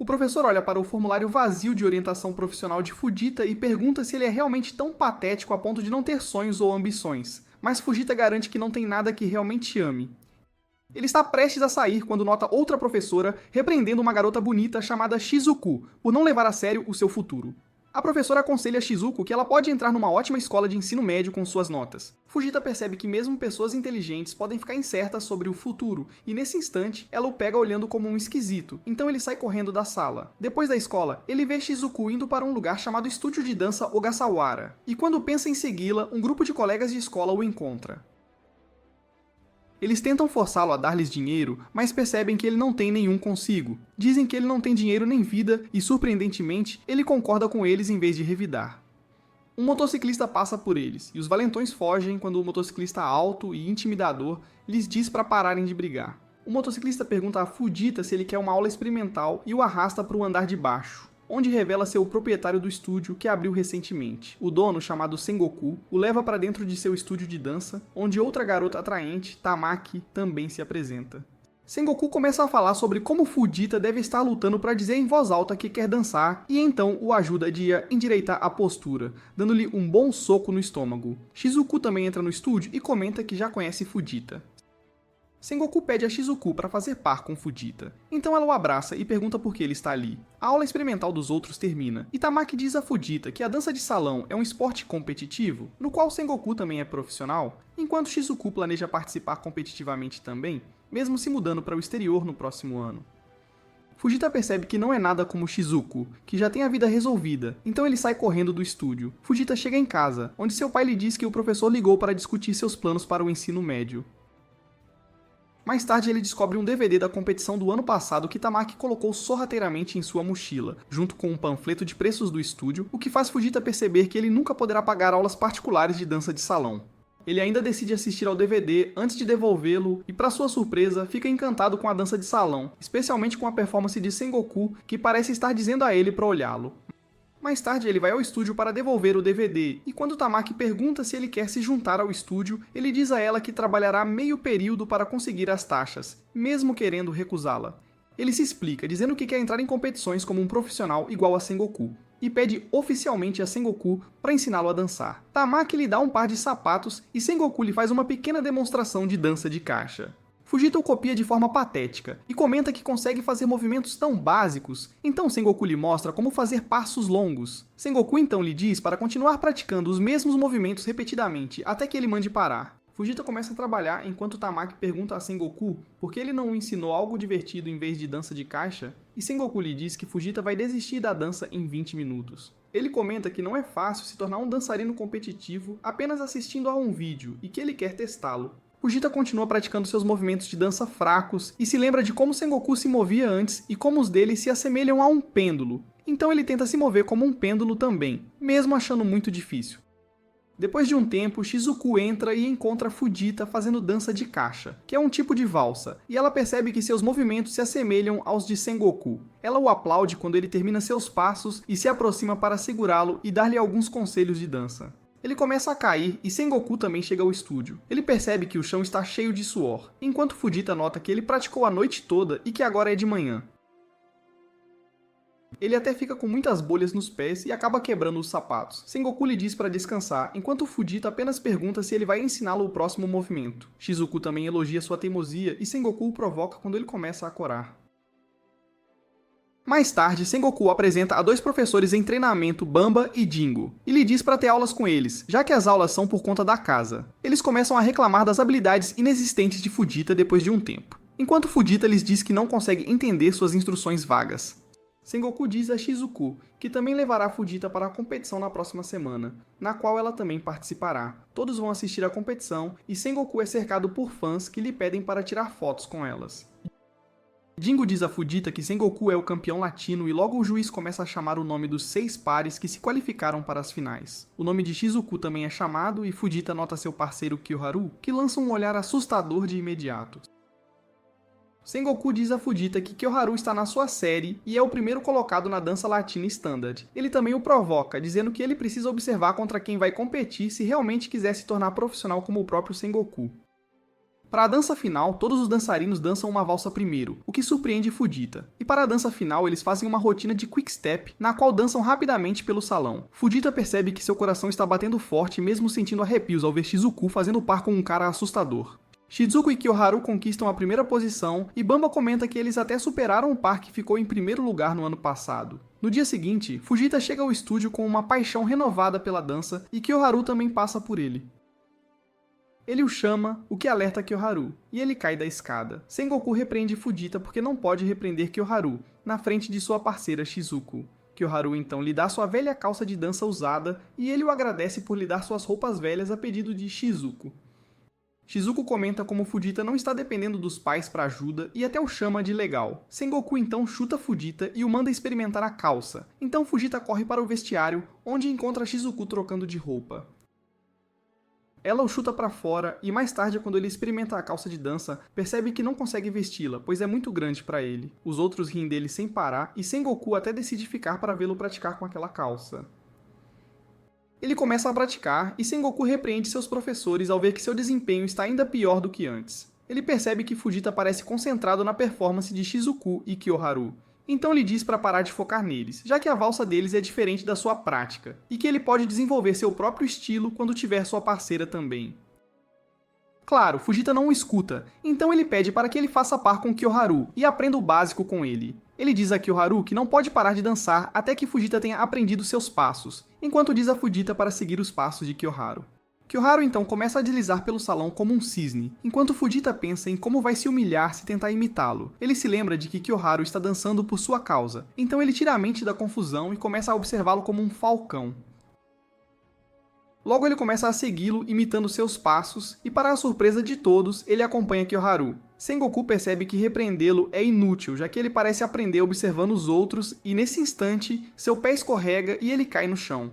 professor olha para o formulário vazio de orientação profissional de Fujita e pergunta se ele é realmente tão patético a ponto de não ter sonhos ou ambições, mas Fujita garante que não tem nada que realmente ame. Ele está prestes a sair quando nota outra professora repreendendo uma garota bonita chamada Shizuku por não levar a sério o seu futuro. A professora aconselha Shizuku que ela pode entrar numa ótima escola de ensino médio com suas notas. Fujita percebe que mesmo pessoas inteligentes podem ficar incertas sobre o futuro, e nesse instante, ela o pega olhando como um esquisito, então ele sai correndo da sala. Depois da escola, ele vê Shizuku indo para um lugar chamado Estúdio de Dança Ogasawara, e quando pensa em segui-la, um grupo de colegas de escola o encontra. Eles tentam forçá-lo a dar-lhes dinheiro, mas percebem que ele não tem nenhum consigo. Dizem que ele não tem dinheiro nem vida e, surpreendentemente, ele concorda com eles em vez de revidar. Um motociclista passa por eles, e os valentões fogem quando o motociclista alto e intimidador lhes diz para pararem de brigar. O motociclista pergunta a Fujita se ele quer uma aula experimental e o arrasta para o andar de baixo, onde revela ser o proprietário do estúdio que abriu recentemente. O dono, chamado Sengoku, o leva para dentro de seu estúdio de dança, onde outra garota atraente, Tamaki, também se apresenta. Sengoku começa a falar sobre como Fujita deve estar lutando para dizer em voz alta que quer dançar, e então o ajuda a endireitar a postura, dando-lhe um bom soco no estômago. Shizuku também entra no estúdio e comenta que já conhece Fujita. Sengoku pede a Shizuku para fazer par com Fujita. Então ela o abraça e pergunta por que ele está ali. A aula experimental dos outros termina, e Tamaki diz a Fujita que a dança de salão é um esporte competitivo, no qual Sengoku também é profissional, enquanto Shizuku planeja participar competitivamente também, mesmo se mudando para o exterior no próximo ano. Fujita percebe que não é nada como Shizuku, que já tem a vida resolvida, então ele sai correndo do estúdio. Fujita chega em casa, onde seu pai lhe diz que o professor ligou para discutir seus planos para o ensino médio. Mais tarde ele descobre um DVD da competição do ano passado que Tamaki colocou sorrateiramente em sua mochila, junto com um panfleto de preços do estúdio, o que faz Fujita perceber que ele nunca poderá pagar aulas particulares de dança de salão. Ele ainda decide assistir ao DVD antes de devolvê-lo e, para sua surpresa, fica encantado com a dança de salão, especialmente com a performance de Sengoku, que parece estar dizendo a ele para olhá-lo. Mais tarde ele vai ao estúdio para devolver o DVD, e quando Tamaki pergunta se ele quer se juntar ao estúdio, ele diz a ela que trabalhará meio período para conseguir as taxas, mesmo querendo recusá-la. Ele se explica, dizendo que quer entrar em competições como um profissional igual a Sengoku, e pede oficialmente a Sengoku para ensiná-lo a dançar. Tamaki lhe dá um par de sapatos e Sengoku lhe faz uma pequena demonstração de dança de caixa. Fujita o copia de forma patética, e comenta que consegue fazer movimentos tão básicos, então Sengoku lhe mostra como fazer passos longos. Sengoku então lhe diz para continuar praticando os mesmos movimentos repetidamente, até que ele mande parar. Fujita começa a trabalhar enquanto Tamaki pergunta a Sengoku por que ele não o ensinou algo divertido em vez de dança de caixa, e Sengoku lhe diz que Fujita vai desistir da dança em 20 minutos. Ele comenta que não é fácil se tornar um dançarino competitivo apenas assistindo a um vídeo, e que ele quer testá-lo. Fujita continua praticando seus movimentos de dança fracos e se lembra de como Sengoku se movia antes e como os dele se assemelham a um pêndulo. Então ele tenta se mover como um pêndulo também, mesmo achando muito difícil. Depois de um tempo, Shizuku entra e encontra Fujita fazendo dança de caixa, que é um tipo de valsa, e ela percebe que seus movimentos se assemelham aos de Sengoku. Ela o aplaude quando ele termina seus passos e se aproxima para segurá-lo e dar-lhe alguns conselhos de dança. Ele começa a cair e Sengoku também chega ao estúdio. Ele percebe que o chão está cheio de suor, enquanto Fujita nota que ele praticou a noite toda e que agora é de manhã. Ele até fica com muitas bolhas nos pés e acaba quebrando os sapatos. Sengoku lhe diz para descansar, enquanto Fujita apenas pergunta se ele vai ensiná-lo o próximo movimento. Shizuku também elogia sua teimosia e Sengoku o provoca quando ele começa a corar. Mais tarde, Sengoku apresenta a dois professores em treinamento, Bamba e Jingo, e lhe diz para ter aulas com eles, já que as aulas são por conta da casa. Eles começam a reclamar das habilidades inexistentes de Fujita depois de um tempo, enquanto Fujita lhes diz que não consegue entender suas instruções vagas. Sengoku diz a Shizuku que também levará Fujita para a competição na próxima semana, na qual ela também participará. Todos vão assistir à competição e Sengoku é cercado por fãs que lhe pedem para tirar fotos com elas. Jingo diz a Fujita que Sengoku é o campeão latino e logo o juiz começa a chamar o nome dos 6 pares que se qualificaram para as finais. O nome de Shizuku também é chamado e Fujita nota seu parceiro Kyoharu, que lança um olhar assustador de imediato. Sengoku diz a Fujita que Kyoharu está na sua série e é o primeiro colocado na dança latina standard. Ele também o provoca, dizendo que ele precisa observar contra quem vai competir se realmente quiser se tornar profissional como o próprio Sengoku. Para a dança final, todos os dançarinos dançam uma valsa primeiro, o que surpreende Fujita. E para a dança final, eles fazem uma rotina de quick step, na qual dançam rapidamente pelo salão. Fujita percebe que seu coração está batendo forte, mesmo sentindo arrepios ao ver Shizuku fazendo par com um cara assustador. Shizuku e Kyoharu conquistam a primeira posição, e Bamba comenta que eles até superaram o par que ficou em primeiro lugar no ano passado. No dia seguinte, Fujita chega ao estúdio com uma paixão renovada pela dança, e Kyoharu também passa por ele. Ele o chama, o que alerta Kyoharu, e ele cai da escada. Sengoku repreende Fujita porque não pode repreender Kyoharu, na frente de sua parceira Shizuku. Kyoharu então lhe dá sua velha calça de dança usada, e ele o agradece por lhe dar suas roupas velhas a pedido de Shizuku. Shizuku comenta como Fujita não está dependendo dos pais para ajuda e até o chama de legal. Sengoku então chuta Fujita e o manda experimentar a calça. Então Fujita corre para o vestiário, onde encontra Shizuku trocando de roupa. Ela o chuta para fora e mais tarde, quando ele experimenta a calça de dança, percebe que não consegue vesti-la, pois é muito grande para ele. Os outros riem dele sem parar e Sengoku até decide ficar para vê-lo praticar com aquela calça. Ele começa a praticar e Sengoku repreende seus professores ao ver que seu desempenho está ainda pior do que antes. Ele percebe que Fujita parece concentrado na performance de Shizuku e Kyoharu. Então lhe diz para parar de focar neles, já que a valsa deles é diferente da sua prática, e que ele pode desenvolver seu próprio estilo quando tiver sua parceira também. Claro, Fujita não o escuta, então ele pede para que ele faça par com Kyoharu e aprenda o básico com ele. Ele diz a Kyoharu que não pode parar de dançar até que Fujita tenha aprendido seus passos, enquanto diz a Fujita para seguir os passos de Kyoharu. Kyoharu então começa a deslizar pelo salão como um cisne, enquanto Fujita pensa em como vai se humilhar se tentar imitá-lo. Ele se lembra de que Kyoharu está dançando por sua causa, então ele tira a mente da confusão e começa a observá-lo como um falcão. Logo ele começa a segui-lo, imitando seus passos, e para a surpresa de todos, ele acompanha Kyoharu. Sengoku percebe que repreendê-lo é inútil, já que ele parece aprender observando os outros, e nesse instante, seu pé escorrega e ele cai no chão.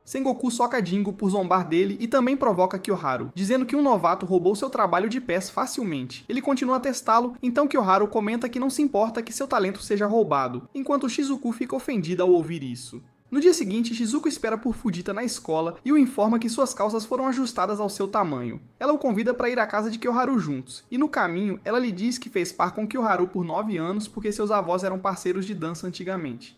Sengoku soca Jingo por zombar dele e também provoca Kyoharu, dizendo que um novato roubou seu trabalho de pés facilmente. Ele continua a testá-lo, então Kyoharu comenta que não se importa que seu talento seja roubado, enquanto Shizuku fica ofendida ao ouvir isso. No dia seguinte, Shizuku espera por Fujita na escola e o informa que suas calças foram ajustadas ao seu tamanho. Ela o convida para ir à casa de Kyoharu juntos, e no caminho, ela lhe diz que fez par com Kyoharu por 9 anos porque seus avós eram parceiros de dança antigamente.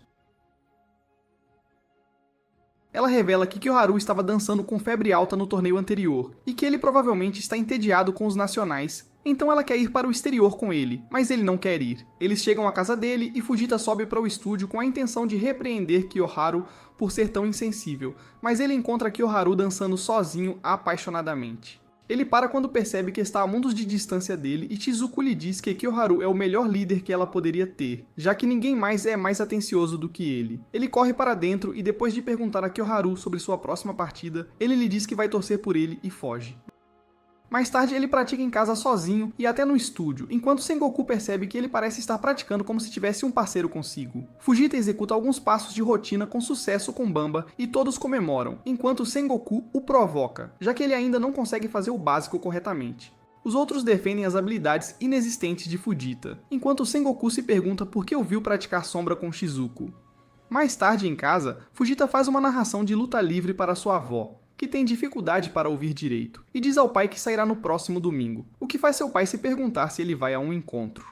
Ela revela que Kyoharu estava dançando com febre alta no torneio anterior, e que ele provavelmente está entediado com os nacionais, então ela quer ir para o exterior com ele, mas ele não quer ir. Eles chegam à casa dele e Fujita sobe para o estúdio com a intenção de repreender Kyoharu por ser tão insensível, mas ele encontra Kyoharu dançando sozinho apaixonadamente. Ele para quando percebe que está a mundos de distância dele e Shizuku lhe diz que Kyoharu é o melhor líder que ela poderia ter, já que ninguém mais é mais atencioso do que ele. Ele corre para dentro e depois de perguntar a Kyoharu sobre sua próxima partida, ele lhe diz que vai torcer por ele e foge. Mais tarde ele pratica em casa sozinho e até no estúdio, enquanto Sengoku percebe que ele parece estar praticando como se tivesse um parceiro consigo. Fujita executa alguns passos de rotina com sucesso com Bamba e todos comemoram, enquanto Sengoku o provoca, já que ele ainda não consegue fazer o básico corretamente. Os outros defendem as habilidades inexistentes de Fujita, enquanto Sengoku se pergunta por que o viu praticar sombra com Shizuku. Mais tarde em casa, Fujita faz uma narração de luta livre para sua avó, que tem dificuldade para ouvir direito, e diz ao pai que sairá no próximo domingo, o que faz seu pai se perguntar se ele vai a um encontro.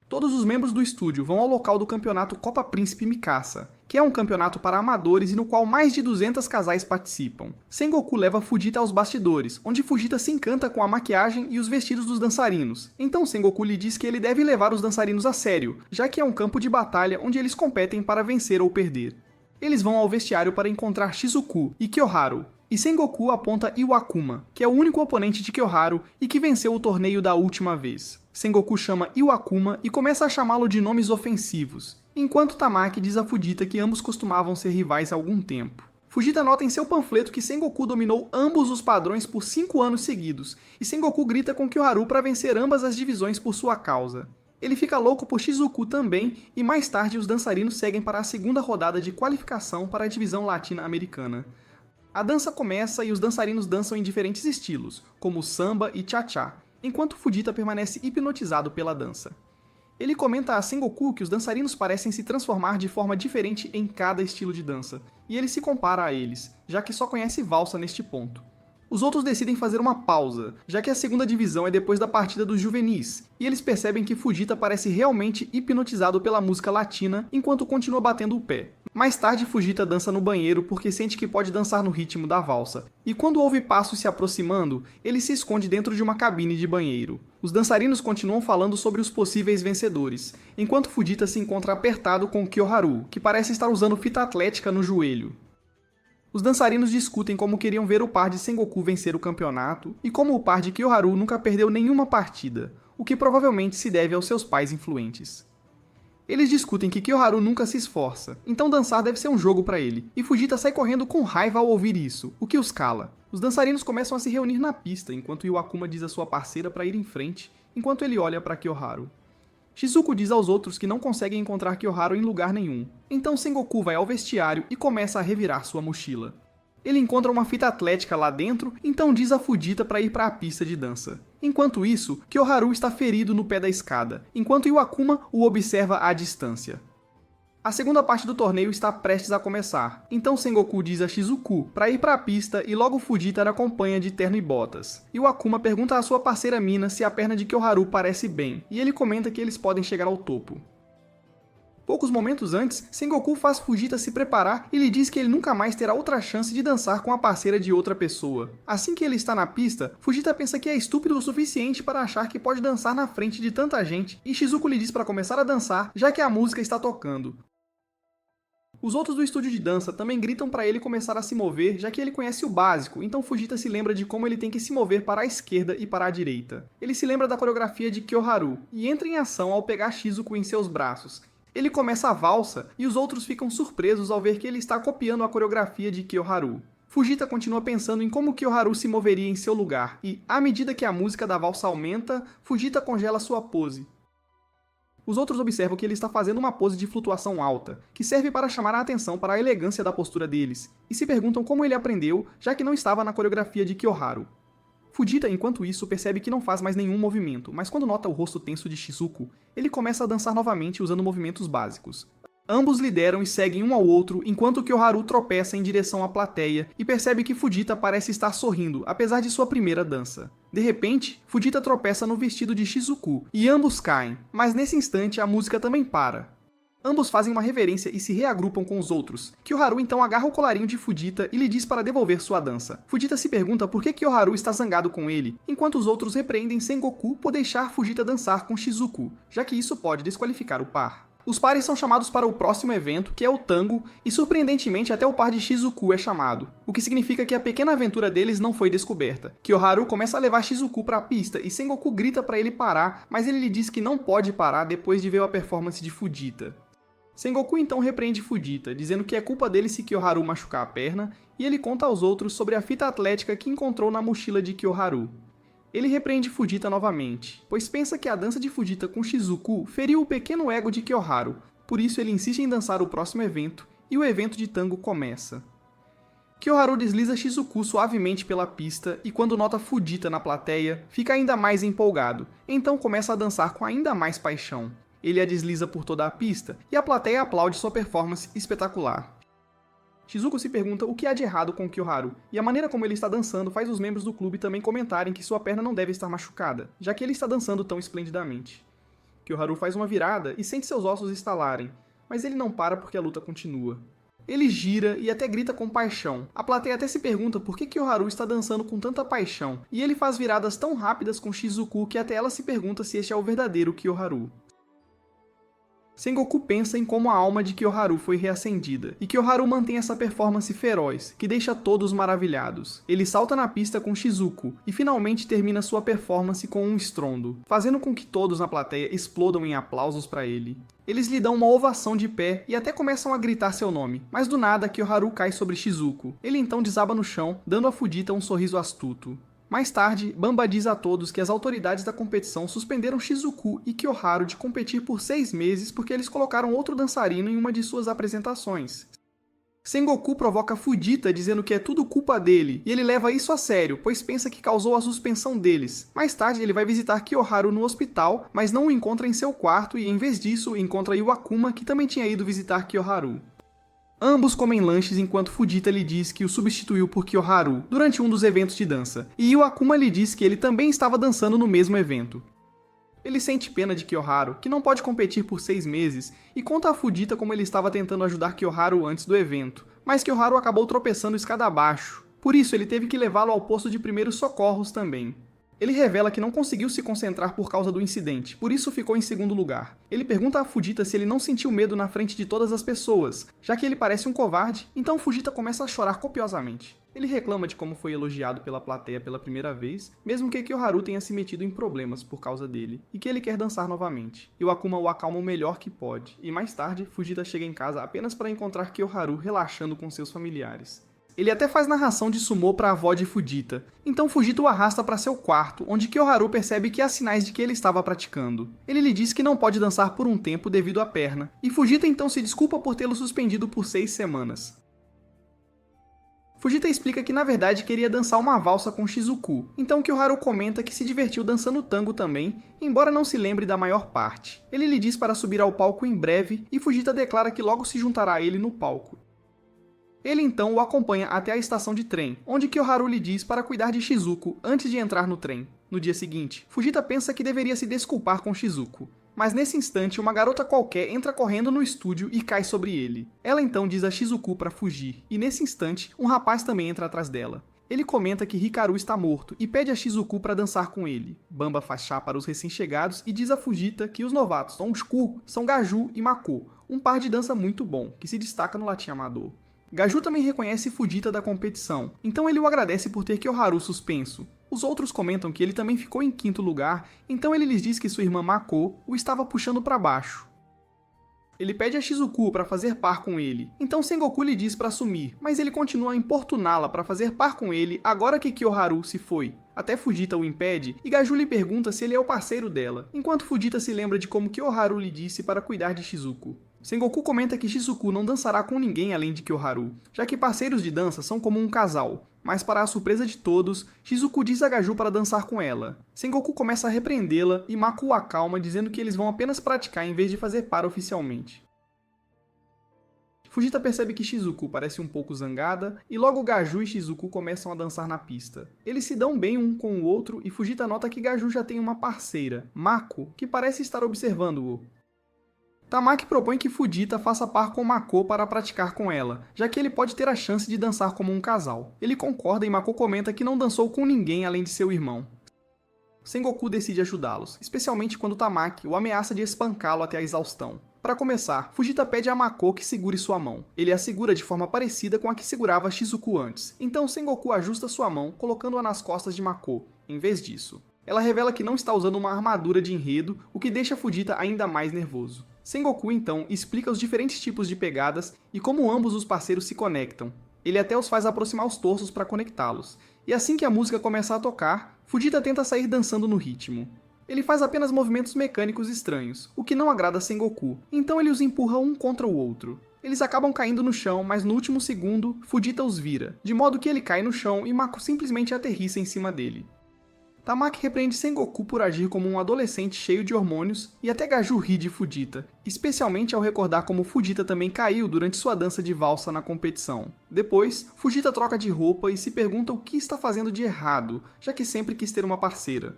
Todos os membros do estúdio vão ao local do campeonato Copa Príncipe Mikasa, que é um campeonato para amadores e no qual mais de 200 casais participam. Sengoku leva Fujita aos bastidores, onde Fujita se encanta com a maquiagem e os vestidos dos dançarinos. Então Sengoku lhe diz que ele deve levar os dançarinos a sério, já que é um campo de batalha onde eles competem para vencer ou perder. Eles vão ao vestiário para encontrar Shizuku e Kyoharu, e Sengoku aponta Iwakuma, que é o único oponente de Kyoharu e que venceu o torneio da última vez. Sengoku chama Iwakuma e começa a chamá-lo de nomes ofensivos, enquanto Tamaki diz a Fujita que ambos costumavam ser rivais há algum tempo. Fujita nota em seu panfleto que Sengoku dominou ambos os padrões por 5 anos seguidos, e Sengoku grita com Kyoharu para vencer ambas as divisões por sua causa. Ele fica louco por Shizuku também, e mais tarde os dançarinos seguem para a segunda rodada de qualificação para a divisão latino-americana. A dança começa e os dançarinos dançam em diferentes estilos, como samba e cha-cha, enquanto Fujita permanece hipnotizado pela dança. Ele comenta a Sengoku que os dançarinos parecem se transformar de forma diferente em cada estilo de dança, e ele se compara a eles, já que só conhece valsa neste ponto. Os outros decidem fazer uma pausa, já que a segunda divisão é depois da partida dos juvenis, e eles percebem que Fujita parece realmente hipnotizado pela música latina enquanto continua batendo o pé. Mais tarde, Fujita dança no banheiro porque sente que pode dançar no ritmo da valsa, e quando ouve passos se aproximando, ele se esconde dentro de uma cabine de banheiro. Os dançarinos continuam falando sobre os possíveis vencedores, enquanto Fujita se encontra apertado com Kyoharu, que parece estar usando fita atlética no joelho. Os dançarinos discutem como queriam ver o par de Sengoku vencer o campeonato e como o par de Kyoharu nunca perdeu nenhuma partida, o que provavelmente se deve aos seus pais influentes. Eles discutem que Kyoharu nunca se esforça, então dançar deve ser um jogo para ele, e Fujita sai correndo com raiva ao ouvir isso, o que os cala. Os dançarinos começam a se reunir na pista, enquanto Iwakuma diz à sua parceira para ir em frente, enquanto ele olha para Kyoharu. Shizuku diz aos outros que não conseguem encontrar Kyoharu em lugar nenhum. Então Sengoku vai ao vestiário e começa a revirar sua mochila. Ele encontra uma fita atlética lá dentro, então diz a Fujita para ir para a pista de dança. Enquanto isso, Kyoharu está ferido no pé da escada, enquanto Iwakuma o observa à distância. A segunda parte do torneio está prestes a começar, então Sengoku diz a Shizuku para ir para a pista e logo Fujita a acompanha de terno e botas. Iwakuma pergunta à sua parceira Mina se a perna de Kyoharu parece bem, e ele comenta que eles podem chegar ao topo. Poucos momentos antes, Sengoku faz Fujita se preparar e lhe diz que ele nunca mais terá outra chance de dançar com a parceira de outra pessoa. Assim que ele está na pista, Fujita pensa que é estúpido o suficiente para achar que pode dançar na frente de tanta gente, e Shizuku lhe diz para começar a dançar, já que a música está tocando. Os outros do estúdio de dança também gritam para ele começar a se mover, já que ele conhece o básico, então Fujita se lembra de como ele tem que se mover para a esquerda e para a direita. Ele se lembra da coreografia de Kyoharu, e entra em ação ao pegar Shizuku em seus braços. Ele começa a valsa, e os outros ficam surpresos ao ver que ele está copiando a coreografia de Kyoharu. Fujita continua pensando em como Kyoharu se moveria em seu lugar, e, à medida que a música da valsa aumenta, Fujita congela sua pose. Os outros observam que ele está fazendo uma pose de flutuação alta, que serve para chamar a atenção para a elegância da postura deles, e se perguntam como ele aprendeu, já que não estava na coreografia de Kyoharu. Fujita, enquanto isso, percebe que não faz mais nenhum movimento, mas quando nota o rosto tenso de Shizuku, ele começa a dançar novamente usando movimentos básicos. Ambos lideram e seguem um ao outro, enquanto Kyoharu tropeça em direção à plateia e percebe que Fujita parece estar sorrindo, apesar de sua primeira dança. De repente, Fujita tropeça no vestido de Shizuku, e ambos caem, mas nesse instante a música também para. Ambos fazem uma reverência e se reagrupam com os outros. Kyoharu então agarra o colarinho de Fujita e lhe diz para devolver sua dança. Fujita se pergunta por que Kyoharu está zangado com ele, enquanto os outros repreendem Sengoku por deixar Fujita dançar com Shizuku, já que isso pode desqualificar o par. Os pares são chamados para o próximo evento, que é o tango, e surpreendentemente até o par de Shizuku é chamado, o que significa que a pequena aventura deles não foi descoberta. Kyoharu começa a levar Shizuku para a pista e Sengoku grita para ele parar, mas ele lhe diz que não pode parar depois de ver a performance de Fujita. Sengoku então repreende Fujita, dizendo que é culpa dele se Kyoharu machucar a perna, e ele conta aos outros sobre a fita atlética que encontrou na mochila de Kyoharu. Ele repreende Fujita novamente, pois pensa que a dança de Fujita com Shizuku feriu o pequeno ego de Kyoharu, por isso ele insiste em dançar o próximo evento, e o evento de tango começa. Kyoharu desliza Shizuku suavemente pela pista e quando nota Fujita na plateia, fica ainda mais empolgado, então começa a dançar com ainda mais paixão. Ele a desliza por toda a pista, e a plateia aplaude sua performance espetacular. Shizuku se pergunta o que há de errado com Kyoharu, e a maneira como ele está dançando faz os membros do clube também comentarem que sua perna não deve estar machucada, já que ele está dançando tão esplendidamente. Kyoharu faz uma virada e sente seus ossos estalarem, mas ele não para porque a luta continua. Ele gira e até grita com paixão. A plateia até se pergunta por que Kyoharu está dançando com tanta paixão, e ele faz viradas tão rápidas com Shizuku que até ela se pergunta se este é o verdadeiro Kyoharu. Sengoku pensa em como a alma de Kyoharu foi reacendida, e Kyoharu mantém essa performance feroz, que deixa todos maravilhados. Ele salta na pista com Shizuku, e finalmente termina sua performance com um estrondo, fazendo com que todos na plateia explodam em aplausos para ele. Eles lhe dão uma ovação de pé e até começam a gritar seu nome, mas do nada Kyoharu cai sobre Shizuku. Ele então desaba no chão, dando a Fujita um sorriso astuto. Mais tarde, Bamba diz a todos que as autoridades da competição suspenderam Shizuku e Kyoharu de competir por 6 meses porque eles colocaram outro dançarino em uma de suas apresentações. Sengoku provoca Fujita dizendo que é tudo culpa dele, e ele leva isso a sério, pois pensa que causou a suspensão deles. Mais tarde ele vai visitar Kyoharu no hospital, mas não o encontra em seu quarto e em vez disso encontra Iwakuma, que também tinha ido visitar Kyoharu. Ambos comem lanches enquanto Fujita lhe diz que o substituiu por Kyoharu durante um dos eventos de dança, e Iwakuma lhe diz que ele também estava dançando no mesmo evento. Ele sente pena de Kyoharu, que não pode competir por 6 meses, e conta a Fujita como ele estava tentando ajudar Kyoharu antes do evento, mas Kyoharu acabou tropeçando escada abaixo, por isso ele teve que levá-lo ao posto de primeiros socorros também. Ele revela que não conseguiu se concentrar por causa do incidente, por isso ficou em segundo lugar. Ele pergunta a Fujita se ele não sentiu medo na frente de todas as pessoas, já que ele parece um covarde, então Fujita começa a chorar copiosamente. Ele reclama de como foi elogiado pela plateia pela primeira vez, mesmo que Kyoharu tenha se metido em problemas por causa dele, e que ele quer dançar novamente. Iwakuma o acalma o melhor que pode, e mais tarde, Fujita chega em casa apenas para encontrar Kyoharu relaxando com seus familiares. Ele até faz narração de sumô para a avó de Fujita, então Fujita o arrasta para seu quarto, onde Kyoharu percebe que há sinais de que ele estava praticando. Ele lhe diz que não pode dançar por um tempo devido à perna, e Fujita então se desculpa por tê-lo suspendido por 6 semanas. Fujita explica que na verdade queria dançar uma valsa com Shizuku, então Kyoharu comenta que se divertiu dançando tango também, embora não se lembre da maior parte. Ele lhe diz para subir ao palco em breve, e Fujita declara que logo se juntará a ele no palco. Ele então o acompanha até a estação de trem, onde Kyoharu lhe diz para cuidar de Shizuku antes de entrar no trem. No dia seguinte, Fujita pensa que deveria se desculpar com Shizuku, mas nesse instante uma garota qualquer entra correndo no estúdio e cai sobre ele. Ela então diz a Shizuku para fugir, e nesse instante um rapaz também entra atrás dela. Ele comenta que Hikaru está morto e pede a Shizuku para dançar com ele. Bamba faz chá para os recém-chegados e diz a Fujita que os novatos Tonsku são Gaju e Mako, um par de dança muito bom, que se destaca no latim amador. Gaju também reconhece Fujita da competição, então ele o agradece por ter Kyoharu suspenso. Os outros comentam que ele também ficou em 5º lugar, então ele lhes diz que sua irmã Mako o estava puxando para baixo. Ele pede a Shizuku para fazer par com ele, então Sengoku lhe diz para sumir, mas ele continua a importuná-la para fazer par com ele agora que Kyoharu se foi. Até Fujita o impede, e Gaju lhe pergunta se ele é o parceiro dela, enquanto Fujita se lembra de como Kyoharu lhe disse para cuidar de Shizuku. Sengoku comenta que Shizuku não dançará com ninguém além de Kyoharu, já que parceiros de dança são como um casal, mas para a surpresa de todos, Shizuku diz a Gaju para dançar com ela. Sengoku começa a repreendê-la e Mako o acalma dizendo que eles vão apenas praticar em vez de fazer par oficialmente. Fujita percebe que Shizuku parece um pouco zangada, e logo Gaju e Shizuku começam a dançar na pista. Eles se dão bem um com o outro e Fujita nota que Gaju já tem uma parceira, Mako, que parece estar observando-o. Tamaki propõe que Fujita faça par com Mako para praticar com ela, já que ele pode ter a chance de dançar como um casal. Ele concorda e Mako comenta que não dançou com ninguém além de seu irmão. Sengoku decide ajudá-los, especialmente quando Tamaki o ameaça de espancá-lo até a exaustão. Para começar, Fujita pede a Mako que segure sua mão. Ele a segura de forma parecida com a que segurava Shizuku antes, então Sengoku ajusta sua mão, colocando-a nas costas de Mako, em vez disso. Ela revela que não está usando uma armadura de enredo, o que deixa Fujita ainda mais nervoso. Sengoku então explica os diferentes tipos de pegadas e como ambos os parceiros se conectam. Ele até os faz aproximar os torsos para conectá-los, e assim que a música começa a tocar, Fujita tenta sair dançando no ritmo. Ele faz apenas movimentos mecânicos estranhos, o que não agrada a Sengoku, então ele os empurra um contra o outro. Eles acabam caindo no chão, mas no último segundo, Fujita os vira, de modo que ele cai no chão e Mako simplesmente aterrissa em cima dele. Tamaki repreende Sengoku por agir como um adolescente cheio de hormônios e até Gaju ri de Fujita, especialmente ao recordar como Fujita também caiu durante sua dança de valsa na competição. Depois, Fujita troca de roupa e se pergunta o que está fazendo de errado, já que sempre quis ter uma parceira.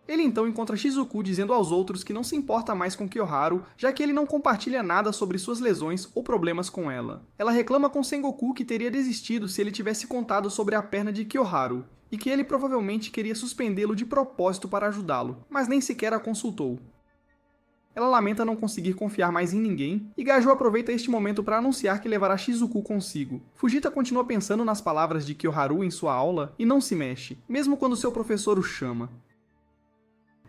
Ele então encontra Shizuku dizendo aos outros que não se importa mais com Kyoharu, já que ele não compartilha nada sobre suas lesões ou problemas com ela. Ela reclama com Sengoku que teria desistido se ele tivesse contado sobre a perna de Kyoharu, e que ele provavelmente queria suspendê-lo de propósito para ajudá-lo, mas nem sequer a consultou. Ela lamenta não conseguir confiar mais em ninguém, e Gaju aproveita este momento para anunciar que levará Shizuku consigo. Fujita continua pensando nas palavras de Kyoharu em sua aula e não se mexe, mesmo quando seu professor o chama.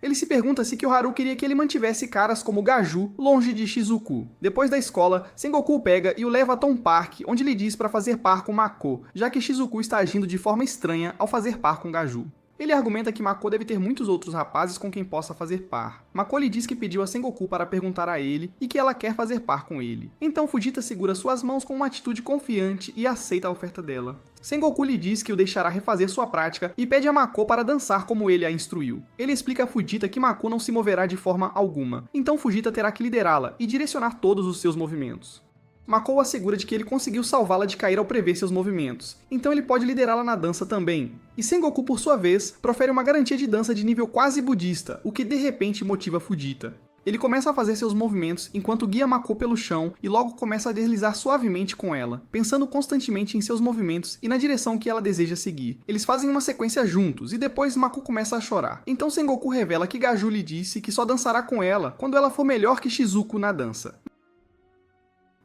Ele se pergunta se Kyoharu queria que ele mantivesse caras como Gaju longe de Shizuku. Depois da escola, Sengoku o pega e o leva a Tom Park, onde lhe diz para fazer par com Mako, já que Shizuku está agindo de forma estranha ao fazer par com Gaju. Ele argumenta que Mako deve ter muitos outros rapazes com quem possa fazer par. Mako lhe diz que pediu a Sengoku para perguntar a ele e que ela quer fazer par com ele. Então Fujita segura suas mãos com uma atitude confiante e aceita a oferta dela. Sengoku lhe diz que o deixará refazer sua prática e pede a Mako para dançar como ele a instruiu. Ele explica a Fujita que Mako não se moverá de forma alguma, então Fujita terá que liderá-la e direcionar todos os seus movimentos. Mako assegura de que ele conseguiu salvá-la de cair ao prever seus movimentos, então ele pode liderá-la na dança também. E Sengoku, por sua vez, profere uma garantia de dança de nível quase budista, o que de repente motiva Fujita. Ele começa a fazer seus movimentos enquanto guia Mako pelo chão e logo começa a deslizar suavemente com ela, pensando constantemente em seus movimentos e na direção que ela deseja seguir. Eles fazem uma sequência juntos e depois Mako começa a chorar. Então Sengoku revela que Gaju lhe disse que só dançará com ela quando ela for melhor que Shizuku na dança.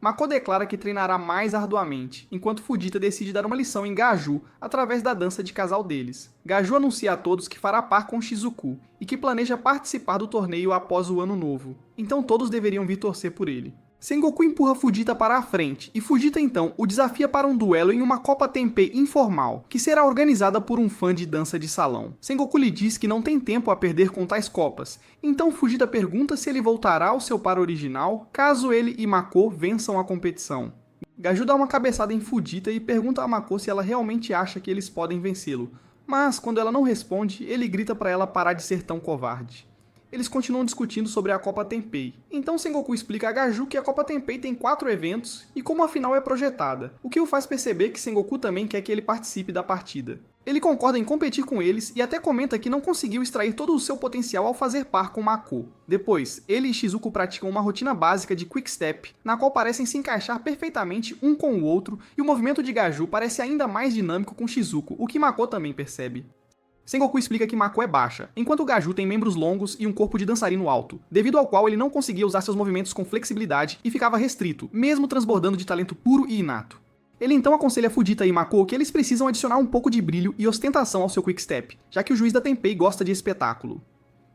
Mako declara que treinará mais arduamente, enquanto Fujita decide dar uma lição em Gaju através da dança de casal deles. Gaju anuncia a todos que fará par com Shizuku e que planeja participar do torneio após o ano novo, então todos deveriam vir torcer por ele. Sengoku empurra Fujita para a frente e Fujita então o desafia para um duelo em uma Copa Tenpei informal, que será organizada por um fã de dança de salão. Sengoku lhe diz que não tem tempo a perder com tais copas, então Fujita pergunta se ele voltará ao seu par original caso ele e Mako vençam a competição. Gaju dá uma cabeçada em Fujita e pergunta a Mako se ela realmente acha que eles podem vencê-lo, mas quando ela não responde, ele grita para ela parar de ser tão covarde. Eles continuam discutindo sobre a Copa Tenpei. Então Sengoku explica a Gaju que a Copa Tenpei tem 4 eventos e como a final é projetada, o que o faz perceber que Sengoku também quer que ele participe da partida. Ele concorda em competir com eles e até comenta que não conseguiu extrair todo o seu potencial ao fazer par com Mako. Depois, ele e Shizuku praticam uma rotina básica de Quick Step, na qual parecem se encaixar perfeitamente um com o outro, e o movimento de Gaju parece ainda mais dinâmico com Shizuku, o que Mako também percebe. Sengoku explica que Mako é baixa, enquanto Gaju tem membros longos e um corpo de dançarino alto, devido ao qual ele não conseguia usar seus movimentos com flexibilidade e ficava restrito, mesmo transbordando de talento puro e inato. Ele então aconselha Fujita e Mako que eles precisam adicionar um pouco de brilho e ostentação ao seu Quickstep, já que o juiz da Tenpei gosta de espetáculo.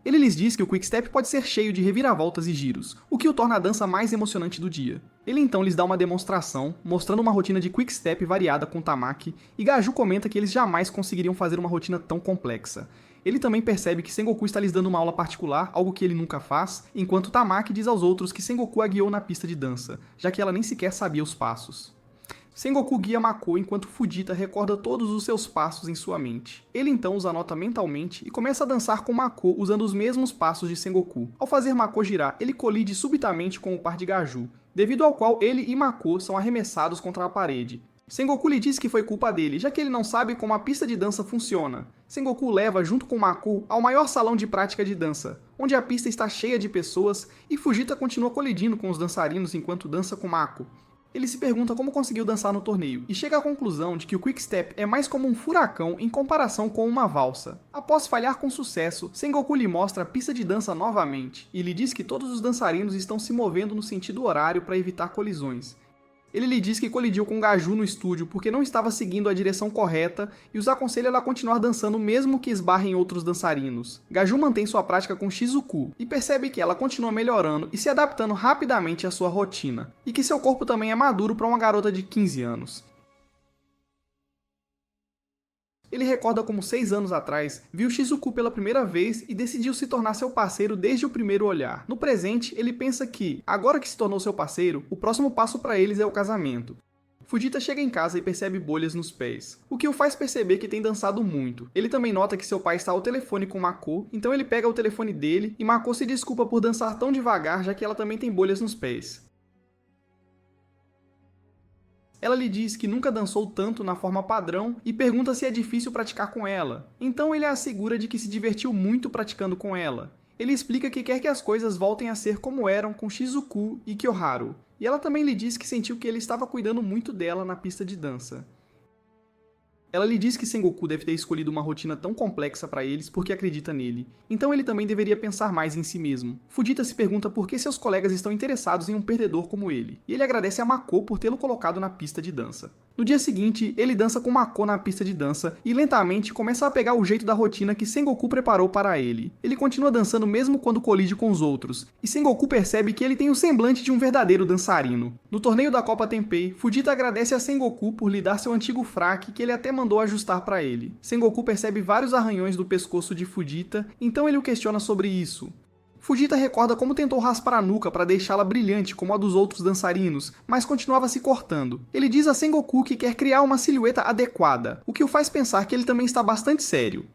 Ele lhes diz que o Quickstep pode ser cheio de reviravoltas e giros, o que o torna a dança mais emocionante do dia. Ele então lhes dá uma demonstração, mostrando uma rotina de Quickstep variada com Tamaki, e Gaju comenta que eles jamais conseguiriam fazer uma rotina tão complexa. Ele também percebe que Sengoku está lhes dando uma aula particular, algo que ele nunca faz, enquanto Tamaki diz aos outros que Sengoku a guiou na pista de dança, já que ela nem sequer sabia os passos. Sengoku guia Mako enquanto Fujita recorda todos os seus passos em sua mente. Ele então os anota mentalmente e começa a dançar com Mako usando os mesmos passos de Sengoku. Ao fazer Mako girar, ele colide subitamente com o par de Gaju, devido ao qual ele e Mako são arremessados contra a parede. Sengoku lhe diz que foi culpa dele, já que ele não sabe como a pista de dança funciona. Sengoku o leva junto com Mako ao maior salão de prática de dança, onde a pista está cheia de pessoas e Fujita continua colidindo com os dançarinos enquanto dança com Mako. Ele se pergunta como conseguiu dançar no torneio, e chega à conclusão de que o Quickstep é mais como um furacão em comparação com uma valsa. Após falhar com sucesso, Sengoku lhe mostra a pista de dança novamente, e lhe diz que todos os dançarinos estão se movendo no sentido horário para evitar colisões. Ele lhe diz que colidiu com Gaju no estúdio porque não estava seguindo a direção correta e os aconselha a continuar dançando mesmo que esbarrem outros dançarinos. Gaju mantém sua prática com Shizuku e percebe que ela continua melhorando e se adaptando rapidamente à sua rotina, e que seu corpo também é maduro para uma garota de 15 anos. Ele recorda como 6 anos atrás viu Shizuku pela primeira vez e decidiu se tornar seu parceiro desde o primeiro olhar. No presente, ele pensa que, agora que se tornou seu parceiro, o próximo passo para eles é o casamento. Fujita chega em casa e percebe bolhas nos pés, o que o faz perceber que tem dançado muito. Ele também nota que seu pai está ao telefone com Mako, então ele pega o telefone dele e Mako se desculpa por dançar tão devagar, já que ela também tem bolhas nos pés. Ela lhe diz que nunca dançou tanto na forma padrão e pergunta se é difícil praticar com ela. Então ele a assegura de que se divertiu muito praticando com ela. Ele explica que quer que as coisas voltem a ser como eram com Shizuku e Kyoharu. E ela também lhe diz que sentiu que ele estava cuidando muito dela na pista de dança. Ela lhe diz que Sengoku deve ter escolhido uma rotina tão complexa para eles porque acredita nele, então ele também deveria pensar mais em si mesmo. Fujita se pergunta por que seus colegas estão interessados em um perdedor como ele, e ele agradece a Mako por tê-lo colocado na pista de dança. No dia seguinte, ele dança com Mako na pista de dança e lentamente começa a pegar o jeito da rotina que Sengoku preparou para ele. Ele continua dançando mesmo quando colide com os outros, e Sengoku percebe que ele tem o semblante de um verdadeiro dançarino. No torneio da Copa Tenpei, Fujita agradece a Sengoku por lhe dar seu antigo fraque que ele até mandou ajustar para ele. Sengoku percebe vários arranhões do pescoço de Fujita, então ele o questiona sobre isso. Fujita recorda como tentou raspar a nuca para deixá-la brilhante como a dos outros dançarinos, mas continuava se cortando. Ele diz a Sengoku que quer criar uma silhueta adequada, o que o faz pensar que ele também está bastante sério.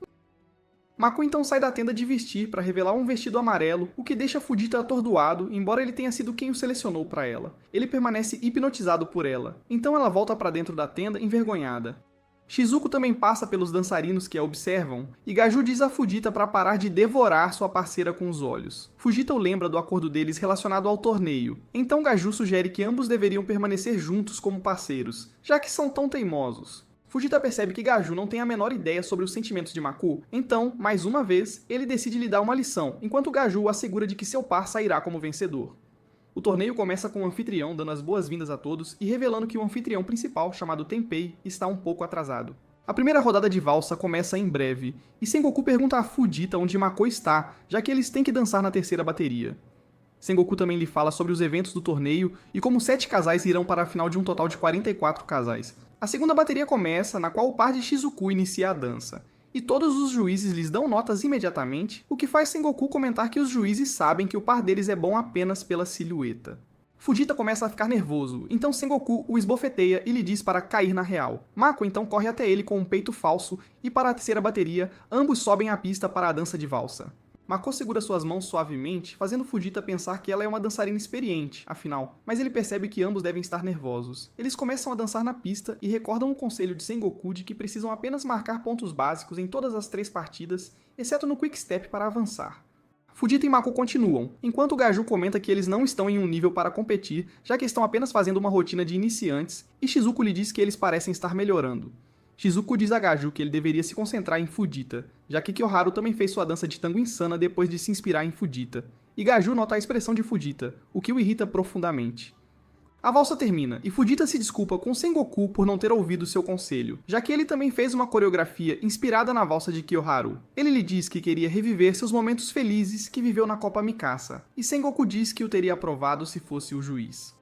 Mako então sai da tenda de vestir para revelar um vestido amarelo, o que deixa Fujita atordoado, embora ele tenha sido quem o selecionou para ela. Ele permanece hipnotizado por ela, então ela volta para dentro da tenda envergonhada. Shizuko também passa pelos dançarinos que a observam, e Gaju diz a Fujita para parar de devorar sua parceira com os olhos. Fujita o lembra do acordo deles relacionado ao torneio, então Gaju sugere que ambos deveriam permanecer juntos como parceiros, já que são tão teimosos. Fujita percebe que Gaju não tem a menor ideia sobre os sentimentos de Mako, então, mais uma vez, ele decide lhe dar uma lição, enquanto Gaju assegura de que seu par sairá como vencedor. O torneio começa com o anfitrião dando as boas-vindas a todos e revelando que o anfitrião principal, chamado Tenpei, está um pouco atrasado. A primeira rodada de valsa começa em breve, e Sengoku pergunta a Fujita onde Mako está, já que eles têm que dançar na terceira bateria. Sengoku também lhe fala sobre os eventos do torneio e como 7 casais irão para a final de um total de 44 casais. A segunda bateria começa, na qual o par de Shizuku inicia a dança, e todos os juízes lhes dão notas imediatamente, o que faz Sengoku comentar que os juízes sabem que o par deles é bom apenas pela silhueta. Fujita começa a ficar nervoso, então Sengoku o esbofeteia e lhe diz para cair na real. Mako então corre até ele com um peito falso, e para a terceira bateria, ambos sobem a pista para a dança de valsa. Mako segura suas mãos suavemente, fazendo Fujita pensar que ela é uma dançarina experiente, afinal, mas ele percebe que ambos devem estar nervosos. Eles começam a dançar na pista e recordam o conselho de Sengoku de que precisam apenas marcar pontos básicos em todas as 3 partidas, exceto no Quick Step para avançar. Fujita e Mako continuam, enquanto Gaju comenta que eles não estão em um nível para competir, já que estão apenas fazendo uma rotina de iniciantes, e Shizuko lhe diz que eles parecem estar melhorando. Shizuko diz a Gaju que ele deveria se concentrar em Fujita, já que Kyoharu também fez sua dança de tango insana depois de se inspirar em Fujita, e Gaju nota a expressão de Fujita, o que o irrita profundamente. A valsa termina, e Fujita se desculpa com Sengoku por não ter ouvido seu conselho, já que ele também fez uma coreografia inspirada na valsa de Kyoharu. Ele lhe diz que queria reviver seus momentos felizes que viveu na Copa Mikasa, e Sengoku diz que o teria aprovado se fosse o juiz.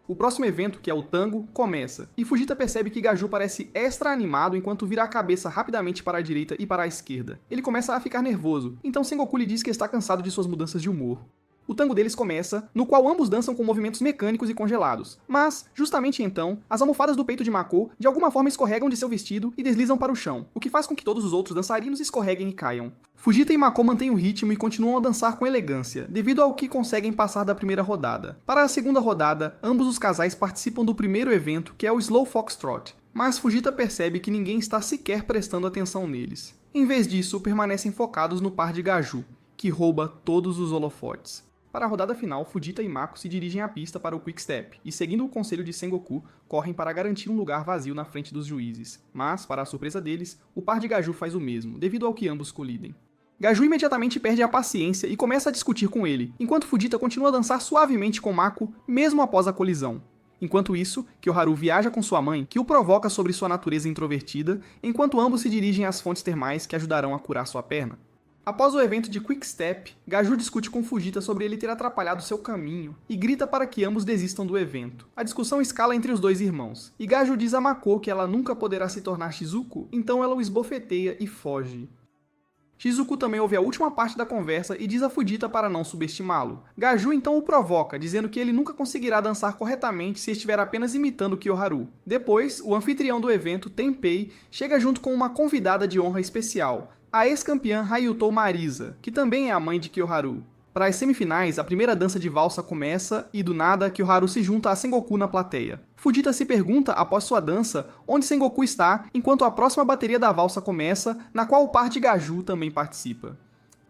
O próximo evento, que é o tango, começa, e Fujita percebe que Gaju parece extra animado enquanto vira a cabeça rapidamente para a direita e para a esquerda. Ele começa a ficar nervoso, então Sengoku lhe diz que está cansado de suas mudanças de humor. O tango deles começa, no qual ambos dançam com movimentos mecânicos e congelados. Mas, justamente então, as almofadas do peito de Mako de alguma forma escorregam de seu vestido e deslizam para o chão, o que faz com que todos os outros dançarinos escorreguem e caiam. Fujita e Mako mantêm o ritmo e continuam a dançar com elegância, devido ao que conseguem passar da primeira rodada. Para a segunda rodada, ambos os casais participam do primeiro evento, que é o Slow Foxtrot, mas Fujita percebe que ninguém está sequer prestando atenção neles. Em vez disso, permanecem focados no par de Gaju, que rouba todos os holofotes. Para a rodada final, Fujita e Mako se dirigem à pista para o Quick Step, e seguindo o conselho de Sengoku, correm para garantir um lugar vazio na frente dos juízes. Mas, para a surpresa deles, o par de Gaju faz o mesmo, devido ao que ambos colidem. Gaju imediatamente perde a paciência e começa a discutir com ele, enquanto Fujita continua a dançar suavemente com Mako, mesmo após a colisão. Enquanto isso, Kyoharu viaja com sua mãe, que o provoca sobre sua natureza introvertida, enquanto ambos se dirigem às fontes termais que ajudarão a curar sua perna. Após o evento de Quick Step, Gaju discute com Fujita sobre ele ter atrapalhado seu caminho e grita para que ambos desistam do evento. A discussão escala entre os dois irmãos, e Gaju diz a Mako que ela nunca poderá se tornar Shizuko, então ela o esbofeteia e foge. Shizuku também ouve a última parte da conversa e diz a Fujita para não subestimá-lo. Gaju então o provoca, dizendo que ele nunca conseguirá dançar corretamente se estiver apenas imitando Kyoharu. Depois, o anfitrião do evento, Tenpei, chega junto com uma convidada de honra especial, a ex-campeã Ryutou Marisa, que também é a mãe de Kyoharu. Para as semifinais, a primeira dança de valsa começa e, do nada, Kyoharu se junta a Sengoku na plateia. Fujita se pergunta, após sua dança, onde Sengoku está, enquanto a próxima bateria da valsa começa, na qual o par de Gaju também participa.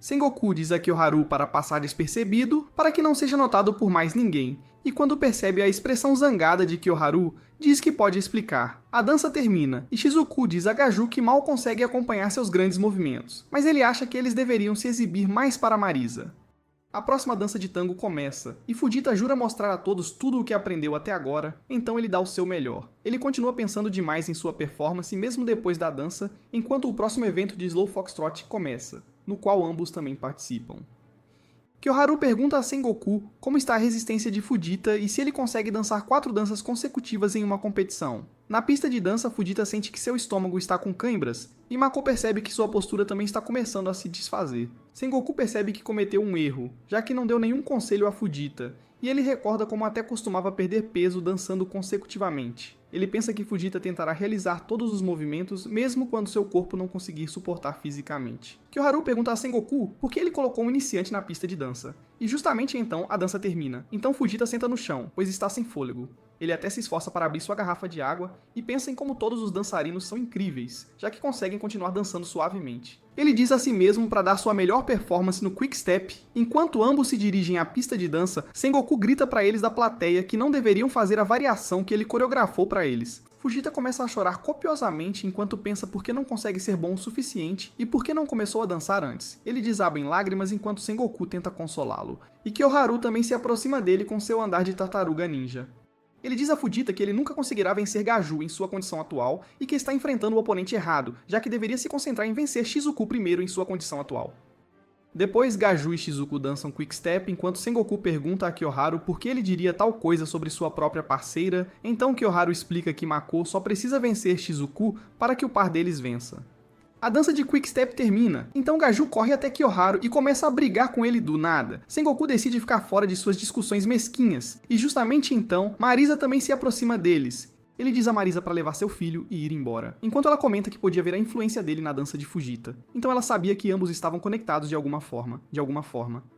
Sengoku diz a Kyoharu para passar despercebido, para que não seja notado por mais ninguém, e quando percebe a expressão zangada de Kyoharu, diz que pode explicar. A dança termina, e Shizuku diz a Gaju que mal consegue acompanhar seus grandes movimentos, mas ele acha que eles deveriam se exibir mais para Marisa. A próxima dança de tango começa, e Fujita jura mostrar a todos tudo o que aprendeu até agora, então ele dá o seu melhor. Ele continua pensando demais em sua performance mesmo depois da dança, enquanto o próximo evento de Slow Foxtrot começa, no qual ambos também participam. Kyoharu pergunta a Sengoku como está a resistência de Fujita e se ele consegue dançar 4 danças consecutivas em uma competição. Na pista de dança, Fujita sente que seu estômago está com cãibras, e Mako percebe que sua postura também está começando a se desfazer. Sengoku percebe que cometeu um erro, já que não deu nenhum conselho a Fujita, e ele recorda como até costumava perder peso dançando consecutivamente. Ele pensa que Fujita tentará realizar todos os movimentos, mesmo quando seu corpo não conseguir suportar fisicamente. Kyoharu pergunta a Sengoku por que ele colocou um iniciante na pista de dança. E justamente então, a dança termina. Então Fujita senta no chão, pois está sem fôlego. Ele até se esforça para abrir sua garrafa de água e pensa em como todos os dançarinos são incríveis, já que conseguem continuar dançando suavemente. Ele diz a si mesmo para dar sua melhor performance no Quick Step. Enquanto ambos se dirigem à pista de dança, Sengoku grita para eles da plateia que não deveriam fazer a variação que ele coreografou para eles. Fujita começa a chorar copiosamente enquanto pensa por que não consegue ser bom o suficiente e por que não começou a dançar antes. Ele desaba em lágrimas enquanto Sengoku tenta consolá-lo. E Kyoharu também se aproxima dele com seu andar de tartaruga ninja. Ele diz a Fujita que ele nunca conseguirá vencer Gaju em sua condição atual e que está enfrentando o oponente errado, já que deveria se concentrar em vencer Shizuku primeiro em sua condição atual. Depois, Gaju e Shizuku dançam Quick Step enquanto Sengoku pergunta a Kyoharu por que ele diria tal coisa sobre sua própria parceira, então Kyoharu explica que Mako só precisa vencer Shizuku para que o par deles vença. A dança de Quick Step termina, então Gaju corre até Kyoharu e começa a brigar com ele do nada. Sengoku decide ficar fora de suas discussões mesquinhas, e justamente então, Marisa também se aproxima deles. Ele diz a Marisa para levar seu filho e ir embora, enquanto ela comenta que podia ver a influência dele na dança de Fujita. Então ela sabia que ambos estavam conectados de alguma forma.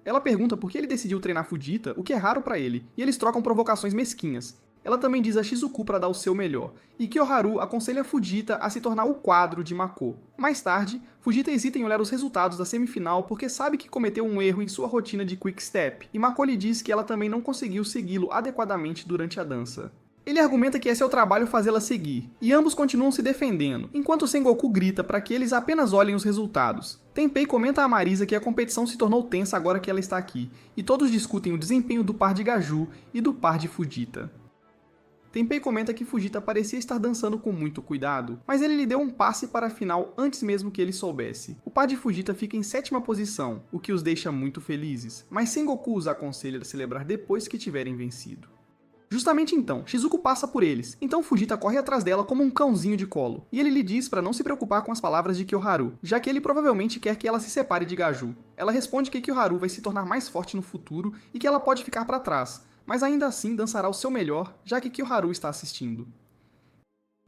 Ela pergunta por que ele decidiu treinar Fujita, o que é raro para ele, e eles trocam provocações mesquinhas. Ela também diz a Shizuku para dar o seu melhor, e Kyoharu aconselha Fujita a se tornar o quadro de Mako. Mais tarde, Fujita hesita em olhar os resultados da semifinal porque sabe que cometeu um erro em sua rotina de Quick Step, e Mako lhe diz que ela também não conseguiu segui-lo adequadamente durante a dança. Ele argumenta que é seu trabalho fazê-la seguir, e ambos continuam se defendendo, enquanto Sengoku grita para que eles apenas olhem os resultados. Tenpei comenta a Marisa que a competição se tornou tensa agora que ela está aqui, e todos discutem o desempenho do par de Gaju e do par de Fujita. Tenpei comenta que Fujita parecia estar dançando com muito cuidado, mas ele lhe deu um passe para a final antes mesmo que ele soubesse. O par de Fujita fica em 7ª posição, o que os deixa muito felizes, mas Sengoku os aconselha a celebrar depois que tiverem vencido. Justamente então, Shizuku passa por eles, então Fujita corre atrás dela como um cãozinho de colo, e ele lhe diz para não se preocupar com as palavras de Kyoharu, já que ele provavelmente quer que ela se separe de Gaju. Ela responde que Kyoharu vai se tornar mais forte no futuro e que ela pode ficar para trás, mas ainda assim dançará o seu melhor, já que Kyoharu está assistindo.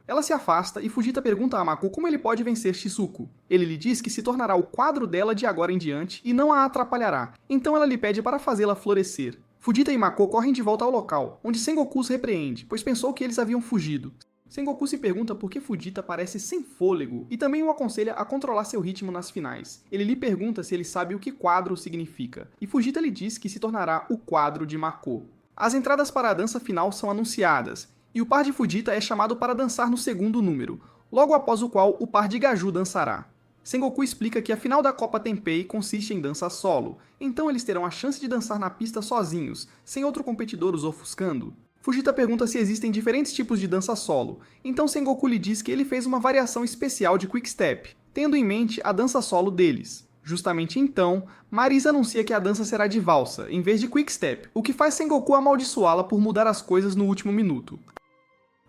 Ela se afasta e Fujita pergunta a Mako como ele pode vencer Shizuku. Ele lhe diz que se tornará o quadro dela de agora em diante e não a atrapalhará, então ela lhe pede para fazê-la florescer. Fujita e Mako correm de volta ao local, onde Sengoku os repreende, pois pensou que eles haviam fugido. Sengoku se pergunta por que Fujita parece sem fôlego e também o aconselha a controlar seu ritmo nas finais. Ele lhe pergunta se ele sabe o que quadro significa, e Fujita lhe diz que se tornará o quadro de Mako. As entradas para a dança final são anunciadas, e o par de Fujita é chamado para dançar no segundo número, logo após o qual o par de Gaju dançará. Sengoku explica que a final da Copa Tenpei consiste em dança solo, então eles terão a chance de dançar na pista sozinhos, sem outro competidor os ofuscando. Fujita pergunta se existem diferentes tipos de dança solo, então Sengoku lhe diz que ele fez uma variação especial de Quick Step, tendo em mente a dança solo deles. Justamente então, Marisa anuncia que a dança será de valsa, em vez de Quick Step, o que faz Sengoku amaldiçoá-la por mudar as coisas no último minuto.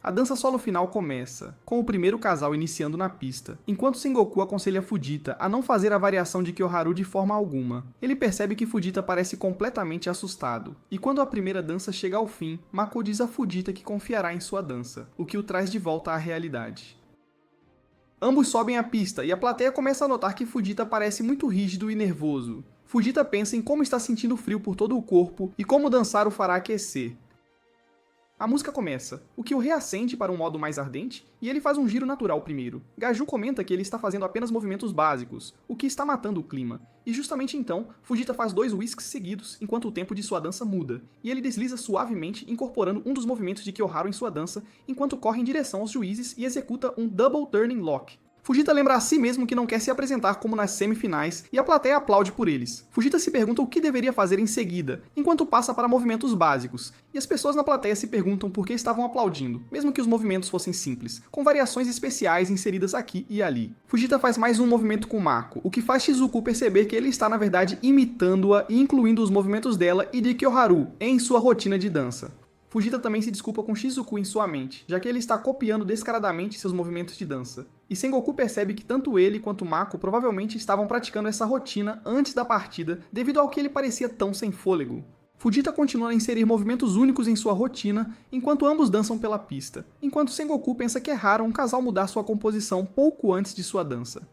A dança solo final começa, com o primeiro casal iniciando na pista, enquanto Sengoku aconselha Fujita a não fazer a variação de Kyoharu de forma alguma. Ele percebe que Fujita parece completamente assustado, e quando a primeira dança chega ao fim, Mako diz a Fujita que confiará em sua dança, o que o traz de volta à realidade. Ambos sobem a pista e a plateia começa a notar que Fujita parece muito rígido e nervoso. Fujita pensa em como está sentindo frio por todo o corpo e como dançar o fará aquecer. A música começa, o que o reacende para um modo mais ardente, e ele faz um giro natural primeiro. Gaju comenta que ele está fazendo apenas movimentos básicos, o que está matando o clima. E justamente então, Fujita faz 2 whisks seguidos, enquanto o tempo de sua dança muda, e ele desliza suavemente, incorporando um dos movimentos de Kyoharu em sua dança, enquanto corre em direção aos juízes e executa um Double Turning Lock. Fujita lembra a si mesmo que não quer se apresentar como nas semifinais, e a plateia aplaude por eles. Fujita se pergunta o que deveria fazer em seguida, enquanto passa para movimentos básicos, e as pessoas na plateia se perguntam por que estavam aplaudindo, mesmo que os movimentos fossem simples, com variações especiais inseridas aqui e ali. Fujita faz mais um movimento com Mako, o que faz Shizuku perceber que ele está na verdade imitando-a e incluindo os movimentos dela e de Kyoharu em sua rotina de dança. Fujita também se desculpa com Shizuku em sua mente, já que ele está copiando descaradamente seus movimentos de dança. E Sengoku percebe que tanto ele quanto Mako provavelmente estavam praticando essa rotina antes da partida, devido ao que ele parecia tão sem fôlego. Fujita continua a inserir movimentos únicos em sua rotina, enquanto ambos dançam pela pista, enquanto Sengoku pensa que é raro um casal mudar sua composição pouco antes de sua dança.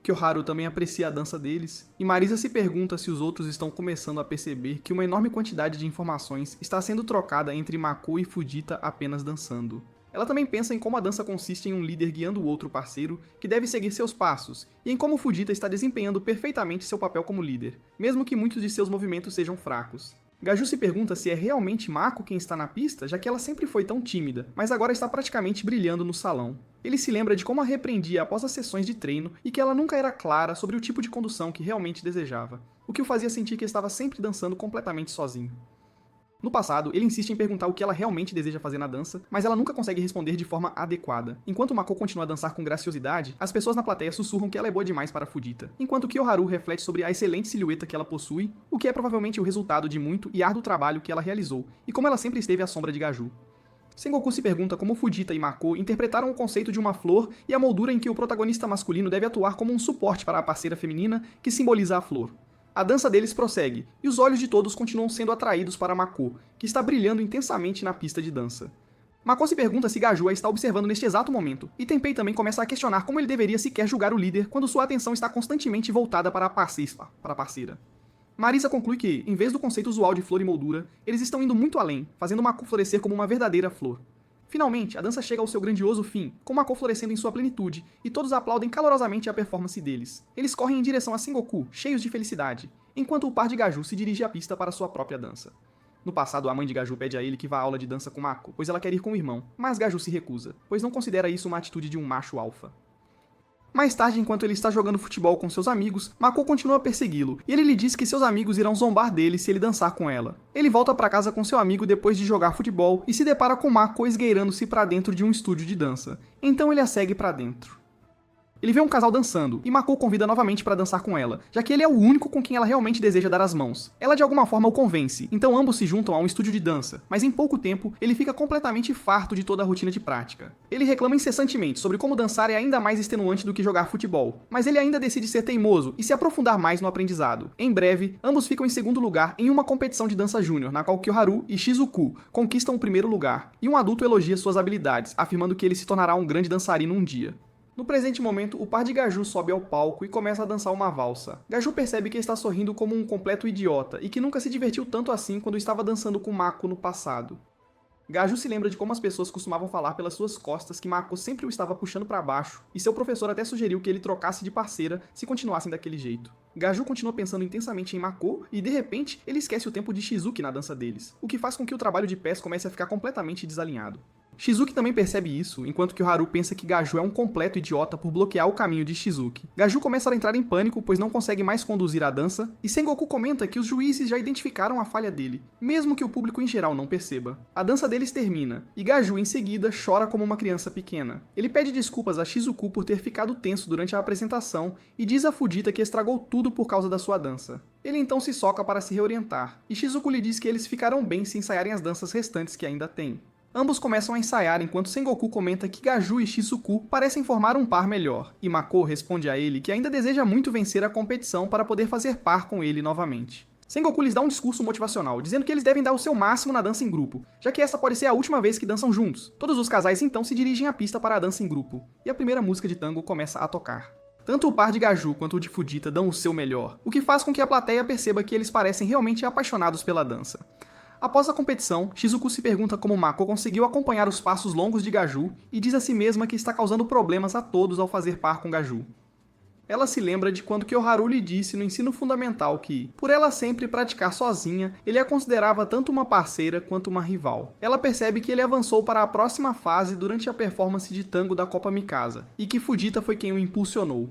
Kyoharu também aprecia a dança deles, e Marisa se pergunta se os outros estão começando a perceber que uma enorme quantidade de informações está sendo trocada entre Mako e Fujita apenas dançando. Ela também pensa em como a dança consiste em um líder guiando o outro parceiro, que deve seguir seus passos, e em como Fujita está desempenhando perfeitamente seu papel como líder, mesmo que muitos de seus movimentos sejam fracos. Gaju se pergunta se é realmente Mako quem está na pista, já que ela sempre foi tão tímida, mas agora está praticamente brilhando no salão. Ele se lembra de como a repreendia após as sessões de treino e que ela nunca era clara sobre o tipo de condução que realmente desejava, o que o fazia sentir que estava sempre dançando completamente sozinho. No passado, ele insiste em perguntar o que ela realmente deseja fazer na dança, mas ela nunca consegue responder de forma adequada. Enquanto Mako continua a dançar com graciosidade, as pessoas na plateia sussurram que ela é boa demais para Fujita, enquanto Kyoharu reflete sobre a excelente silhueta que ela possui, o que é provavelmente o resultado de muito e árduo trabalho que ela realizou, e como ela sempre esteve à sombra de Gaju. Sengoku se pergunta como Fujita e Mako interpretaram o conceito de uma flor e a moldura em que o protagonista masculino deve atuar como um suporte para a parceira feminina que simboliza a flor. A dança deles prossegue, e os olhos de todos continuam sendo atraídos para Mako, que está brilhando intensamente na pista de dança. Mako se pergunta se Gaju a está observando neste exato momento, e Tenpei também começa a questionar como ele deveria sequer julgar o líder quando sua atenção está constantemente voltada para a parceira. Marisa conclui que, em vez do conceito usual de flor e moldura, eles estão indo muito além, fazendo Mako florescer como uma verdadeira flor. Finalmente, a dança chega ao seu grandioso fim, com Mako florescendo em sua plenitude, e todos aplaudem calorosamente a performance deles. Eles correm em direção a Sengoku, cheios de felicidade, enquanto o par de Gaju se dirige à pista para sua própria dança. No passado, a mãe de Gaju pede a ele que vá à aula de dança com Mako, pois ela quer ir com o irmão, mas Gaju se recusa, pois não considera isso uma atitude de um macho alfa. Mais tarde, enquanto ele está jogando futebol com seus amigos, Mako continua a persegui-lo, e ele lhe diz que seus amigos irão zombar dele se ele dançar com ela. Ele volta para casa com seu amigo depois de jogar futebol e se depara com Mako esgueirando-se para dentro de um estúdio de dança. Então ele a segue para dentro. Ele vê um casal dançando, e Mako convida novamente para dançar com ela, já que ele é o único com quem ela realmente deseja dar as mãos. Ela de alguma forma o convence, então ambos se juntam a um estúdio de dança, mas em pouco tempo ele fica completamente farto de toda a rotina de prática. Ele reclama incessantemente sobre como dançar é ainda mais extenuante do que jogar futebol, mas ele ainda decide ser teimoso e se aprofundar mais no aprendizado. Em breve, ambos ficam em segundo lugar em uma competição de dança júnior, na qual Kyoharu e Shizuku conquistam o primeiro lugar, e um adulto elogia suas habilidades, afirmando que ele se tornará um grande dançarino um dia. No presente momento, o par de Gaju sobe ao palco e começa a dançar uma valsa. Gaju percebe que está sorrindo como um completo idiota e que nunca se divertiu tanto assim quando estava dançando com Mako no passado. Gaju se lembra de como as pessoas costumavam falar pelas suas costas que Mako sempre o estava puxando para baixo, e seu professor até sugeriu que ele trocasse de parceira se continuassem daquele jeito. Gaju continua pensando intensamente em Mako e, de repente, ele esquece o tempo de Shizuki na dança deles, o que faz com que o trabalho de pés comece a ficar completamente desalinhado. Shizuki também percebe isso, enquanto que o Haru pensa que Gaju é um completo idiota por bloquear o caminho de Shizuki. Gaju começa a entrar em pânico, pois não consegue mais conduzir a dança, e Sengoku comenta que os juízes já identificaram a falha dele, mesmo que o público em geral não perceba. A dança deles termina, e Gaju em seguida chora como uma criança pequena. Ele pede desculpas a Shizuku por ter ficado tenso durante a apresentação e diz a Fujita que estragou tudo por causa da sua dança. Ele então se soca para se reorientar, e Shizuku lhe diz que eles ficarão bem se ensaiarem as danças restantes que ainda têm. Ambos começam a ensaiar enquanto Sengoku comenta que Gaju e Shizuku parecem formar um par melhor, e Mako responde a ele que ainda deseja muito vencer a competição para poder fazer par com ele novamente. Sengoku lhes dá um discurso motivacional, dizendo que eles devem dar o seu máximo na dança em grupo, já que essa pode ser a última vez que dançam juntos. Todos os casais então se dirigem à pista para a dança em grupo, e a primeira música de tango começa a tocar. Tanto o par de Gaju quanto o de Fujita dão o seu melhor, o que faz com que a plateia perceba que eles parecem realmente apaixonados pela dança. Após a competição, Shizuku se pergunta como Mako conseguiu acompanhar os passos longos de Gaju e diz a si mesma que está causando problemas a todos ao fazer par com Gaju. Ela se lembra de quando Kyoharu lhe disse no ensino fundamental que, por ela sempre praticar sozinha, ele a considerava tanto uma parceira quanto uma rival. Ela percebe que ele avançou para a próxima fase durante a performance de tango da Copa Mikasa, e que Fujita foi quem o impulsionou.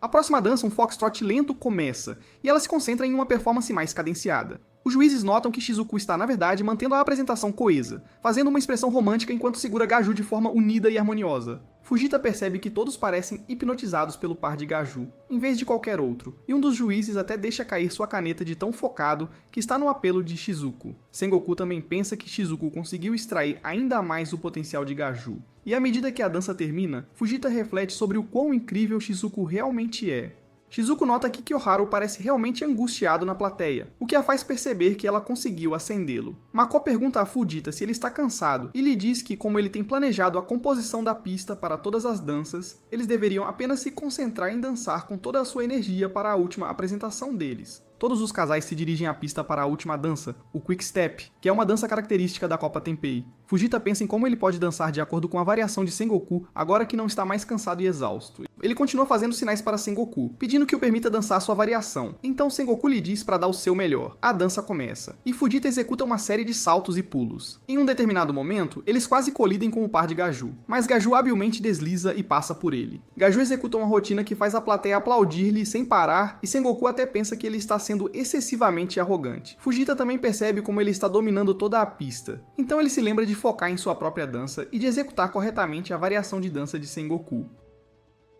A próxima dança, um foxtrot lento, começa, e ela se concentra em uma performance mais cadenciada. Os juízes notam que Shizuku está, na verdade, mantendo a apresentação coesa, fazendo uma expressão romântica enquanto segura Gaju de forma unida e harmoniosa. Fujita percebe que todos parecem hipnotizados pelo par de Gaju, em vez de qualquer outro, e um dos juízes até deixa cair sua caneta de tão focado que está no apelo de Shizuku. Sengoku também pensa que Shizuku conseguiu extrair ainda mais o potencial de Gaju. E à medida que a dança termina, Fujita reflete sobre o quão incrível Shizuku realmente é. Shizuku nota que Kyoharu parece realmente angustiado na plateia, o que a faz perceber que ela conseguiu acendê-lo. Mako pergunta a Fujita se ele está cansado e lhe diz que, como ele tem planejado a composição da pista para todas as danças, eles deveriam apenas se concentrar em dançar com toda a sua energia para a última apresentação deles. Todos os casais se dirigem à pista para a última dança, o Quick Step, que é uma dança característica da Copa Tenpei. Fujita pensa em como ele pode dançar de acordo com a variação de Sengoku agora que não está mais cansado e exausto. Ele continua fazendo sinais para Sengoku, pedindo que o permita dançar sua variação. Então Sengoku lhe diz para dar o seu melhor. A dança começa, e Fujita executa uma série de saltos e pulos. Em um determinado momento, eles quase colidem com o par de Gaju, mas Gaju habilmente desliza e passa por ele. Gaju executa uma rotina que faz a plateia aplaudir-lhe sem parar, e Sengoku até pensa que ele está sendo excessivamente arrogante. Fujita também percebe como ele está dominando toda a pista. Então ele se lembra de focar em sua própria dança e de executar corretamente a variação de dança de Sengoku.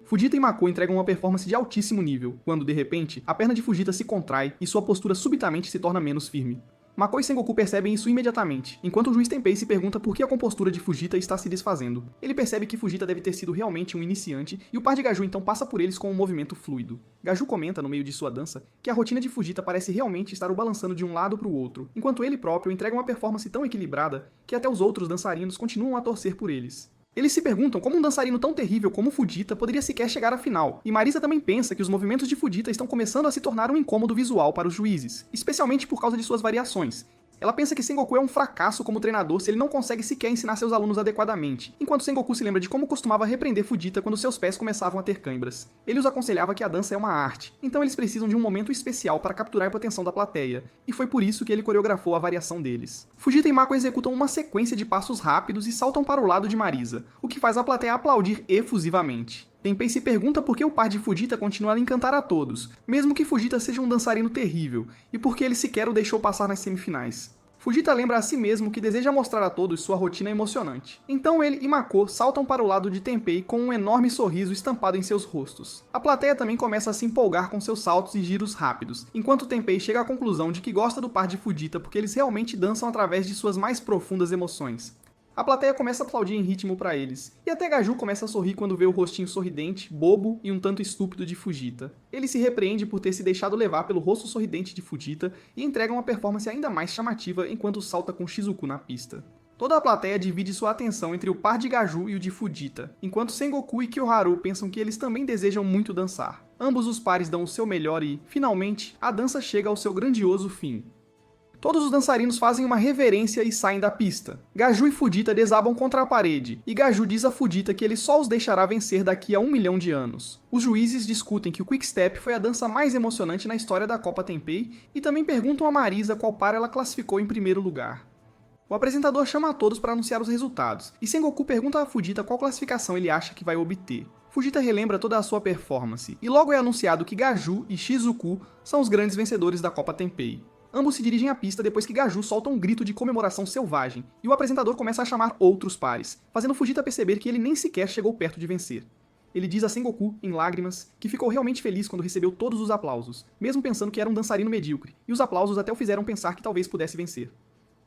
Fujita e Mako entregam uma performance de altíssimo nível, quando, de repente, a perna de Fujita se contrai e sua postura subitamente se torna menos firme. Mako e Sengoku percebem isso imediatamente, enquanto o juiz Tenpei se pergunta por que a compostura de Fujita está se desfazendo. Ele percebe que Fujita deve ter sido realmente um iniciante, e o par de Gaju então passa por eles com um movimento fluido. Gaju comenta, no meio de sua dança, que a rotina de Fujita parece realmente estar o balançando de um lado para o outro, enquanto ele próprio entrega uma performance tão equilibrada que até os outros dançarinos continuam a torcer por eles. Eles se perguntam como um dançarino tão terrível como Fujita poderia sequer chegar à final, e Marisa também pensa que os movimentos de Fujita estão começando a se tornar um incômodo visual para os juízes, especialmente por causa de suas variações. Ela pensa que Sengoku é um fracasso como treinador se ele não consegue sequer ensinar seus alunos adequadamente, enquanto Sengoku se lembra de como costumava repreender Fujita quando seus pés começavam a ter câimbras. Ele os aconselhava que a dança é uma arte, então eles precisam de um momento especial para capturar a atenção da plateia, e foi por isso que ele coreografou a variação deles. Fujita e Mako executam uma sequência de passos rápidos e saltam para o lado de Marisa, o que faz a plateia aplaudir efusivamente. Tenpei se pergunta por que o par de Fujita continua a encantar a todos, mesmo que Fujita seja um dançarino terrível, e por que ele sequer o deixou passar nas semifinais. Fujita lembra a si mesmo que deseja mostrar a todos sua rotina emocionante. Então ele e Mako saltam para o lado de Tenpei com um enorme sorriso estampado em seus rostos. A plateia também começa a se empolgar com seus saltos e giros rápidos, enquanto Tenpei chega à conclusão de que gosta do par de Fujita porque eles realmente dançam através de suas mais profundas emoções. A plateia começa a aplaudir em ritmo para eles, e até Gaju começa a sorrir quando vê o rostinho sorridente, bobo e um tanto estúpido de Fujita. Ele se repreende por ter se deixado levar pelo rosto sorridente de Fujita e entrega uma performance ainda mais chamativa enquanto salta com Shizuku na pista. Toda a plateia divide sua atenção entre o par de Gaju e o de Fujita, enquanto Sengoku e Kyoharu pensam que eles também desejam muito dançar. Ambos os pares dão o seu melhor e, finalmente, a dança chega ao seu grandioso fim. Todos os dançarinos fazem uma reverência e saem da pista. Gaju e Fujita desabam contra a parede, e Gaju diz a Fujita que ele só os deixará vencer daqui a 1 milhão de anos. Os juízes discutem que o Quick Step foi a dança mais emocionante na história da Copa Tenpei, e também perguntam a Marisa qual par ela classificou em primeiro lugar. O apresentador chama a todos para anunciar os resultados, e Sengoku pergunta a Fujita qual classificação ele acha que vai obter. Fujita relembra toda a sua performance, e logo é anunciado que Gaju e Shizuku são os grandes vencedores da Copa Tenpei. Ambos se dirigem à pista depois que Gaju solta um grito de comemoração selvagem, e o apresentador começa a chamar outros pares, fazendo Fujita perceber que ele nem sequer chegou perto de vencer. Ele diz a Sengoku, em lágrimas, que ficou realmente feliz quando recebeu todos os aplausos, mesmo pensando que era um dançarino medíocre, e os aplausos até o fizeram pensar que talvez pudesse vencer.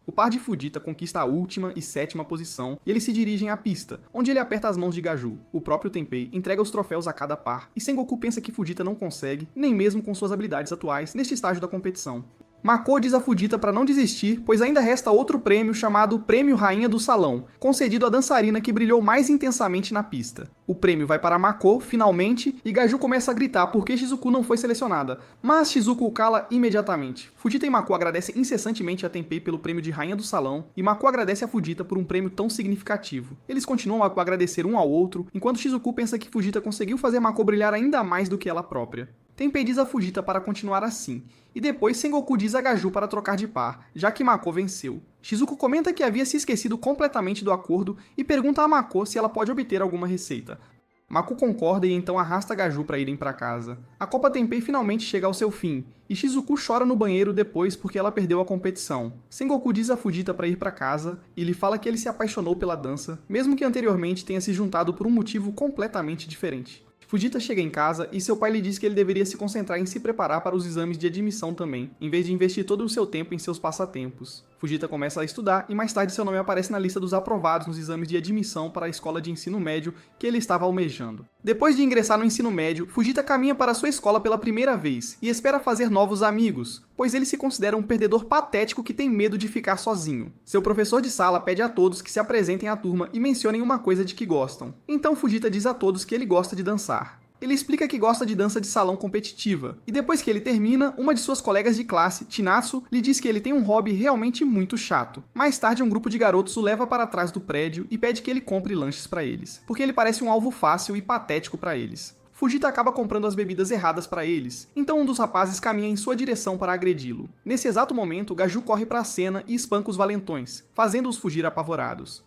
O par de Fujita conquista a última e sétima posição, e eles se dirigem à pista, onde ele aperta as mãos de Gaju. O próprio Tenpei entrega os troféus a cada par, e Sengoku pensa que Fujita não consegue, nem mesmo com suas habilidades atuais, neste estágio da competição. Mako diz a Fujita para não desistir, pois ainda resta outro prêmio chamado Prêmio Rainha do Salão, concedido à dançarina que brilhou mais intensamente na pista. O prêmio vai para Mako, finalmente, e Gaju começa a gritar porque Shizuku não foi selecionada, mas Shizuku o cala imediatamente. Fujita e Mako agradecem incessantemente a Tenpei pelo prêmio de Rainha do Salão, e Mako agradece a Fujita por um prêmio tão significativo. Eles continuam a agradecer um ao outro, enquanto Shizuku pensa que Fujita conseguiu fazer Mako brilhar ainda mais do que ela própria. Tenpei diz a Fujita para continuar assim, e depois Sengoku diz a Gaju para trocar de par, já que Mako venceu. Shizuku comenta que havia se esquecido completamente do acordo e pergunta a Mako se ela pode obter alguma receita. Mako concorda e então arrasta Gaju para irem para casa. A Copa Tenpei finalmente chega ao seu fim, e Shizuku chora no banheiro depois porque ela perdeu a competição. Sengoku diz a Fujita para ir para casa e lhe fala que ele se apaixonou pela dança, mesmo que anteriormente tenha se juntado por um motivo completamente diferente. Fujita chega em casa e seu pai lhe diz que ele deveria se concentrar em se preparar para os exames de admissão também, em vez de investir todo o seu tempo em seus passatempos. Fujita começa a estudar e mais tarde seu nome aparece na lista dos aprovados nos exames de admissão para a escola de ensino médio que ele estava almejando. Depois de ingressar no ensino médio, Fujita caminha para sua escola pela primeira vez e espera fazer novos amigos, pois ele se considera um perdedor patético que tem medo de ficar sozinho. Seu professor de sala pede a todos que se apresentem à turma e mencionem uma coisa de que gostam. Então Fujita diz a todos que ele gosta de dançar. Ele explica que gosta de dança de salão competitiva, e depois que ele termina, uma de suas colegas de classe, Chinatsu, lhe diz que ele tem um hobby realmente muito chato. Mais tarde, um grupo de garotos o leva para trás do prédio e pede que ele compre lanches para eles, porque ele parece um alvo fácil e patético para eles. Fujita acaba comprando as bebidas erradas para eles, então um dos rapazes caminha em sua direção para agredi-lo. Nesse exato momento, Gaju corre para a cena e espanca os valentões, fazendo-os fugir apavorados.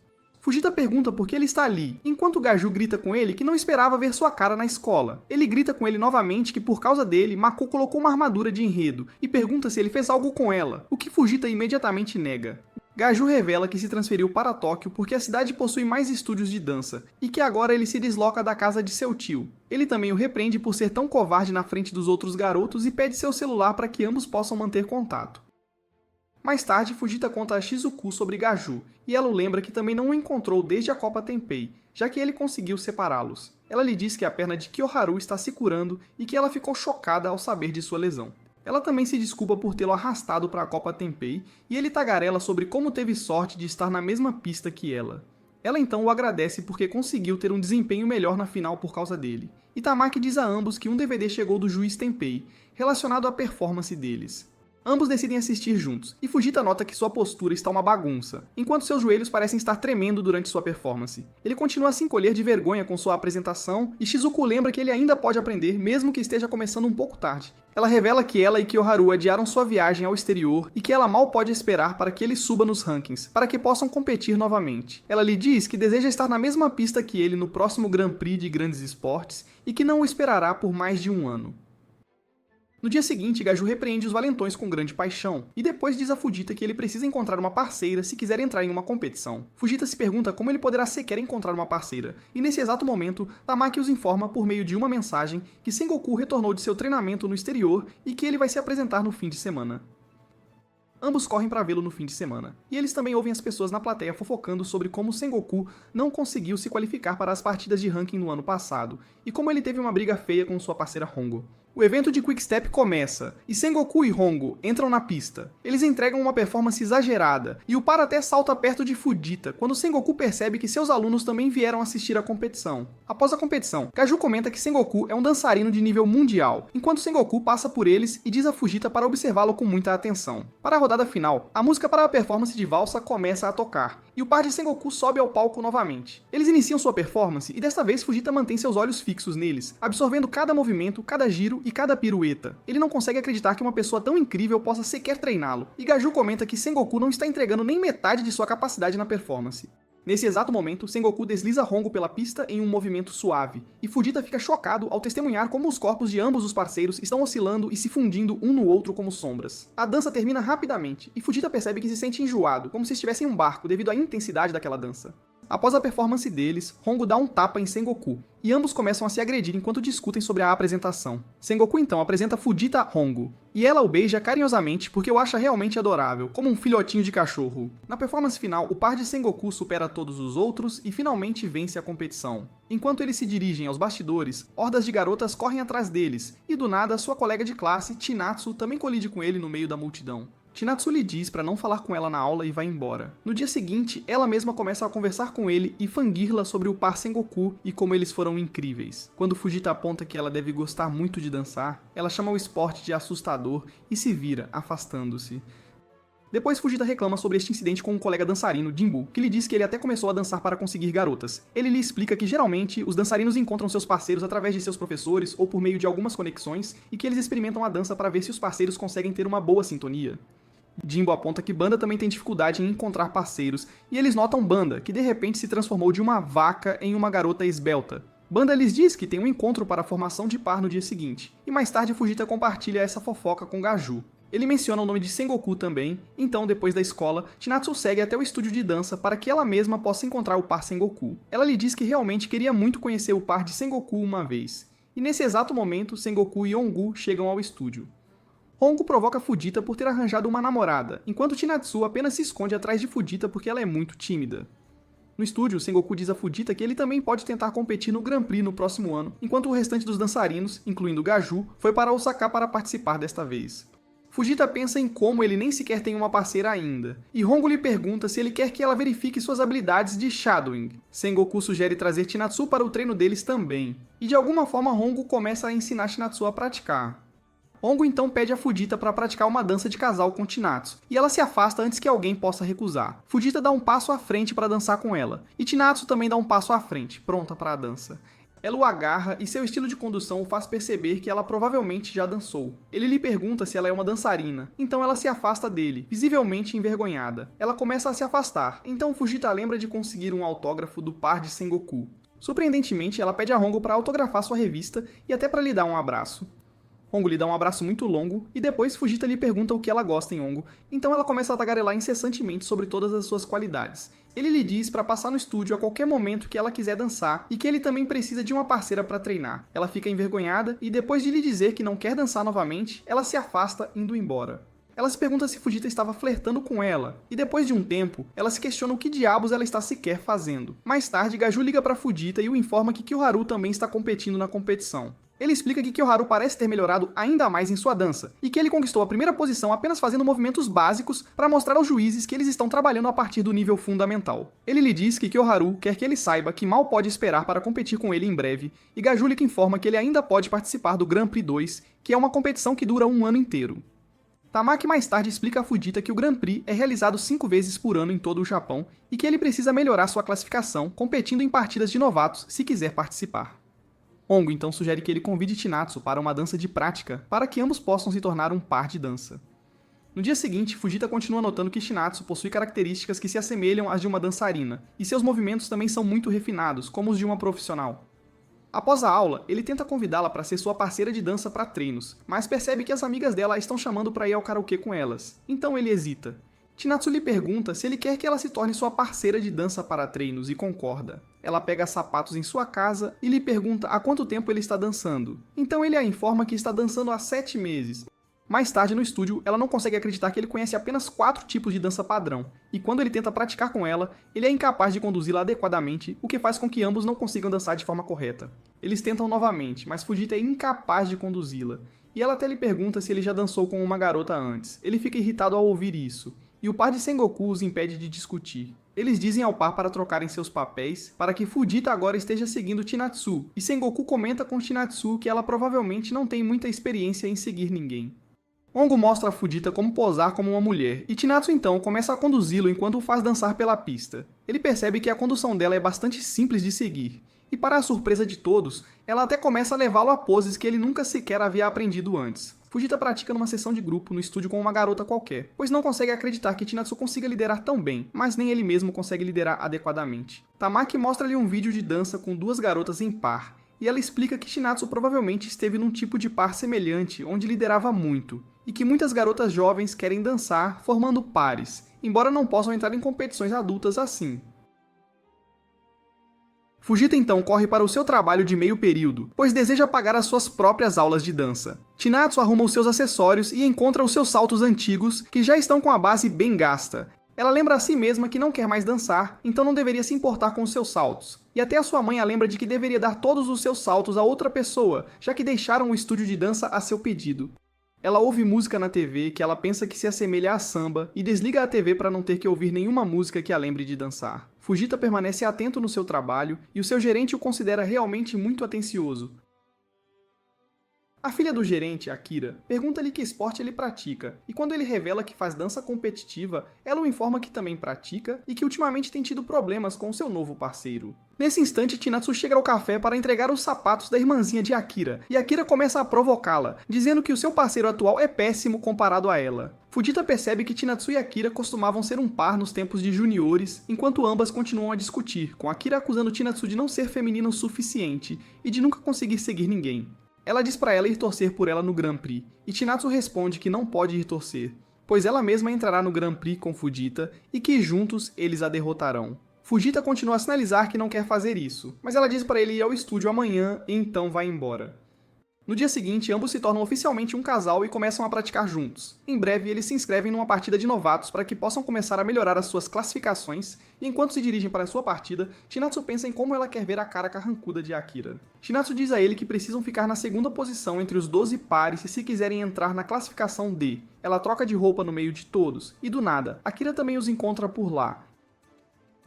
Fujita pergunta por que ele está ali, enquanto Gaju grita com ele que não esperava ver sua cara na escola. Ele grita com ele novamente que por causa dele, Mako colocou uma armadura de enredo e pergunta se ele fez algo com ela, o que Fujita imediatamente nega. Gaju revela que se transferiu para Tóquio porque a cidade possui mais estúdios de dança, e que agora ele se desloca da casa de seu tio. Ele também o repreende por ser tão covarde na frente dos outros garotos e pede seu celular para que ambos possam manter contato. Mais tarde, Fujita conta a Shizuku sobre Gaju, e ela o lembra que também não o encontrou desde a Copa Tenpei, já que ele conseguiu separá-los. Ela lhe diz que a perna de Kyoharu está se curando e que ela ficou chocada ao saber de sua lesão. Ela também se desculpa por tê-lo arrastado para a Copa Tenpei, e ele tagarela sobre como teve sorte de estar na mesma pista que ela. Ela então o agradece porque conseguiu ter um desempenho melhor na final por causa dele. E Tamaki diz a ambos que um DVD chegou do juiz Tenpei, relacionado à performance deles. Ambos decidem assistir juntos, e Fujita nota que sua postura está uma bagunça, enquanto seus joelhos parecem estar tremendo durante sua performance. Ele continua a se encolher de vergonha com sua apresentação, e Shizuku lembra que ele ainda pode aprender, mesmo que esteja começando um pouco tarde. Ela revela que ela e Kyoharu adiaram sua viagem ao exterior e que ela mal pode esperar para que ele suba nos rankings, para que possam competir novamente. Ela lhe diz que deseja estar na mesma pista que ele no próximo Grand Prix de grandes esportes e que não o esperará por mais de um ano. No dia seguinte, Gaju repreende os valentões com grande paixão, e depois diz a Fujita que ele precisa encontrar uma parceira se quiser entrar em uma competição. Fujita se pergunta como ele poderá sequer encontrar uma parceira, e nesse exato momento, Tamaki os informa por meio de uma mensagem que Sengoku retornou de seu treinamento no exterior e que ele vai se apresentar no fim de semana. Ambos correm para vê-lo no fim de semana, e eles também ouvem as pessoas na plateia fofocando sobre como Sengoku não conseguiu se qualificar para as partidas de ranking no ano passado, e como ele teve uma briga feia com sua parceira Hongo. O evento de Quickstep começa, e Sengoku e Hongo entram na pista. Eles entregam uma performance exagerada, e o par até salta perto de Fujita, quando Sengoku percebe que seus alunos também vieram assistir à competição. Após a competição, Gaju comenta que Sengoku é um dançarino de nível mundial, enquanto Sengoku passa por eles e diz a Fujita para observá-lo com muita atenção. Para a rodada final, a música para a performance de valsa começa a tocar, e o par de Sengoku sobe ao palco novamente. Eles iniciam sua performance, e desta vez Fujita mantém seus olhos fixos neles, absorvendo cada movimento, cada giro e cada pirueta. Ele não consegue acreditar que uma pessoa tão incrível possa sequer treiná-lo, e Gaju comenta que Sengoku não está entregando nem metade de sua capacidade na performance. Nesse exato momento, Sengoku desliza Hongo pela pista em um movimento suave, e Fujita fica chocado ao testemunhar como os corpos de ambos os parceiros estão oscilando e se fundindo um no outro como sombras. A dança termina rapidamente, e Fujita percebe que se sente enjoado, como se estivesse em um barco devido à intensidade daquela dança. Após a performance deles, Hongo dá um tapa em Sengoku, e ambos começam a se agredir enquanto discutem sobre a apresentação. Sengoku então apresenta Fujita a Hongo, e ela o beija carinhosamente porque o acha realmente adorável, como um filhotinho de cachorro. Na performance final, o par de Sengoku supera todos os outros e finalmente vence a competição. Enquanto eles se dirigem aos bastidores, hordas de garotas correm atrás deles, e do nada sua colega de classe, Chinatsu, também colide com ele no meio da multidão. Chinatsu lhe diz para não falar com ela na aula e vai embora. No dia seguinte, ela mesma começa a conversar com ele e fangirla sobre o par Sengoku e como eles foram incríveis. Quando Fujita aponta que ela deve gostar muito de dançar, ela chama o esporte de assustador e se vira, afastando-se. Depois Fujita reclama sobre este incidente com um colega dançarino, Jinbu, que lhe diz que ele até começou a dançar para conseguir garotas. Ele lhe explica que geralmente os dançarinos encontram seus parceiros através de seus professores ou por meio de algumas conexões e que eles experimentam a dança para ver se os parceiros conseguem ter uma boa sintonia. Jimbo aponta que Banda também tem dificuldade em encontrar parceiros, e eles notam Banda, que de repente se transformou de uma vaca em uma garota esbelta. Banda lhes diz que tem um encontro para a formação de par no dia seguinte, e mais tarde Fujita compartilha essa fofoca com Gaju. Ele menciona o nome de Sengoku também, então depois da escola, Chinatsu segue até o estúdio de dança para que ela mesma possa encontrar o par Sengoku. Ela lhe diz que realmente queria muito conhecer o par de Sengoku uma vez, e nesse exato momento Sengoku e Ongu chegam ao estúdio. Hongo provoca Fujita por ter arranjado uma namorada, enquanto Chinatsu apenas se esconde atrás de Fujita porque ela é muito tímida. No estúdio, Sengoku diz a Fujita que ele também pode tentar competir no Grand Prix no próximo ano, enquanto o restante dos dançarinos, incluindo Gaju, foi para Osaka para participar desta vez. Fujita pensa em como ele nem sequer tem uma parceira ainda, e Hongo lhe pergunta se ele quer que ela verifique suas habilidades de Shadowing. Sengoku sugere trazer Chinatsu para o treino deles também, e de alguma forma Hongo começa a ensinar Chinatsu a praticar. Hongo então pede a Fujita para praticar uma dança de casal com Chinatsu, e ela se afasta antes que alguém possa recusar. Fujita dá um passo à frente para dançar com ela, e Chinatsu também dá um passo à frente, pronta para a dança. Ela o agarra e seu estilo de condução o faz perceber que ela provavelmente já dançou. Ele lhe pergunta se ela é uma dançarina, então ela se afasta dele, visivelmente envergonhada. Ela começa a se afastar, então Fujita lembra de conseguir um autógrafo do par de Sengoku. Surpreendentemente, ela pede a Hongo para autografar sua revista e até para lhe dar um abraço. Hongo lhe dá um abraço muito longo, e depois Fujita lhe pergunta o que ela gosta em Hongo, então ela começa a tagarelar incessantemente sobre todas as suas qualidades. Ele lhe diz para passar no estúdio a qualquer momento que ela quiser dançar, e que ele também precisa de uma parceira para treinar. Ela fica envergonhada, e depois de lhe dizer que não quer dançar novamente, ela se afasta indo embora. Ela se pergunta se Fujita estava flertando com ela, e depois de um tempo, ela se questiona o que diabos ela está sequer fazendo. Mais tarde, Gaju liga para Fujita e o informa que Kyoharu também está competindo na competição. Ele explica que Kyoharu parece ter melhorado ainda mais em sua dança, e que ele conquistou a primeira posição apenas fazendo movimentos básicos para mostrar aos juízes que eles estão trabalhando a partir do nível fundamental. Ele lhe diz que Kyoharu quer que ele saiba que mal pode esperar para competir com ele em breve, e Gaju lhe informa que ele ainda pode participar do Grand Prix 2, que é uma competição que dura um ano inteiro. Tamaki mais tarde explica a Fujita que o Grand Prix é realizado 5 vezes por ano em todo o Japão, e que ele precisa melhorar sua classificação competindo em partidas de novatos se quiser participar. Hongo então sugere que ele convide Chinatsu para uma dança de prática, para que ambos possam se tornar um par de dança. No dia seguinte, Fujita continua notando que Chinatsu possui características que se assemelham às de uma dançarina, e seus movimentos também são muito refinados, como os de uma profissional. Após a aula, ele tenta convidá-la para ser sua parceira de dança para treinos, mas percebe que as amigas dela a estão chamando para ir ao karaokê com elas, então ele hesita. Chinatsu lhe pergunta se ele quer que ela se torne sua parceira de dança para treinos e concorda. Ela pega sapatos em sua casa e lhe pergunta há quanto tempo ele está dançando. Então ele a informa que está dançando há 7 meses. Mais tarde no estúdio, ela não consegue acreditar que ele conhece apenas 4 tipos de dança padrão, e quando ele tenta praticar com ela, ele é incapaz de conduzi-la adequadamente, o que faz com que ambos não consigam dançar de forma correta. Eles tentam novamente, mas Fujita é incapaz de conduzi-la, e ela até lhe pergunta se ele já dançou com uma garota antes. Ele fica irritado ao ouvir isso, e o par de Sengoku os impede de discutir. Eles dizem ao par para trocarem seus papéis, para que Fujita agora esteja seguindo Chinatsu, e Sengoku comenta com Chinatsu que ela provavelmente não tem muita experiência em seguir ninguém. Hongo mostra a Fujita como posar como uma mulher, e Chinatsu então começa a conduzi-lo enquanto o faz dançar pela pista. Ele percebe que a condução dela é bastante simples de seguir, e para a surpresa de todos, ela até começa a levá-lo a poses que ele nunca sequer havia aprendido antes. Fujita pratica numa sessão de grupo no estúdio com uma garota qualquer, pois não consegue acreditar que Chinatsu consiga liderar tão bem, mas nem ele mesmo consegue liderar adequadamente. Tamaki mostra-lhe um vídeo de dança com 2 garotas em par, e ela explica que Chinatsu provavelmente esteve num tipo de par semelhante, onde liderava muito, e que muitas garotas jovens querem dançar formando pares, embora não possam entrar em competições adultas assim. Fujita então corre para o seu trabalho de meio período, pois deseja pagar as suas próprias aulas de dança. Chinatsu arruma os seus acessórios e encontra os seus saltos antigos, que já estão com a base bem gasta. Ela lembra a si mesma que não quer mais dançar, então não deveria se importar com os seus saltos. E até a sua mãe a lembra de que deveria dar todos os seus saltos a outra pessoa, já que deixaram o estúdio de dança a seu pedido. Ela ouve música na TV que ela pensa que se assemelha a samba e desliga a TV para não ter que ouvir nenhuma música que a lembre de dançar. Fujita permanece atento no seu trabalho e o seu gerente o considera realmente muito atencioso. A filha do gerente, Akira, pergunta-lhe que esporte ele pratica, e quando ele revela que faz dança competitiva, ela o informa que também pratica e que ultimamente tem tido problemas com seu novo parceiro. Nesse instante, Chinatsu chega ao café para entregar os sapatos da irmãzinha de Akira, e Akira começa a provocá-la, dizendo que o seu parceiro atual é péssimo comparado a ela. Fujita percebe que Chinatsu e Akira costumavam ser um par nos tempos de juniores, enquanto ambas continuam a discutir, com Akira acusando Chinatsu de não ser feminina o suficiente e de nunca conseguir seguir ninguém. Ela diz para ela ir torcer por ela no Grand Prix, e Chinatsu responde que não pode ir torcer, pois ela mesma entrará no Grand Prix com Fujita e que juntos eles a derrotarão. Fujita continua a sinalizar que não quer fazer isso, mas ela diz para ele ir ao estúdio amanhã e então vai embora. No dia seguinte, ambos se tornam oficialmente um casal e começam a praticar juntos. Em breve, eles se inscrevem numa partida de novatos para que possam começar a melhorar as suas classificações, e enquanto se dirigem para a sua partida, Chinatsu pensa em como ela quer ver a cara carrancuda de Akira. Chinatsu diz a ele que precisam ficar na segunda posição entre os 12 pares se quiserem entrar na classificação D. Ela troca de roupa no meio de todos, e do nada, Akira também os encontra por lá.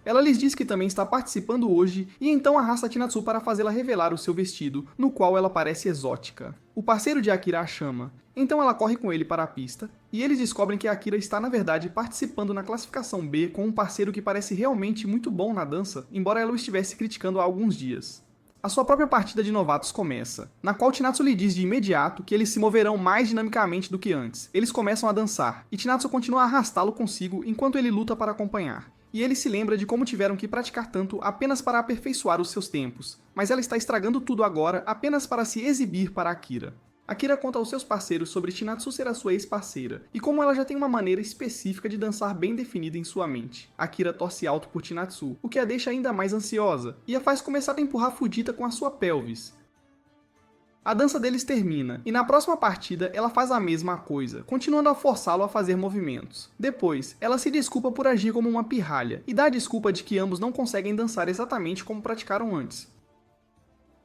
Ela lhes diz que também está participando hoje e então arrasta Chinatsu para fazê-la revelar o seu vestido, no qual ela parece exótica. O parceiro de Akira a chama, então ela corre com ele para a pista e eles descobrem que Akira está na verdade participando na classificação B com um parceiro que parece realmente muito bom na dança, embora ela o estivesse criticando há alguns dias. A sua própria partida de novatos começa, na qual Chinatsu lhe diz de imediato que eles se moverão mais dinamicamente do que antes. Eles começam a dançar, e Chinatsu continua a arrastá-lo consigo enquanto ele luta para acompanhar. E ele se lembra de como tiveram que praticar tanto apenas para aperfeiçoar os seus tempos, mas ela está estragando tudo agora apenas para se exibir para Akira. Akira conta aos seus parceiros sobre Chinatsu ser a sua ex-parceira, e como ela já tem uma maneira específica de dançar bem definida em sua mente. Akira torce alto por Chinatsu, o que a deixa ainda mais ansiosa, e a faz começar a empurrar Fujita com a sua pelvis. A dança deles termina, e na próxima partida ela faz a mesma coisa, continuando a forçá-lo a fazer movimentos. Depois, ela se desculpa por agir como uma pirralha, e dá a desculpa de que ambos não conseguem dançar exatamente como praticaram antes.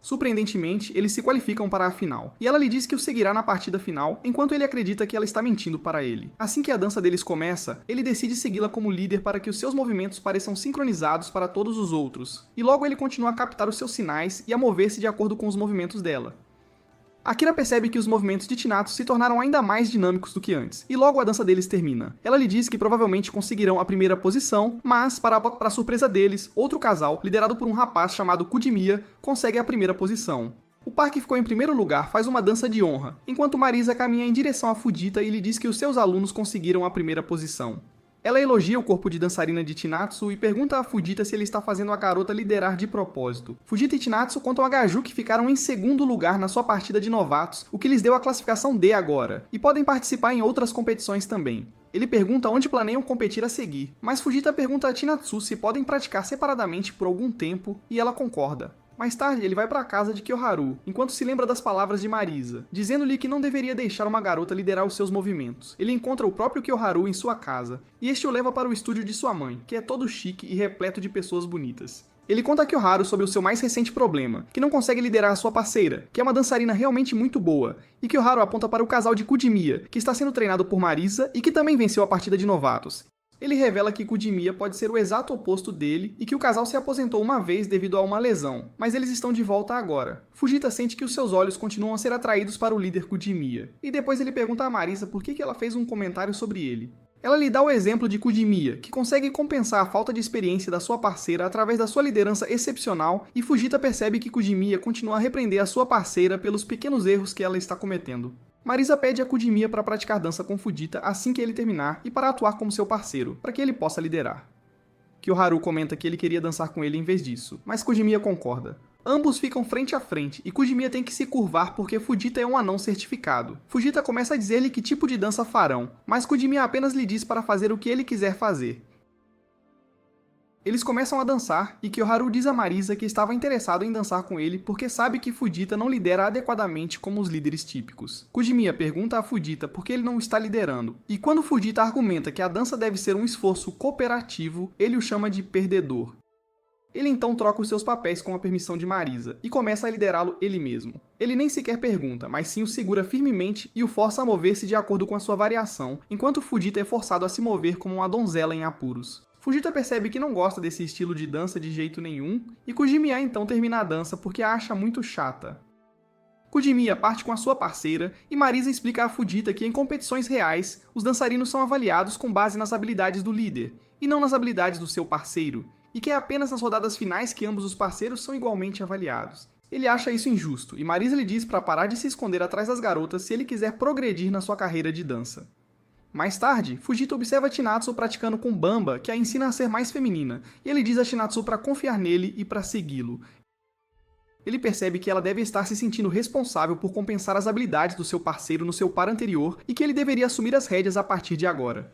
Surpreendentemente, eles se qualificam para a final, e ela lhe diz que o seguirá na partida final, enquanto ele acredita que ela está mentindo para ele. Assim que a dança deles começa, ele decide segui-la como líder para que os seus movimentos pareçam sincronizados para todos os outros, e logo ele continua a captar os seus sinais e a mover-se de acordo com os movimentos dela. Akira percebe que os movimentos de Chinatsu se tornaram ainda mais dinâmicos do que antes, e logo a dança deles termina. Ela lhe diz que provavelmente conseguirão a primeira posição, mas, para a surpresa deles, outro casal, liderado por um rapaz chamado Kujimiya, consegue a primeira posição. O par que ficou em primeiro lugar faz uma dança de honra, enquanto Marisa caminha em direção a Fujita e lhe diz que os seus alunos conseguiram a primeira posição. Ela elogia o corpo de dançarina de Chinatsu e pergunta a Fujita se ele está fazendo a garota liderar de propósito. Fujita e Chinatsu contam a Gaju que ficaram em segundo lugar na sua partida de novatos, o que lhes deu a classificação D agora, e podem participar em outras competições também. Ele pergunta onde planeiam competir a seguir, mas Fujita pergunta a Chinatsu se podem praticar separadamente por algum tempo, e ela concorda. Mais tarde, ele vai para a casa de Kyoharu, enquanto se lembra das palavras de Marisa, dizendo-lhe que não deveria deixar uma garota liderar os seus movimentos. Ele encontra o próprio Kyoharu em sua casa, e este o leva para o estúdio de sua mãe, que é todo chique e repleto de pessoas bonitas. Ele conta a Kyoharu sobre o seu mais recente problema, que não consegue liderar a sua parceira, que é uma dançarina realmente muito boa, e Kyoharu aponta para o casal de Kujimiya, que está sendo treinado por Marisa e que também venceu a partida de novatos. Ele revela que Kujimiya pode ser o exato oposto dele e que o casal se aposentou uma vez devido a uma lesão, mas eles estão de volta agora. Fujita sente que os seus olhos continuam a ser atraídos para o líder Kujimiya, e depois ele pergunta a Marisa por que ela fez um comentário sobre ele. Ela lhe dá o exemplo de Kujimiya, que consegue compensar a falta de experiência da sua parceira através da sua liderança excepcional, e Fujita percebe que Kujimiya continua a repreender a sua parceira pelos pequenos erros que ela está cometendo. Marisa pede a Kujimiya para praticar dança com Fujita assim que ele terminar e para atuar como seu parceiro, para que ele possa liderar. Kyoharu comenta que ele queria dançar com ele em vez disso, mas Kujimiya concorda. Ambos ficam frente a frente e Kujimiya tem que se curvar porque Fujita é um anão certificado. Fujita começa a dizer-lhe que tipo de dança farão, mas Kujimiya apenas lhe diz para fazer o que ele quiser fazer. Eles começam a dançar e Kyoharu diz a Marisa que estava interessado em dançar com ele porque sabe que Fujita não lidera adequadamente como os líderes típicos. Kujimiya pergunta a Fujita por que ele não está liderando, e quando Fujita argumenta que a dança deve ser um esforço cooperativo, ele o chama de perdedor. Ele então troca os seus papéis com a permissão de Marisa e começa a liderá-lo ele mesmo. Ele nem sequer pergunta, mas sim o segura firmemente e o força a mover-se de acordo com a sua variação, enquanto Fujita é forçado a se mover como uma donzela em apuros. Fujita percebe que não gosta desse estilo de dança de jeito nenhum, e Kujimiya então termina a dança porque a acha muito chata. Kujimiya parte com a sua parceira, e Marisa explica a Fujita que em competições reais, os dançarinos são avaliados com base nas habilidades do líder, e não nas habilidades do seu parceiro, e que é apenas nas rodadas finais que ambos os parceiros são igualmente avaliados. Ele acha isso injusto, e Marisa lhe diz para parar de se esconder atrás das garotas se ele quiser progredir na sua carreira de dança. Mais tarde, Fujita observa Chinatsu praticando com Bamba, que a ensina a ser mais feminina, e ele diz a Chinatsu para confiar nele e para segui-lo. Ele percebe que ela deve estar se sentindo responsável por compensar as habilidades do seu parceiro no seu par anterior e que ele deveria assumir as rédeas a partir de agora.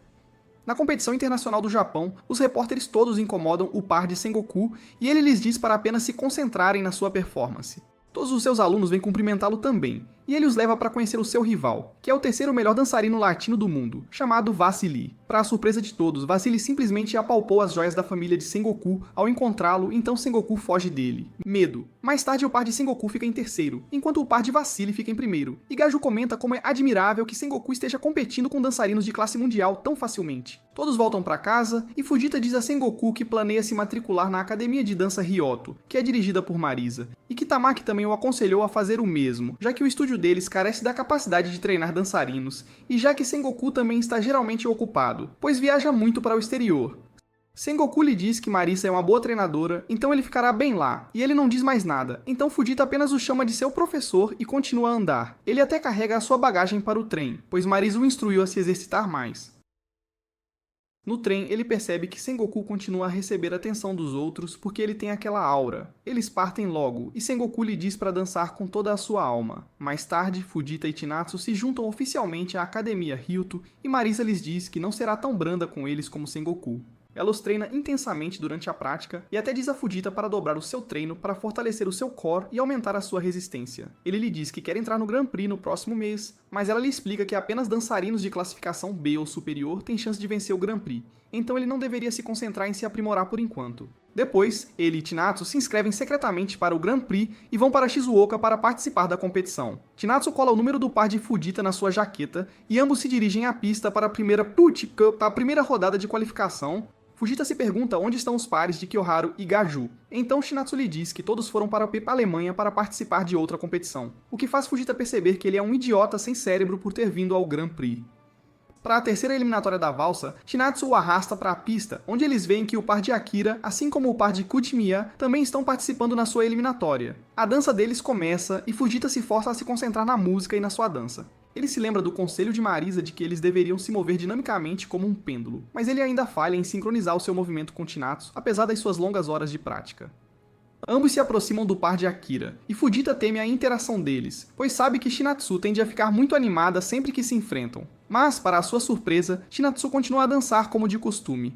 Na competição internacional do Japão, os repórteres todos incomodam o par de Sengoku e ele lhes diz para apenas se concentrarem na sua performance. Todos os seus alunos vêm cumprimentá-lo também, e ele os leva para conhecer o seu rival, que é o terceiro melhor dançarino latino do mundo, chamado Vasily. Para a surpresa de todos, Vasily simplesmente apalpou as joias da família de Sengoku ao encontrá-lo, então Sengoku foge dele. Medo. Mais tarde o par de Sengoku fica em terceiro, enquanto o par de Vasily fica em primeiro, e Gaju comenta como é admirável que Sengoku esteja competindo com dançarinos de classe mundial tão facilmente. Todos voltam para casa, e Fujita diz a Sengoku que planeia se matricular na academia de dança Ryoto, que é dirigida por Marisa, e que Tamaki também o aconselhou a fazer o mesmo, já que o estúdio deles carece da capacidade de treinar dançarinos, e já que Sengoku também está geralmente ocupado, pois viaja muito para o exterior. Sengoku lhe diz que Marisa é uma boa treinadora, então ele ficará bem lá, e ele não diz mais nada, então Fujita apenas o chama de seu professor e continua a andar. Ele até carrega a sua bagagem para o trem, pois Marisa o instruiu a se exercitar mais. No trem, ele percebe que Sengoku continua a receber a atenção dos outros porque ele tem aquela aura. Eles partem logo, e Sengoku lhe diz para dançar com toda a sua alma. Mais tarde, Fujita e Chinatsu se juntam oficialmente à Academia Ryuto e Marisa lhes diz que não será tão branda com eles como Sengoku. Ela os treina intensamente durante a prática e até diz a Fujita para dobrar o seu treino para fortalecer o seu core e aumentar a sua resistência. Ele lhe diz que quer entrar no Grand Prix no próximo mês, mas ela lhe explica que apenas dançarinos de classificação B ou superior têm chance de vencer o Grand Prix, então ele não deveria se concentrar em se aprimorar por enquanto. Depois, ele e Chinatsu se inscrevem secretamente para o Grand Prix e vão para Shizuoka para participar da competição. Chinatsu cola o número do par de Fujita na sua jaqueta e ambos se dirigem à pista para a primeira rodada de qualificação. Fujita se pergunta onde estão os pares de Kyoharu e Gaju. Então Chinatsu lhe diz que todos foram para a Alemanha para participar de outra competição, o que faz Fujita perceber que ele é um idiota sem cérebro por ter vindo ao Grand Prix. Para a terceira eliminatória da valsa, Chinatsu o arrasta para a pista, onde eles veem que o par de Akira, assim como o par de Kutimiya, também estão participando na sua eliminatória. A dança deles começa e Fujita se força a se concentrar na música e na sua dança. Ele se lembra do conselho de Marisa de que eles deveriam se mover dinamicamente como um pêndulo, mas ele ainda falha em sincronizar o seu movimento com Chinatsu, apesar das suas longas horas de prática. Ambos se aproximam do par de Akira, e Fujita teme a interação deles, pois sabe que Chinatsu tende a ficar muito animada sempre que se enfrentam. Mas, para a sua surpresa, Chinatsu continua a dançar como de costume.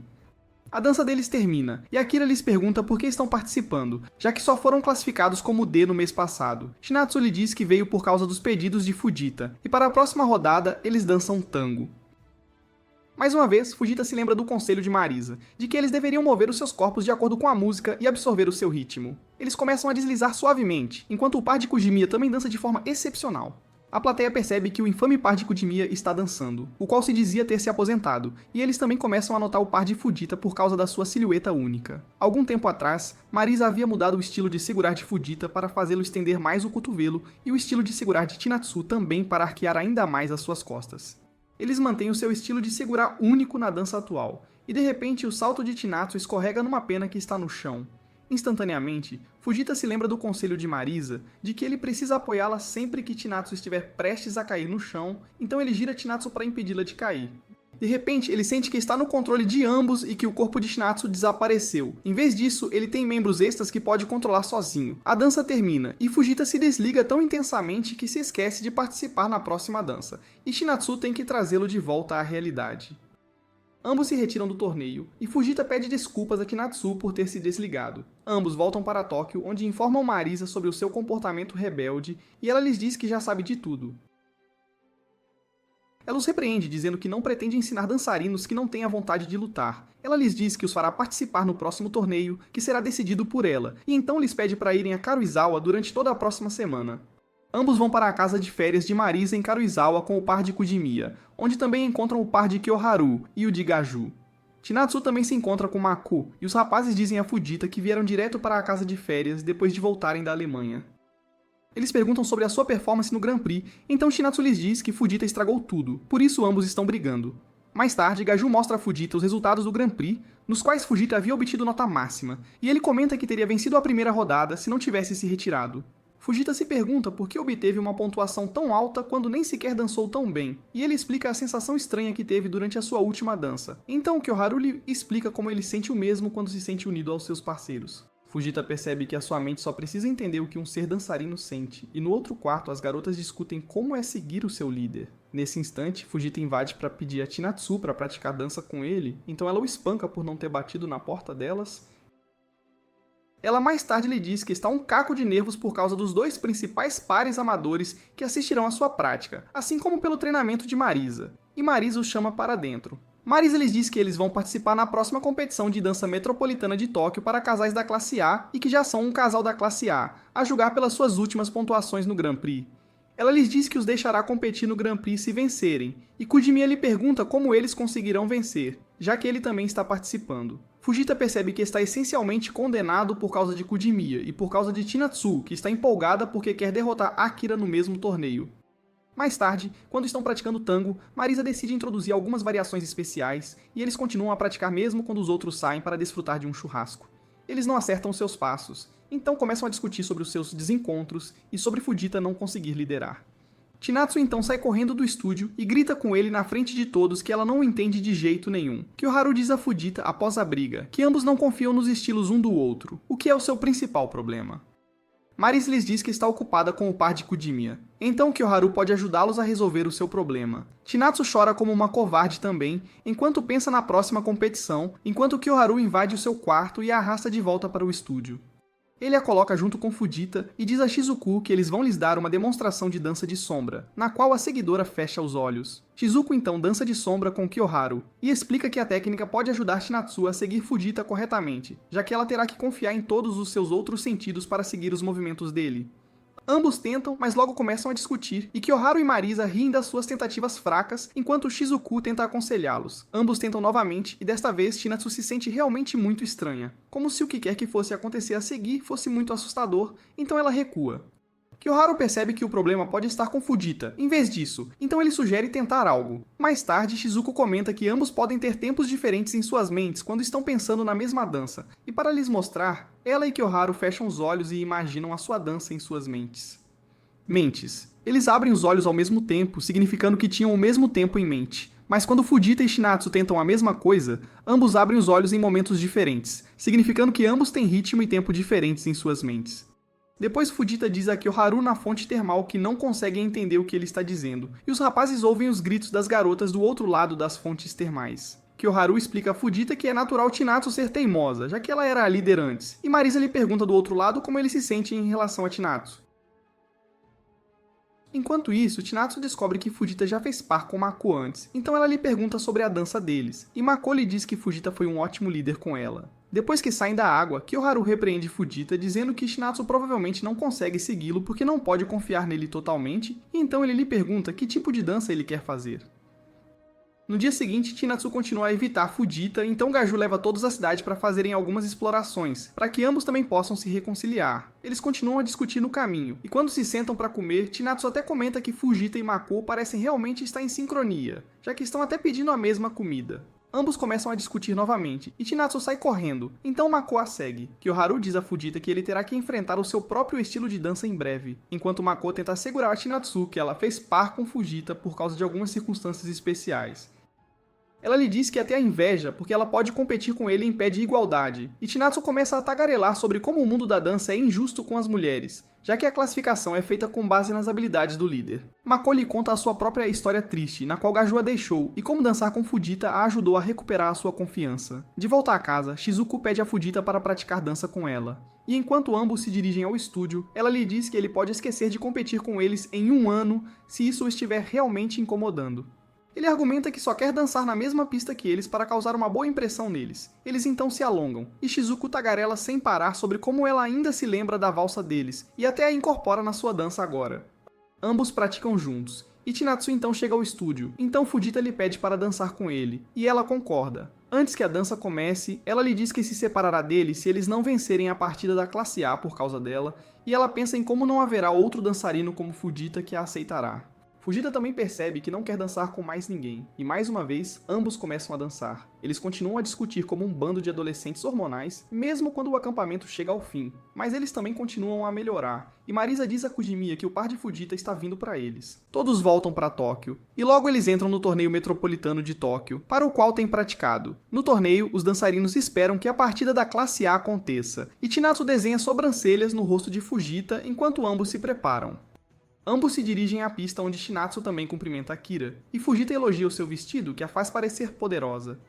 A dança deles termina, e Akira lhes pergunta por que estão participando, já que só foram classificados como D no mês passado. Chinatsu lhe diz que veio por causa dos pedidos de Fujita, e para a próxima rodada, eles dançam tango. Mais uma vez, Fujita se lembra do conselho de Marisa, de que eles deveriam mover os seus corpos de acordo com a música e absorver o seu ritmo. Eles começam a deslizar suavemente, enquanto o par de Kujimiya também dança de forma excepcional. A plateia percebe que o infame par de Kujimiya está dançando, o qual se dizia ter se aposentado, e eles também começam a notar o par de Fujita por causa da sua silhueta única. Algum tempo atrás, Marisa havia mudado o estilo de segurar de Fujita para fazê-lo estender mais o cotovelo e o estilo de segurar de Chinatsu também para arquear ainda mais as suas costas. Eles mantêm o seu estilo de segurar único na dança atual, e de repente o salto de Chinatsu escorrega numa pena que está no chão. Instantaneamente, Fujita se lembra do conselho de Marisa de que ele precisa apoiá-la sempre que Chinatsu estiver prestes a cair no chão, então ele gira Chinatsu para impedi-la de cair. De repente, ele sente que está no controle de ambos e que o corpo de Chinatsu desapareceu. Em vez disso, ele tem membros extras que pode controlar sozinho. A dança termina, e Fujita se desliga tão intensamente que se esquece de participar na próxima dança, e Chinatsu tem que trazê-lo de volta à realidade. Ambos se retiram do torneio, e Fujita pede desculpas a Chinatsu por ter se desligado. Ambos voltam para Tóquio, onde informam Marisa sobre o seu comportamento rebelde, e ela lhes diz que já sabe de tudo. Ela os repreende, dizendo que não pretende ensinar dançarinos que não têm a vontade de lutar. Ela lhes diz que os fará participar no próximo torneio, que será decidido por ela, e então lhes pede para irem a Karuizawa durante toda a próxima semana. Ambos vão para a casa de férias de Marisa em Karuizawa com o par de Kujimiya, onde também encontram o par de Kyoharu e o de Gaju. Chinatsu também se encontra com Mako, e os rapazes dizem a Fujita que vieram direto para a casa de férias depois de voltarem da Alemanha. Eles perguntam sobre a sua performance no Grand Prix, então Chinatsu lhes diz que Fujita estragou tudo, por isso ambos estão brigando. Mais tarde, Gaju mostra a Fujita os resultados do Grand Prix, nos quais Fujita havia obtido nota máxima, e ele comenta que teria vencido a primeira rodada se não tivesse se retirado. Fujita se pergunta por que obteve uma pontuação tão alta quando nem sequer dançou tão bem, e ele explica a sensação estranha que teve durante a sua última dança. Então Kyoharu lhe explica como ele sente o mesmo quando se sente unido aos seus parceiros. Fujita percebe que a sua mente só precisa entender o que um ser dançarino sente, e no outro quarto as garotas discutem como é seguir o seu líder. Nesse instante, Fujita invade para pedir a Chinatsu para praticar dança com ele, então ela o espanca por não ter batido na porta delas. Ela mais tarde lhe diz que está um caco de nervos por causa dos 2 principais pares amadores que assistirão à sua prática, assim como pelo treinamento de Marisa. E Marisa os chama para dentro. Marisa lhes diz que eles vão participar na próxima competição de dança metropolitana de Tóquio para casais da classe A e que já são um casal da classe a julgar pelas suas últimas pontuações no Grand Prix. Ela lhes diz que os deixará competir no Grand Prix se vencerem, e Kujimiya lhe pergunta como eles conseguirão vencer, já que ele também está participando. Fujita percebe que está essencialmente condenado por causa de Kujimiya e por causa de Chinatsu, que está empolgada porque quer derrotar Akira no mesmo torneio. Mais tarde, quando estão praticando tango, Marisa decide introduzir algumas variações especiais, e eles continuam a praticar mesmo quando os outros saem para desfrutar de um churrasco. Eles não acertam seus passos, então começam a discutir sobre os seus desencontros e sobre Fujita não conseguir liderar. Chinatsu então sai correndo do estúdio e grita com ele na frente de todos que ela não o entende de jeito nenhum. Kyoharu diz a Fujita após a briga que ambos não confiam nos estilos um do outro, o que é o seu principal problema. Marisa lhes diz que está ocupada com o par de Kujimiya, então Kyoharu pode ajudá-los a resolver o seu problema. Chinatsu chora como uma covarde também, enquanto pensa na próxima competição, enquanto Kyoharu invade o seu quarto e a arrasta de volta para o estúdio. Ele a coloca junto com Fujita e diz a Shizuku que eles vão lhes dar uma demonstração de dança de sombra, na qual a seguidora fecha os olhos. Shizuku então dança de sombra com Kyoharu e explica que a técnica pode ajudar Chinatsu a seguir Fujita corretamente, já que ela terá que confiar em todos os seus outros sentidos para seguir os movimentos dele. Ambos tentam, mas logo começam a discutir, e Kyoharu e Marisa riem das suas tentativas fracas, enquanto Shizuku tenta aconselhá-los. Ambos tentam novamente, e desta vez Chinatsu se sente realmente muito estranha, como se o que quer que fosse acontecer a seguir fosse muito assustador, então ela recua. Kyoharu percebe que o problema pode estar com Fujita, em vez disso, então ele sugere tentar algo. Mais tarde, Shizuku comenta que ambos podem ter tempos diferentes em suas mentes quando estão pensando na mesma dança, e para lhes mostrar, ela e Kyoharu fecham os olhos e imaginam a sua dança em suas mentes. Mentes. Eles abrem os olhos ao mesmo tempo, significando que tinham o mesmo tempo em mente. Mas quando Fujita e Chinatsu tentam a mesma coisa, ambos abrem os olhos em momentos diferentes, significando que ambos têm ritmo e tempo diferentes em suas mentes. Depois Fujita diz a Kyoharu na fonte termal que não conseguem entender o que ele está dizendo, e os rapazes ouvem os gritos das garotas do outro lado das fontes termais. Kyoharu explica a Fujita que é natural Chinatsu ser teimosa, já que ela era a líder antes, e Marisa lhe pergunta do outro lado como ele se sente em relação a Chinatsu. Enquanto isso, Chinatsu descobre que Fujita já fez par com Mako antes, então ela lhe pergunta sobre a dança deles, e Mako lhe diz que Fujita foi um ótimo líder com ela. Depois que saem da água, Kyoharu repreende Fujita dizendo que Chinatsu provavelmente não consegue segui-lo porque não pode confiar nele totalmente, e então ele lhe pergunta que tipo de dança ele quer fazer. No dia seguinte, Chinatsu continua a evitar Fujita, então Gaju leva todos à cidade para fazerem algumas explorações, para que ambos também possam se reconciliar. Eles continuam a discutir no caminho, e quando se sentam para comer, Chinatsu até comenta que Fujita e Mako parecem realmente estar em sincronia, já que estão até pedindo a mesma comida. Ambos começam a discutir novamente, e Chinatsu sai correndo, então Mako a segue. Kyoharu diz a Fujita que ele terá que enfrentar o seu próprio estilo de dança em breve, enquanto Mako tenta assegurar a Chinatsu que ela fez par com Fujita por causa de algumas circunstâncias especiais. Ela lhe diz que até a inveja, porque ela pode competir com ele em pé de igualdade, e Chinatsu começa a tagarelar sobre como o mundo da dança é injusto com as mulheres, já que a classificação é feita com base nas habilidades do líder. Mako lhe conta a sua própria história triste, na qual Gaju a deixou, e como dançar com Fujita a ajudou a recuperar a sua confiança. De volta a casa, Shizuku pede a Fujita para praticar dança com ela. E enquanto ambos se dirigem ao estúdio, ela lhe diz que ele pode esquecer de competir com eles em 1 ano se isso o estiver realmente incomodando. Ele argumenta que só quer dançar na mesma pista que eles para causar uma boa impressão neles. Eles então se alongam, e Shizuku tagarela sem parar sobre como ela ainda se lembra da valsa deles, e até a incorpora na sua dança agora. Ambos praticam juntos, e Chinatsu então chega ao estúdio, então Fujita lhe pede para dançar com ele, e ela concorda. Antes que a dança comece, ela lhe diz que se separará dele se eles não vencerem a partida da classe A por causa dela, e ela pensa em como não haverá outro dançarino como Fujita que a aceitará. Fujita também percebe que não quer dançar com mais ninguém, e mais uma vez, ambos começam a dançar. Eles continuam a discutir como um bando de adolescentes hormonais, mesmo quando o acampamento chega ao fim, mas eles também continuam a melhorar, e Marisa diz a Kujimiya que o par de Fujita está vindo para eles. Todos voltam para Tóquio, e logo eles entram no torneio metropolitano de Tóquio, para o qual têm praticado. No torneio, os dançarinos esperam que a partida da classe A aconteça, e Chinatsu desenha sobrancelhas no rosto de Fujita enquanto ambos se preparam. Ambos se dirigem à pista onde Chinatsu também cumprimenta Akira, e Fujita elogia o seu vestido, que a faz parecer poderosa.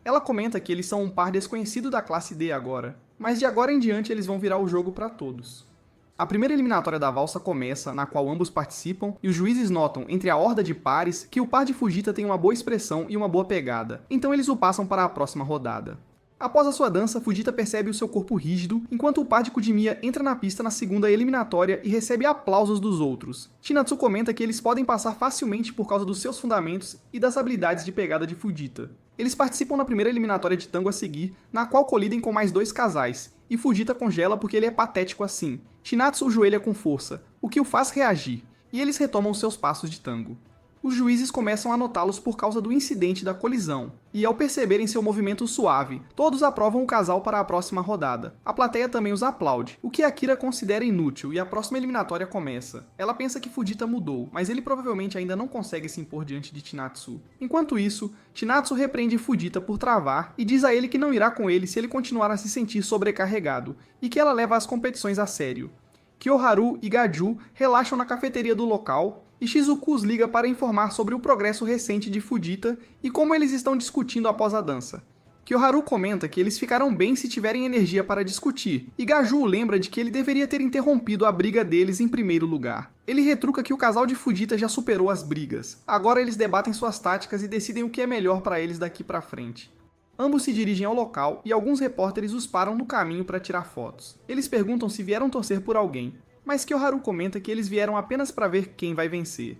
Ela comenta que eles são um par desconhecido da classe D agora. mas de agora em diante eles vão virar o jogo para todos. A primeira eliminatória da valsa começa, na qual ambos participam, e os juízes notam, entre a horda de pares, que o par de Fujita tem uma boa expressão e uma boa pegada, então eles o passam para a próxima rodada. Após a sua dança, Fujita percebe o seu corpo rígido, enquanto o par de Kudimiya entra na pista na segunda eliminatória e recebe aplausos dos outros. Chinatsu comenta que eles podem passar facilmente por causa dos seus fundamentos e das habilidades de pegada de Fujita. Eles participam na primeira eliminatória de tango a seguir, na qual colidem com mais 2 casais, e Fujita congela porque ele é patético assim. Chinatsu o joelha com força, o que o faz reagir, e eles retomam seus passos de tango. Os juízes começam a notá-los por causa do incidente da colisão, e ao perceberem seu movimento suave, todos aprovam o casal para a próxima rodada. A plateia também os aplaude, o que Akira considera inútil, e a próxima eliminatória começa. Ela pensa que Fujita mudou, mas ele provavelmente ainda não consegue se impor diante de Chinatsu. Enquanto isso, Chinatsu repreende Fujita por travar e diz a ele que não irá com ele se ele continuar a se sentir sobrecarregado, e que ela leva as competições a sério. Kyoharu e Gaju relaxam na cafeteria do local, e Shizuku os liga para informar sobre o progresso recente de Fujita e como eles estão discutindo após a dança. Kyoharu comenta que eles ficarão bem se tiverem energia para discutir, e Gaju lembra de que ele deveria ter interrompido a briga deles em primeiro lugar. Ele retruca que o casal de Fujita já superou as brigas, agora eles debatem suas táticas e decidem o que é melhor para eles daqui para frente. Ambos se dirigem ao local e alguns repórteres os param no caminho para tirar fotos. Eles perguntam se vieram torcer por alguém, mas Kyoharu comenta que eles vieram apenas para ver quem vai vencer.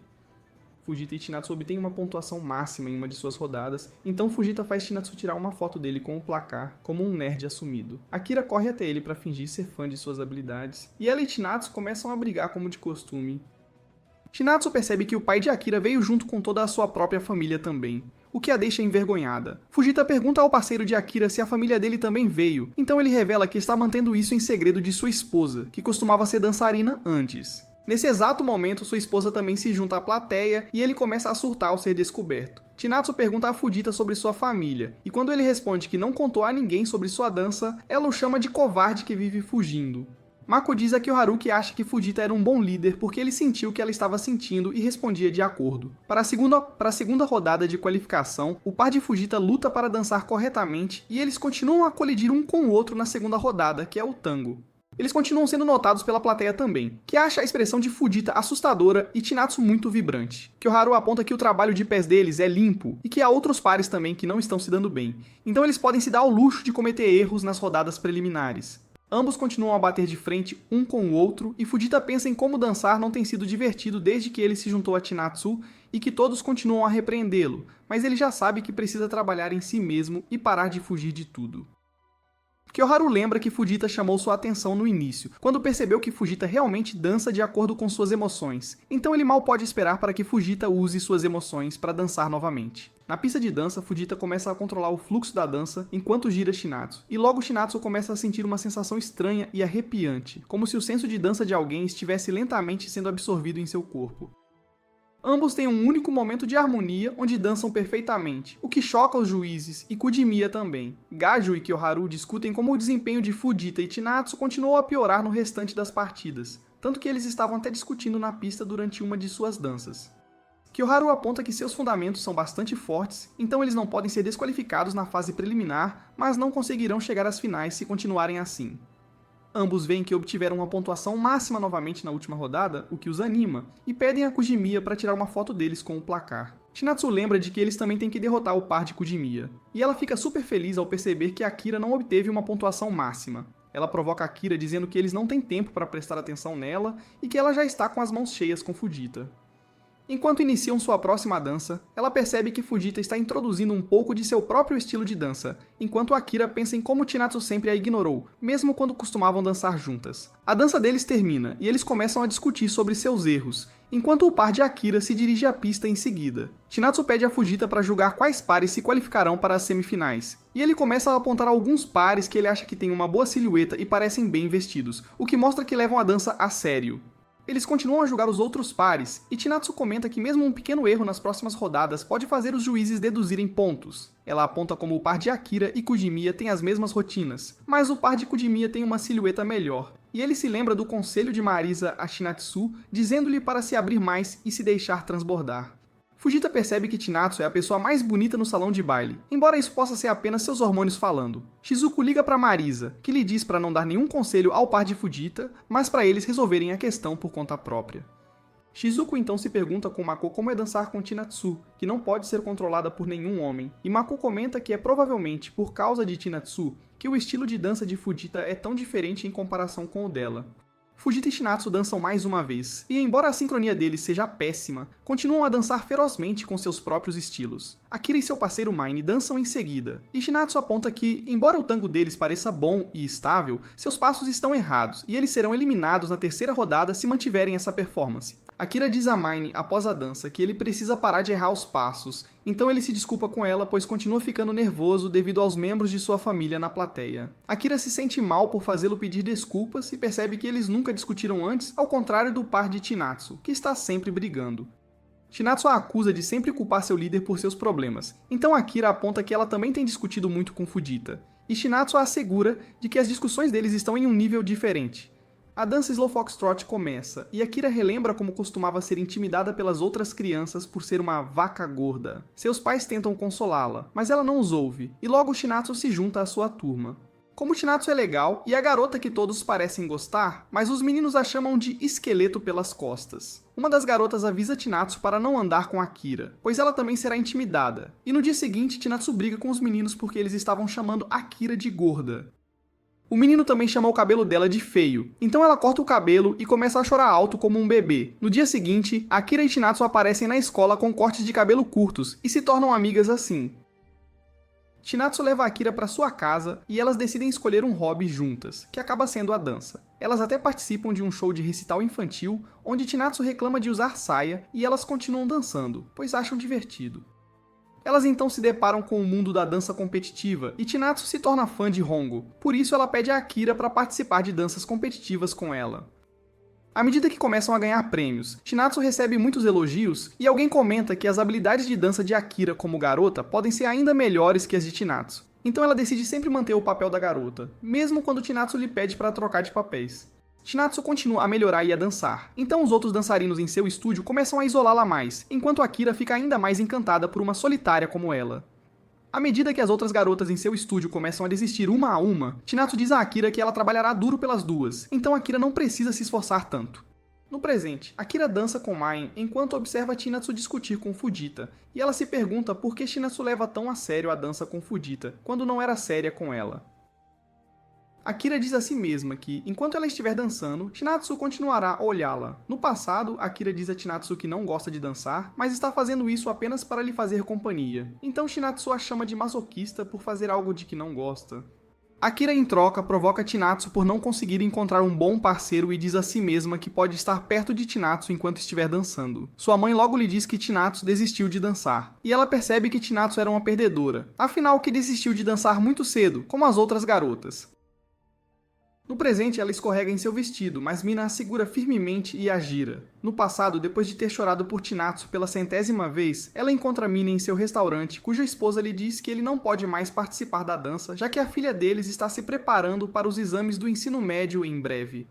Fujita e Chinatsu obtêm uma pontuação máxima em uma de suas rodadas, então Fujita faz Chinatsu tirar uma foto dele com o placar, como um nerd assumido. Akira corre até ele para fingir ser fã de suas habilidades, e ela e Chinatsu começam a brigar como de costume. Chinatsu percebe que o pai de Akira veio junto com toda a sua própria família também, o que a deixa envergonhada. Fujita pergunta ao parceiro de Akira se a família dele também veio, então ele revela que está mantendo isso em segredo de sua esposa, que costumava ser dançarina antes. Nesse exato momento, sua esposa também se junta à plateia e ele começa a surtar ao ser descoberto. Chinatsu pergunta a Fujita sobre sua família, e quando ele responde que não contou a ninguém sobre sua dança, ela o chama de covarde que vive fugindo. Mako diz a Kyoharu que acha que Fujita era um bom líder porque ele sentiu o que ela estava sentindo e respondia de acordo. Para a segunda rodada de qualificação, o par de Fujita luta para dançar corretamente e eles continuam a colidir um com o outro na segunda rodada, que é o tango. Eles continuam sendo notados pela plateia também, que acha a expressão de Fujita assustadora e Chinatsu muito vibrante. Kyoharu aponta que o trabalho de pés deles é limpo e que há outros pares também que não estão se dando bem, então eles podem se dar ao luxo de cometer erros nas rodadas preliminares. Ambos continuam a bater de frente um com o outro, e Fujita pensa em como dançar não tem sido divertido desde que ele se juntou a Chinatsu e que todos continuam a repreendê-lo, mas ele já sabe que precisa trabalhar em si mesmo e parar de fugir de tudo. Kyoharu lembra que Fujita chamou sua atenção no início, quando percebeu que Fujita realmente dança de acordo com suas emoções, então ele mal pode esperar para que Fujita use suas emoções para dançar novamente. Na pista de dança, Fujita começa a controlar o fluxo da dança enquanto gira Chinatsu, e logo Chinatsu começa a sentir uma sensação estranha e arrepiante, como se o senso de dança de alguém estivesse lentamente sendo absorvido em seu corpo. Ambos têm um único momento de harmonia onde dançam perfeitamente, o que choca os juízes e Kudimiya também. Gaju e Kyoharu discutem como o desempenho de Fujita e Chinatsu continuou a piorar no restante das partidas, tanto que eles estavam até discutindo na pista durante uma de suas danças. Kyoharu aponta que seus fundamentos são bastante fortes, então eles não podem ser desqualificados na fase preliminar, mas não conseguirão chegar às finais se continuarem assim. Ambos veem que obtiveram uma pontuação máxima novamente na última rodada, o que os anima, e pedem a Kudimiya para tirar uma foto deles com o placar. Chinatsu lembra de que eles também têm que derrotar o par de Kudimiya, e ela fica super feliz ao perceber que Akira não obteve uma pontuação máxima. Ela provoca Akira dizendo que eles não têm tempo para prestar atenção nela e que ela já está com as mãos cheias com Fujita. Enquanto iniciam sua próxima dança, ela percebe que Fujita está introduzindo um pouco de seu próprio estilo de dança, enquanto Akira pensa em como Chinatsu sempre a ignorou, mesmo quando costumavam dançar juntas. A dança deles termina, e eles começam a discutir sobre seus erros, enquanto o par de Akira se dirige à pista em seguida. Chinatsu pede a Fujita para julgar quais pares se qualificarão para as semifinais, e ele começa a apontar alguns pares que ele acha que têm uma boa silhueta e parecem bem vestidos, o que mostra que levam a dança a sério. Eles continuam a julgar os outros pares, e Chinatsu comenta que mesmo um pequeno erro nas próximas rodadas pode fazer os juízes deduzirem pontos. Ela aponta como o par de Akira e Kudimiya têm as mesmas rotinas, mas o par de Kudimiya tem uma silhueta melhor, e ele se lembra do conselho de Marisa a Chinatsu, dizendo-lhe para se abrir mais e se deixar transbordar. Fujita percebe que Chinatsu é a pessoa mais bonita no salão de baile, embora isso possa ser apenas seus hormônios falando. Shizuko liga para Marisa, que lhe diz para não dar nenhum conselho ao par de Fujita, mas para eles resolverem a questão por conta própria. Shizuko então se pergunta com Mako como é dançar com Chinatsu, que não pode ser controlada por nenhum homem, e Mako comenta que é provavelmente por causa de Chinatsu que o estilo de dança de Fujita é tão diferente em comparação com o dela. Fujita e Chinatsu dançam mais uma vez, e embora a sincronia deles seja péssima, continuam a dançar ferozmente com seus próprios estilos. Akira e seu parceiro Mine dançam em seguida, e Chinatsu aponta que, embora o tango deles pareça bom e estável, seus passos estão errados, e eles serão eliminados na terceira rodada se mantiverem essa performance. Akira diz a Mine, após a dança, que ele precisa parar de errar os passos, então ele se desculpa com ela, pois continua ficando nervoso devido aos membros de sua família na plateia. Akira se sente mal por fazê-lo pedir desculpas e percebe que eles nunca discutiram antes, ao contrário do par de Chinatsu, que está sempre brigando. Chinatsu a acusa de sempre culpar seu líder por seus problemas, então Akira aponta que ela também tem discutido muito com Fujita, e Chinatsu a assegura de que as discussões deles estão em um nível diferente. A dança Slow Foxtrot começa, e Akira relembra como costumava ser intimidada pelas outras crianças por ser uma vaca gorda. Seus pais tentam consolá-la, mas ela não os ouve, e logo Chinatsu se junta à sua turma. Como Chinatsu é legal, e a garota que todos parecem gostar, mas os meninos a chamam de esqueleto pelas costas. Uma das garotas avisa Chinatsu para não andar com Akira, pois ela também será intimidada, e no dia seguinte Chinatsu briga com os meninos porque eles estavam chamando Akira de gorda. O menino também chama o cabelo dela de feio, então ela corta o cabelo e começa a chorar alto como um bebê. No dia seguinte, Akira e Chinatsu aparecem na escola com cortes de cabelo curtos e se tornam amigas assim. Chinatsu leva Akira para sua casa e elas decidem escolher um hobby juntas, que acaba sendo a dança. Elas até participam de um show de recital infantil, onde Chinatsu reclama de usar saia e elas continuam dançando, pois acham divertido. Elas então se deparam com o mundo da dança competitiva e Chinatsu se torna fã de Hongo, por isso ela pede a Akira para participar de danças competitivas com ela. À medida que começam a ganhar prêmios, Chinatsu recebe muitos elogios e alguém comenta que as habilidades de dança de Akira como garota podem ser ainda melhores que as de Chinatsu. Então ela decide sempre manter o papel da garota, mesmo quando Chinatsu lhe pede para trocar de papéis. Chinatsu continua a melhorar e a dançar, então os outros dançarinos em seu estúdio começam a isolá-la mais, enquanto Akira fica ainda mais encantada por uma solitária como ela. À medida que as outras garotas em seu estúdio começam a desistir uma a uma, Chinatsu diz a Akira que ela trabalhará duro pelas duas, então Akira não precisa se esforçar tanto. No presente, Akira dança com Main enquanto observa Chinatsu discutir com Fujita, e ela se pergunta por que Chinatsu leva tão a sério a dança com Fujita, quando não era séria com ela. Akira diz a si mesma que, enquanto ela estiver dançando, Chinatsu continuará a olhá-la. No passado, Akira diz a Chinatsu que não gosta de dançar, mas está fazendo isso apenas para lhe fazer companhia. Então Chinatsu a chama de masoquista por fazer algo de que não gosta. Akira, em troca, provoca Chinatsu por não conseguir encontrar um bom parceiro e diz a si mesma que pode estar perto de Chinatsu enquanto estiver dançando. Sua mãe logo lhe diz que Chinatsu desistiu de dançar, e ela percebe que Chinatsu era uma perdedora, afinal que desistiu de dançar muito cedo, como as outras garotas. No presente, ela escorrega em seu vestido, mas Mina a segura firmemente e a gira. No passado, depois de ter chorado por Chinatsu pela 100ª vez, ela encontra Mina em seu restaurante, cuja esposa lhe diz que ele não pode mais participar da dança, já que a filha deles está se preparando para os exames do ensino médio em breve.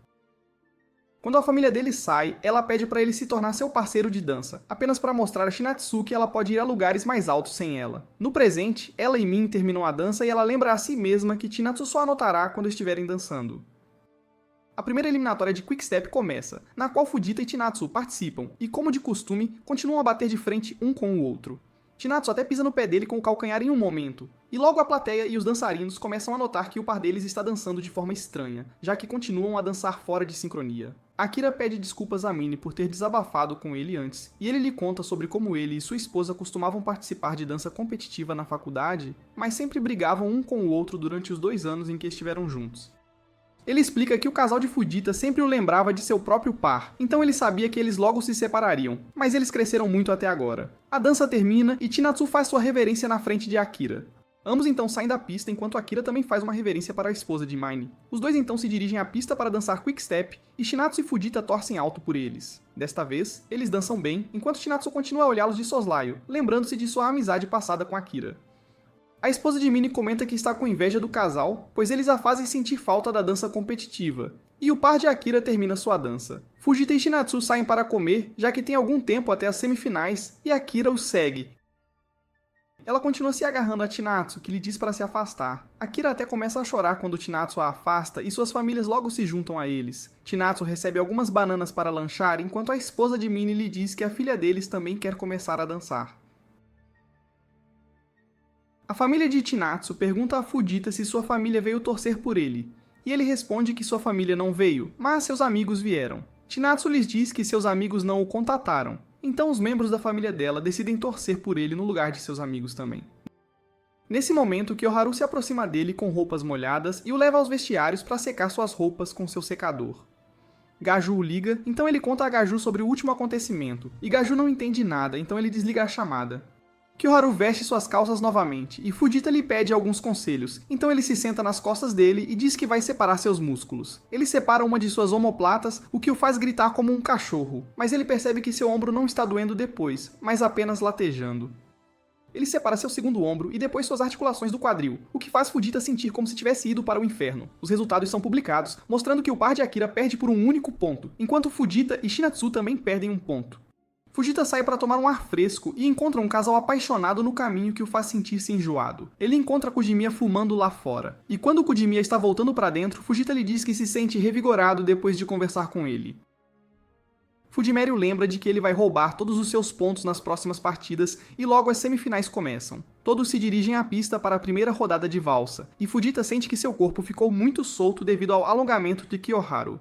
Quando a família dele sai, ela pede para ele se tornar seu parceiro de dança, apenas para mostrar a Shinatsu que ela pode ir a lugares mais altos sem ela. No presente, ela e Min terminam a dança e ela lembra a si mesma que Chinatsu só anotará quando estiverem dançando. A primeira eliminatória de Quickstep começa, na qual Fujita e Chinatsu participam, e como de costume, continuam a bater de frente um com o outro. Chinatsu até pisa no pé dele com o calcanhar em um momento, e logo a plateia e os dançarinos começam a notar que o par deles está dançando de forma estranha, já que continuam a dançar fora de sincronia. Akira pede desculpas a Mine por ter desabafado com ele antes, e ele lhe conta sobre como ele e sua esposa costumavam participar de dança competitiva na faculdade, mas sempre brigavam um com o outro durante os 2 anos em que estiveram juntos. Ele explica que o casal de Fujita sempre o lembrava de seu próprio par, então ele sabia que eles logo se separariam, mas eles cresceram muito até agora. A dança termina e Chinatsu faz sua reverência na frente de Akira. Ambos então saem da pista enquanto Akira também faz uma reverência para a esposa de Mine. Os dois então se dirigem à pista para dançar Quickstep e Chinatsu e Fujita torcem alto por eles. Desta vez, eles dançam bem, enquanto Chinatsu continua a olhá-los de soslaio, lembrando-se de sua amizade passada com Akira. A esposa de Mine comenta que está com inveja do casal, pois eles a fazem sentir falta da dança competitiva. E o par de Akira termina sua dança. Fujita e Shinatsu saem para comer, já que tem algum tempo até as semifinais, e Akira os segue. Ela continua se agarrando a Chinatsu, que lhe diz para se afastar. Akira até começa a chorar quando Chinatsu a afasta e suas famílias logo se juntam a eles. Chinatsu recebe algumas bananas para lanchar, enquanto a esposa de Minnie lhe diz que a filha deles também quer começar a dançar. A família de Chinatsu pergunta a Fujita se sua família veio torcer por ele, e ele responde que sua família não veio, mas seus amigos vieram. Chinatsu lhes diz que seus amigos não o contataram, então os membros da família dela decidem torcer por ele no lugar de seus amigos também. Nesse momento, Kyoharu se aproxima dele com roupas molhadas e o leva aos vestiários para secar suas roupas com seu secador. Gaju o liga, então ele conta a Gaju sobre o último acontecimento, e Gaju não entende nada, então ele desliga a chamada. Kyoharu veste suas calças novamente, e Fujita lhe pede alguns conselhos, então ele se senta nas costas dele e diz que vai separar seus músculos. Ele separa uma de suas omoplatas, o que o faz gritar como um cachorro, mas ele percebe que seu ombro não está doendo depois, mas apenas latejando. Ele separa seu segundo ombro e depois suas articulações do quadril, o que faz Fujita sentir como se tivesse ido para o inferno. Os resultados são publicados, mostrando que o par de Akira perde por um único ponto, enquanto Fujita e Shinatsu também perdem um ponto. Fujita sai para tomar um ar fresco e encontra um casal apaixonado no caminho que o faz sentir-se enjoado. Ele encontra Kujimiya fumando lá fora, e quando Kujimiya está voltando para dentro, Fujita lhe diz que se sente revigorado depois de conversar com ele. Fujimério lembra de que ele vai roubar todos os seus pontos nas próximas partidas e logo as semifinais começam. Todos se dirigem à pista para a primeira rodada de valsa, e Fujita sente que seu corpo ficou muito solto devido ao alongamento de Kyoharu.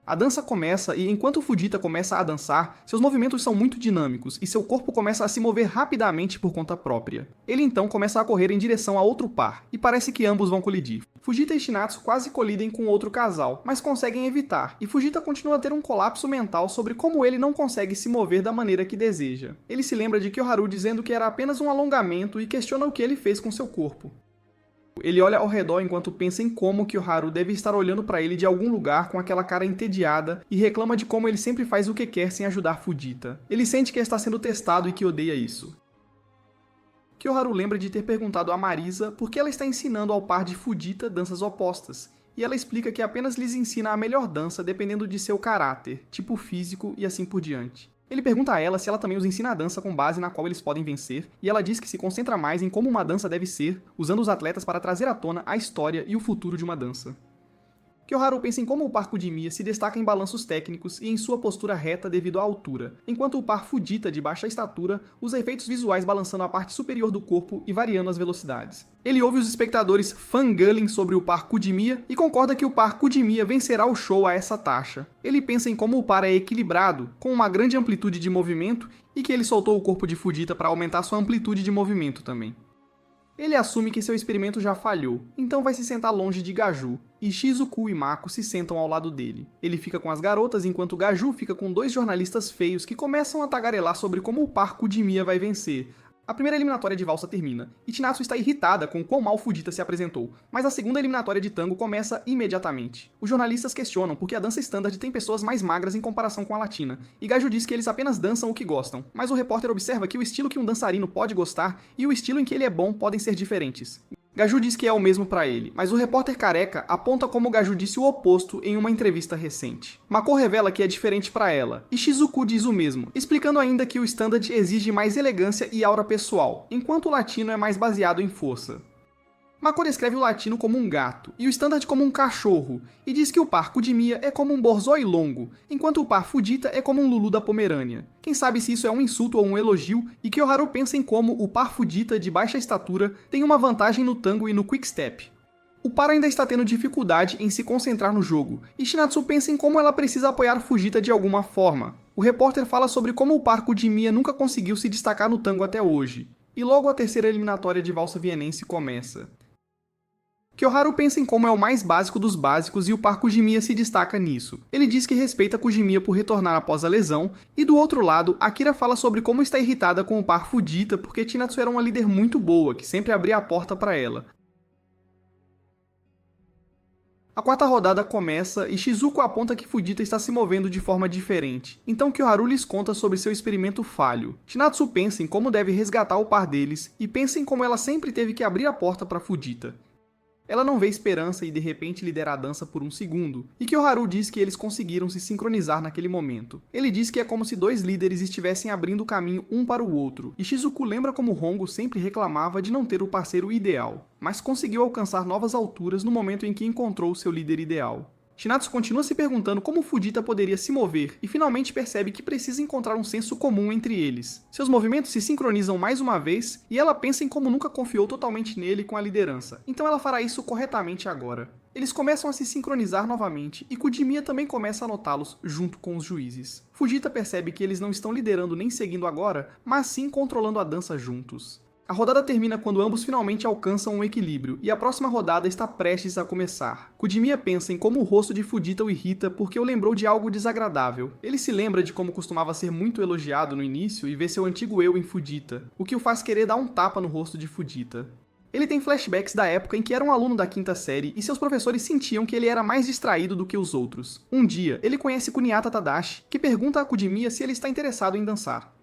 A dança começa e enquanto Fujita começa a dançar, seus movimentos são muito dinâmicos e seu corpo começa a se mover rapidamente por conta própria. Ele então começa a correr em direção a outro par, e parece que ambos vão colidir. Fujita e Shinatsu quase colidem com outro casal, mas conseguem evitar, e Fujita continua a ter um colapso mental sobre como ele não consegue se mover da maneira que deseja. Ele se lembra de Kyoharu dizendo que era apenas um alongamento e questiona o que ele fez com seu corpo. Ele olha ao redor enquanto pensa em como Kyoharu deve estar olhando para ele de algum lugar com aquela cara entediada e reclama de como ele sempre faz o que quer sem ajudar Fujita. Ele sente que está sendo testado e que odeia isso. Kyoharu lembra de ter perguntado a Marisa por que ela está ensinando ao par de Fujita danças opostas, e ela explica que apenas lhes ensina a melhor dança dependendo de seu caráter, tipo físico e assim por diante. Ele pergunta a ela se ela também os ensina a dança com base na qual eles podem vencer, e ela diz que se concentra mais em como uma dança deve ser, usando os atletas para trazer à tona a história e o futuro de uma dança. Kyoharu pensa em como o par Kujimiya se destaca em balanços técnicos e em sua postura reta devido à altura, enquanto o par Fujita de baixa estatura usa efeitos visuais balançando a parte superior do corpo e variando as velocidades. Ele ouve os espectadores fangirling sobre o par Kujimiya e concorda que o par Kujimiya vencerá o show a essa taxa. Ele pensa em como o par é equilibrado, com uma grande amplitude de movimento e que ele soltou o corpo de Fujita para aumentar sua amplitude de movimento também. Ele assume que seu experimento já falhou, então vai se sentar longe de Gaju, e Shizuku e Mako se sentam ao lado dele. Ele fica com as garotas enquanto Gaju fica com dois jornalistas feios que começam a tagarelar sobre como o par Kujimiya vai vencer. A primeira eliminatória de valsa termina, e Chinatsu está irritada com quão mal Fujita se apresentou, mas a segunda eliminatória de tango começa imediatamente. Os jornalistas questionam porque a dança standard tem pessoas mais magras em comparação com a latina, e Gaju diz que eles apenas dançam o que gostam, mas o repórter observa que o estilo que um dançarino pode gostar e o estilo em que ele é bom podem ser diferentes. Gaju diz que é o mesmo pra ele, mas o repórter careca aponta como Gaju disse o oposto em uma entrevista recente. Mako revela que é diferente pra ela, e Shizuku diz o mesmo, explicando ainda que o standard exige mais elegância e aura pessoal, enquanto o latino é mais baseado em força. Mako descreve o latino como um gato, e o standard como um cachorro, e diz que o par Kujimiya é como um borzoi longo, enquanto o par Fujita é como um Lulu da Pomerânia. Quem sabe se isso é um insulto ou um elogio, e Kyoharu pensa em como o par Fujita de baixa estatura tem uma vantagem no tango e no quickstep. O par ainda está tendo dificuldade em se concentrar no jogo, e Shinatsu pensa em como ela precisa apoiar Fujita de alguma forma. O repórter fala sobre como o par Kujimiya nunca conseguiu se destacar no tango até hoje, e logo a terceira eliminatória de valsa vienense começa. Kyoharu pensa em como é o mais básico dos básicos e o par Kujimiya se destaca nisso. Ele diz que respeita Kujimiya por retornar após a lesão, e do outro lado, Akira fala sobre como está irritada com o par Fujita porque Chinatsu era uma líder muito boa, que sempre abria a porta para ela. A quarta rodada começa e Shizuko aponta que Fujita está se movendo de forma diferente, então Kyoharu lhes conta sobre seu experimento falho. Chinatsu pensa em como deve resgatar o par deles e pensa em como ela sempre teve que abrir a porta para Fujita. Ela não vê esperança e de repente lidera a dança por um segundo, e Kyoharu diz que eles conseguiram se sincronizar naquele momento. Ele diz que é como se dois líderes estivessem abrindo o caminho um para o outro, e Shizuku lembra como Hongo sempre reclamava de não ter o parceiro ideal, mas conseguiu alcançar novas alturas no momento em que encontrou seu líder ideal. Chinatsu continua se perguntando como Fujita poderia se mover e finalmente percebe que precisa encontrar um senso comum entre eles. Seus movimentos se sincronizam mais uma vez e ela pensa em como nunca confiou totalmente nele com a liderança, então ela fará isso corretamente agora. Eles começam a se sincronizar novamente e Kujimiya também começa a notá-los junto com os juízes. Fujita percebe que eles não estão liderando nem seguindo agora, mas sim controlando a dança juntos. A rodada termina quando ambos finalmente alcançam um equilíbrio, e a próxima rodada está prestes a começar. Kujimiya pensa em como o rosto de Fujita o irrita porque o lembrou de algo desagradável. Ele se lembra de como costumava ser muito elogiado no início e vê seu antigo eu em Fujita, o que o faz querer dar um tapa no rosto de Fujita. Ele tem flashbacks da época em que era um aluno da quinta série e seus professores sentiam que ele era mais distraído do que os outros. Um dia, ele conhece Kuniata Tadashi, que pergunta a Kujimiya se ele está interessado em dançar.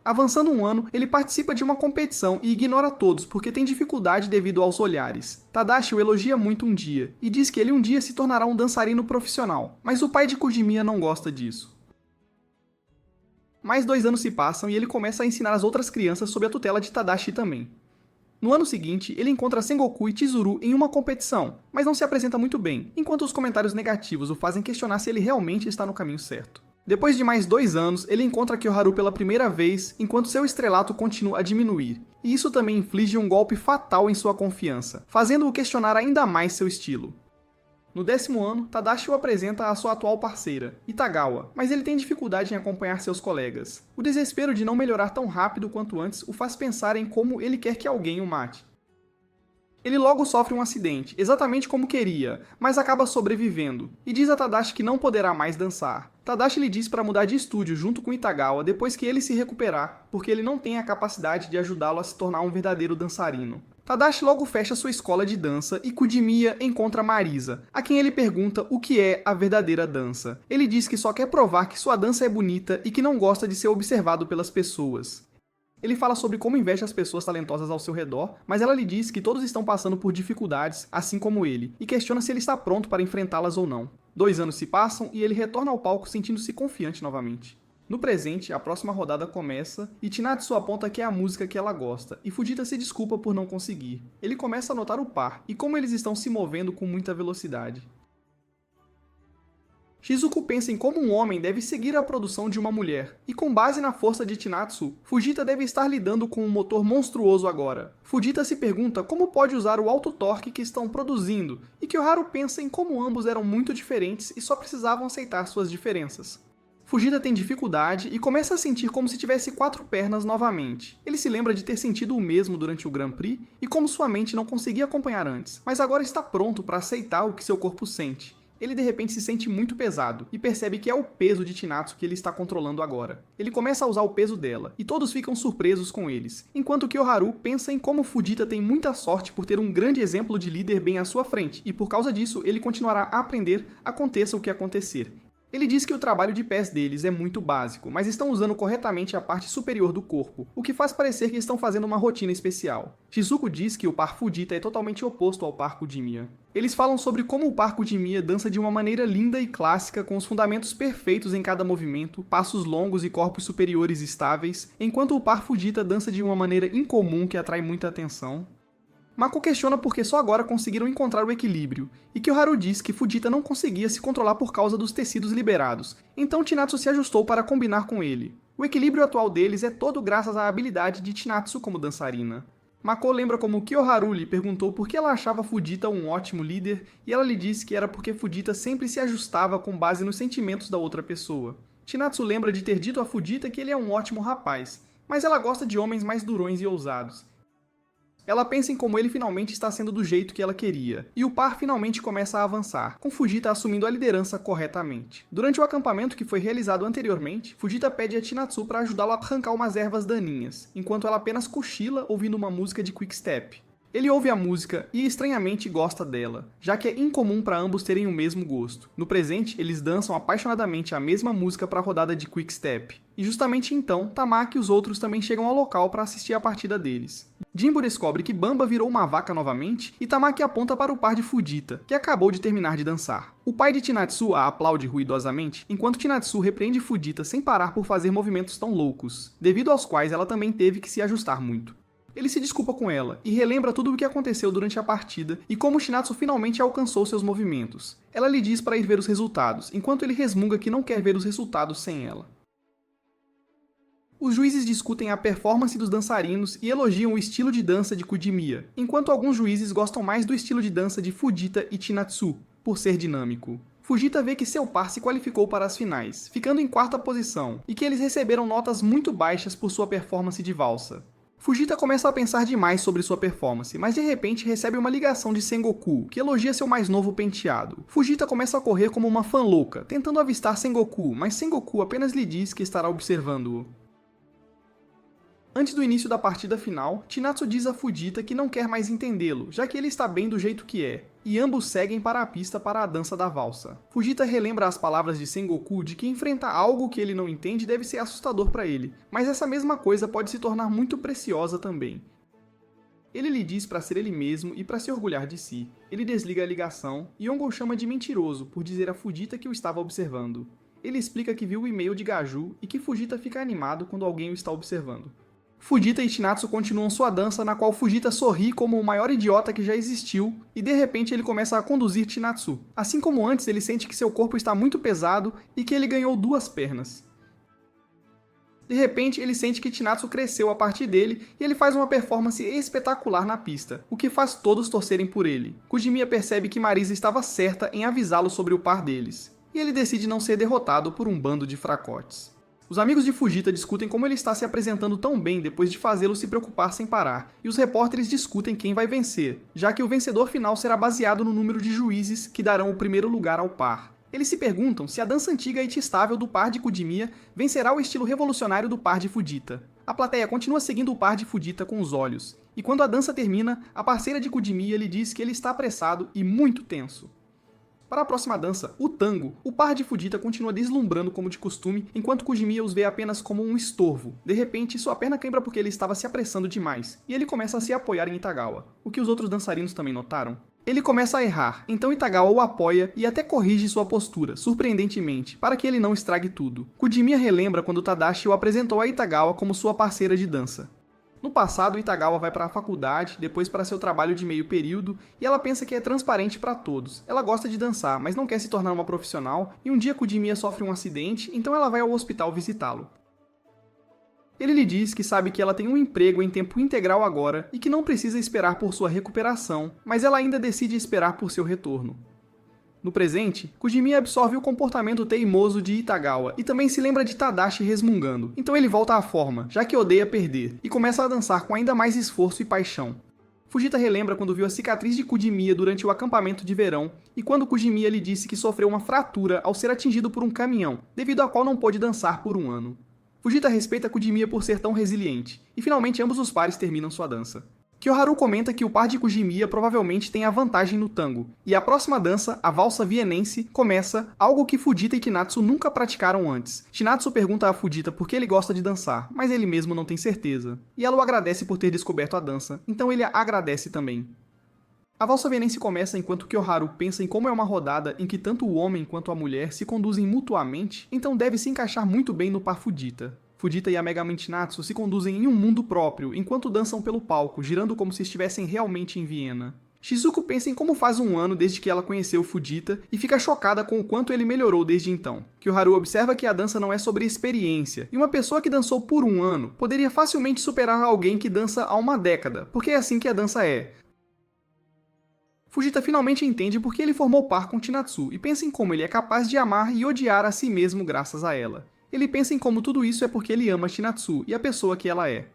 Avançando um ano, ele participa de uma competição e ignora todos porque tem dificuldade devido aos olhares. Tadashi o elogia muito um dia, e diz que ele um dia se tornará um dançarino profissional, mas o pai de Kujimiya não gosta disso. Mais 2 anos se passam e ele começa a ensinar as outras crianças sob a tutela de Tadashi também. No ano seguinte, ele encontra Sengoku e Chizuru em uma competição, mas não se apresenta muito bem, enquanto os comentários negativos o fazem questionar se ele realmente está no caminho certo. Depois de mais 2 anos, ele encontra Kyoharu pela primeira vez, enquanto seu estrelato continua a diminuir, e isso também inflige um golpe fatal em sua confiança, fazendo-o questionar ainda mais seu estilo. No 10º ano, Tadashi o apresenta à sua atual parceira, Itagawa, mas ele tem dificuldade em acompanhar seus colegas. O desespero de não melhorar tão rápido quanto antes o faz pensar em como ele quer que alguém o mate. Ele logo sofre um acidente, exatamente como queria, mas acaba sobrevivendo, e diz a Tadashi que não poderá mais dançar. Tadashi lhe diz para mudar de estúdio junto com Itagawa depois que ele se recuperar, porque ele não tem a capacidade de ajudá-lo a se tornar um verdadeiro dançarino. Tadashi logo fecha sua escola de dança e Kujimiya encontra Marisa, a quem ele pergunta o que é a verdadeira dança. Ele diz que só quer provar que sua dança é bonita e que não gosta de ser observado pelas pessoas. Ele fala sobre como inveja as pessoas talentosas ao seu redor, mas ela lhe diz que todos estão passando por dificuldades, assim como ele, e questiona se ele está pronto para enfrentá-las ou não. 2 anos se passam e ele retorna ao palco sentindo-se confiante novamente. No presente, a próxima rodada começa e Chinatsu aponta que é a música que ela gosta, e Fujita se desculpa por não conseguir. Ele começa a notar o par e como eles estão se movendo com muita velocidade. Shizuku pensa em como um homem deve seguir a produção de uma mulher, e com base na força de Chinatsu, Fujita deve estar lidando com um motor monstruoso agora. Fujita se pergunta como pode usar o alto torque que estão produzindo, e Kyoharu pensa em como ambos eram muito diferentes e só precisavam aceitar suas diferenças. Fujita tem dificuldade e começa a sentir como se tivesse 4 pernas novamente. Ele se lembra de ter sentido o mesmo durante o Grand Prix e como sua mente não conseguia acompanhar antes, mas agora está pronto para aceitar o que seu corpo sente. Ele de repente se sente muito pesado e percebe que é o peso de Chinatsu que ele está controlando agora. Ele começa a usar o peso dela, e todos ficam surpresos com eles, enquanto Kyoharu pensa em como Fujita tem muita sorte por ter um grande exemplo de líder bem à sua frente, e por causa disso ele continuará a aprender, aconteça o que acontecer. Ele diz que o trabalho de pés deles é muito básico, mas estão usando corretamente a parte superior do corpo, o que faz parecer que estão fazendo uma rotina especial. Shizuku diz que o par Fujita é totalmente oposto ao par Kujimiya. Eles falam sobre como o par Kujimiya dança de uma maneira linda e clássica, com os fundamentos perfeitos em cada movimento, passos longos e corpos superiores estáveis, enquanto o par Fujita dança de uma maneira incomum que atrai muita atenção. Mako questiona por que só agora conseguiram encontrar o equilíbrio, e Kyoharu diz que Fujita não conseguia se controlar por causa dos tecidos liberados, então Chinatsu se ajustou para combinar com ele. O equilíbrio atual deles é todo graças à habilidade de Chinatsu como dançarina. Mako lembra como Kyoharu lhe perguntou por que ela achava Fujita um ótimo líder, e ela lhe disse que era porque Fujita sempre se ajustava com base nos sentimentos da outra pessoa. Chinatsu lembra de ter dito a Fujita que ele é um ótimo rapaz, mas ela gosta de homens mais durões e ousados. Ela pensa em como ele finalmente está sendo do jeito que ela queria, e o par finalmente começa a avançar, com Fujita assumindo a liderança corretamente. Durante o acampamento que foi realizado anteriormente, Fujita pede a Chinatsu para ajudá-lo a arrancar umas ervas daninhas, enquanto ela apenas cochila ouvindo uma música de quickstep. Ele ouve a música e estranhamente gosta dela, já que é incomum para ambos terem o mesmo gosto. No presente, eles dançam apaixonadamente a mesma música para a rodada de Quick Step. E justamente então, Tamaki e os outros também chegam ao local para assistir a partida deles. Jimbo descobre que Bamba virou uma vaca novamente e Tamaki aponta para o par de Fujita, que acabou de terminar de dançar. O pai de Chinatsu a aplaude ruidosamente, enquanto Chinatsu repreende Fujita sem parar por fazer movimentos tão loucos, devido aos quais ela também teve que se ajustar muito. Ele se desculpa com ela e relembra tudo o que aconteceu durante a partida e como Chinatsu finalmente alcançou seus movimentos. Ela lhe diz para ir ver os resultados, enquanto ele resmunga que não quer ver os resultados sem ela. Os juízes discutem a performance dos dançarinos e elogiam o estilo de dança de Kujimiya, enquanto alguns juízes gostam mais do estilo de dança de Fujita e Chinatsu, por ser dinâmico. Fujita vê que seu par se qualificou para as finais, ficando em quarta posição, e que eles receberam notas muito baixas por sua performance de valsa. Fujita começa a pensar demais sobre sua performance, mas de repente recebe uma ligação de Sengoku, que elogia seu mais novo penteado. Fujita começa a correr como uma fã louca, tentando avistar Sengoku, mas Sengoku apenas lhe diz que estará observando-o. Antes do início da partida final, Chinatsu diz a Fujita que não quer mais entendê-lo, já que ele está bem do jeito que é, e ambos seguem para a pista para a dança da valsa. Fujita relembra as palavras de Sengoku de que enfrentar algo que ele não entende deve ser assustador para ele, mas essa mesma coisa pode se tornar muito preciosa também. Ele lhe diz para ser ele mesmo e para se orgulhar de si. Ele desliga a ligação e Yongo o chama de mentiroso por dizer a Fujita que o estava observando. Ele explica que viu o e-mail de Gaju e que Fujita fica animado quando alguém o está observando. Fujita e Chinatsu continuam sua dança, na qual Fujita sorri como o maior idiota que já existiu, e de repente ele começa a conduzir Chinatsu. Assim como antes, ele sente que seu corpo está muito pesado e que ele ganhou 2 pernas. De repente, ele sente que Chinatsu cresceu a partir dele e ele faz uma performance espetacular na pista, o que faz todos torcerem por ele. Kujimiya percebe que Marisa estava certa em avisá-lo sobre o par deles, e ele decide não ser derrotado por um bando de fracotes. Os amigos de Fujita discutem como ele está se apresentando tão bem depois de fazê-lo se preocupar sem parar, e os repórteres discutem quem vai vencer, já que o vencedor final será baseado no número de juízes que darão o primeiro lugar ao par. Eles se perguntam se a dança antiga e estável do par de Kujimiya vencerá o estilo revolucionário do par de Fujita. A plateia continua seguindo o par de Fujita com os olhos, e quando a dança termina, a parceira de Kujimiya lhe diz que ele está apressado e muito tenso. Para a próxima dança, o tango, o par de Fujita continua deslumbrando como de costume, enquanto Kujimiya os vê apenas como um estorvo. De repente, sua perna quebra porque ele estava se apressando demais, e ele começa a se apoiar em Itagawa, o que os outros dançarinos também notaram. Ele começa a errar, então Itagawa o apoia e até corrige sua postura, surpreendentemente, para que ele não estrague tudo. Kujimiya relembra quando Tadashi o apresentou a Itagawa como sua parceira de dança. No passado, Itagawa vai para a faculdade, depois para seu trabalho de meio período, e ela pensa que é transparente para todos. Ela gosta de dançar, mas não quer se tornar uma profissional, e um dia Kujimiya sofre um acidente, então ela vai ao hospital visitá-lo. Ele lhe diz que sabe que ela tem um emprego em tempo integral agora e que não precisa esperar por sua recuperação, mas ela ainda decide esperar por seu retorno. No presente, Kujimiya absorve o comportamento teimoso de Itagawa e também se lembra de Tadashi resmungando, então ele volta à forma, já que odeia perder, e começa a dançar com ainda mais esforço e paixão. Fujita relembra quando viu a cicatriz de Kujimiya durante o acampamento de verão e quando Kujimiya lhe disse que sofreu uma fratura ao ser atingido por um caminhão, devido ao qual não pôde dançar por um ano. Fujita respeita Kujimiya por ser tão resiliente, e finalmente ambos os pares terminam sua dança. Kyoharu comenta que o par de Kujimiya provavelmente tem a vantagem no tango, e a próxima dança, a valsa vienense, começa, algo que Fujita e Chinatsu nunca praticaram antes. Chinatsu pergunta a Fujita por que ele gosta de dançar, mas ele mesmo não tem certeza. E ela o agradece por ter descoberto a dança, então ele a agradece também. A valsa vienense começa enquanto Kyoharu pensa em como é uma rodada em que tanto o homem quanto a mulher se conduzem mutuamente, então deve se encaixar muito bem no par Fujita. Fujita e a Megami Chinatsu se conduzem em um mundo próprio, enquanto dançam pelo palco, girando como se estivessem realmente em Viena. Shizuko pensa em como faz um ano desde que ela conheceu Fujita e fica chocada com o quanto ele melhorou desde então. Kyoharu observa que a dança não é sobre experiência, e uma pessoa que dançou por um ano poderia facilmente superar alguém que dança há uma década, porque é assim que a dança é. Fujita finalmente entende por que ele formou par com Chinatsu e pensa em como ele é capaz de amar e odiar a si mesmo graças a ela. Ele pensa em como tudo isso é porque ele ama Chinatsu e a pessoa que ela é.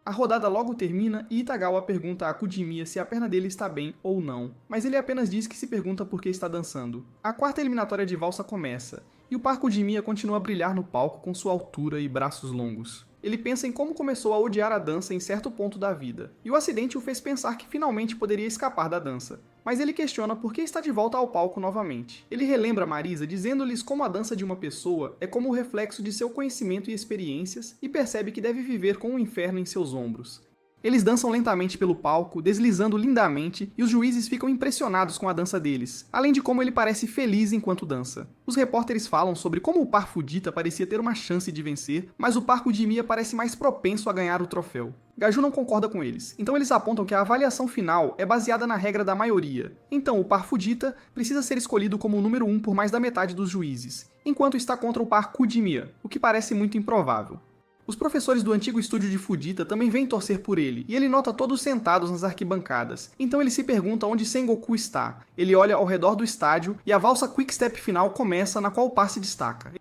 A rodada logo termina e Itagawa pergunta a Kujimiya se a perna dele está bem ou não, mas ele apenas diz que se pergunta por que está dançando. A quarta eliminatória de valsa começa, e o par Kujimiya continua a brilhar no palco com sua altura e braços longos. Ele pensa em como começou a odiar a dança em certo ponto da vida, e o acidente o fez pensar que finalmente poderia escapar da dança. Mas ele questiona por que está de volta ao palco novamente. Ele relembra Marisa dizendo-lhes como a dança de uma pessoa é como o reflexo de seu conhecimento e experiências, e percebe que deve viver com o inferno em seus ombros. Eles dançam lentamente pelo palco, deslizando lindamente, e os juízes ficam impressionados com a dança deles, além de como ele parece feliz enquanto dança. Os repórteres falam sobre como o par Fujita parecia ter uma chance de vencer, mas o par Kudimiya parece mais propenso a ganhar o troféu. Gaju não concorda com eles, então eles apontam que a avaliação final é baseada na regra da maioria. Então o par Fujita precisa ser escolhido como o número 1 por mais da metade dos juízes, enquanto está contra o par Kudimiya, o que parece muito improvável. Os professores do antigo estúdio de Fujita também vêm torcer por ele, e ele nota todos sentados nas arquibancadas. Então ele se pergunta onde Sengoku está. Ele olha ao redor do estádio, e a valsa Quick Step final começa, na qual o par se destaca.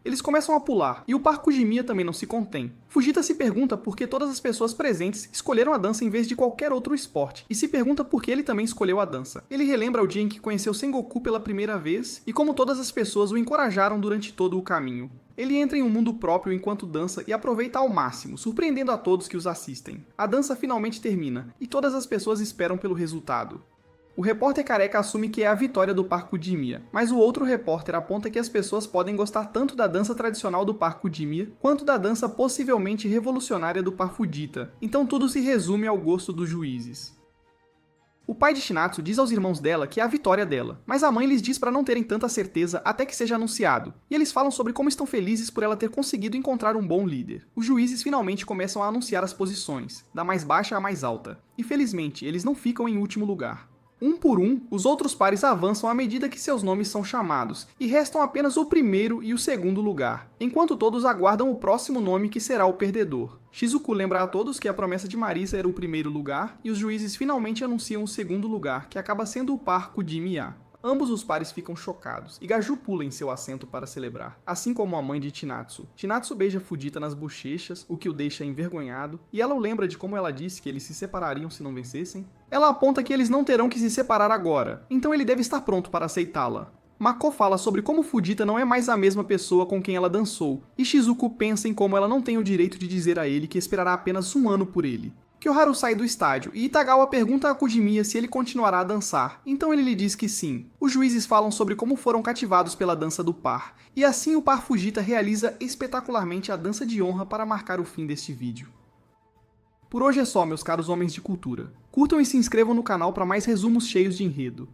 Eles começam a pular, e o par Kudimiya também não se contém. Fujita se pergunta por que todas as pessoas presentes escolheram a dança em vez de qualquer outro esporte, e se pergunta por que ele também escolheu a dança. Ele relembra o dia em que conheceu Sengoku pela primeira vez, e como todas as pessoas o encorajaram durante todo o caminho. Ele entra em um mundo próprio enquanto dança e aproveita ao máximo, surpreendendo a todos que os assistem. A dança finalmente termina, e todas as pessoas esperam pelo resultado. O repórter careca assume que é a vitória do par Kudimiya, mas o outro repórter aponta que as pessoas podem gostar tanto da dança tradicional do par Kudimiya, quanto da dança possivelmente revolucionária do par Fujita, então tudo se resume ao gosto dos juízes. O pai de Shinatsu diz aos irmãos dela que é a vitória dela, mas a mãe lhes diz para não terem tanta certeza até que seja anunciado, e eles falam sobre como estão felizes por ela ter conseguido encontrar um bom líder. Os juízes finalmente começam a anunciar as posições, da mais baixa à mais alta, e felizmente eles não ficam em último lugar. Um por um, os outros pares avançam à medida que seus nomes são chamados, e restam apenas o primeiro e o segundo lugar, enquanto todos aguardam o próximo nome que será o perdedor. Shizuku lembra a todos que a promessa de Marisa era o primeiro lugar, e os juízes finalmente anunciam o segundo lugar, que acaba sendo o par Kudimiya. Ambos os pares ficam chocados, e Gaju pula em seu assento para celebrar, assim como a mãe de Chinatsu. Chinatsu beija Fujita nas bochechas, o que o deixa envergonhado, e ela o lembra de como ela disse que eles se separariam se não vencessem. Ela aponta que eles não terão que se separar agora, então ele deve estar pronto para aceitá-la. Mako fala sobre como Fujita não é mais a mesma pessoa com quem ela dançou, e Shizuku pensa em como ela não tem o direito de dizer a ele que esperará apenas um ano por ele. Kyoharu sai do estádio e Itagawa pergunta a Kudimiya se ele continuará a dançar, então ele lhe diz que sim. Os juízes falam sobre como foram cativados pela dança do par, e assim o par Fujita realiza espetacularmente a dança de honra para marcar o fim deste vídeo. Por hoje é só, meus caros homens de cultura. Curtam e se inscrevam no canal para mais resumos cheios de enredo.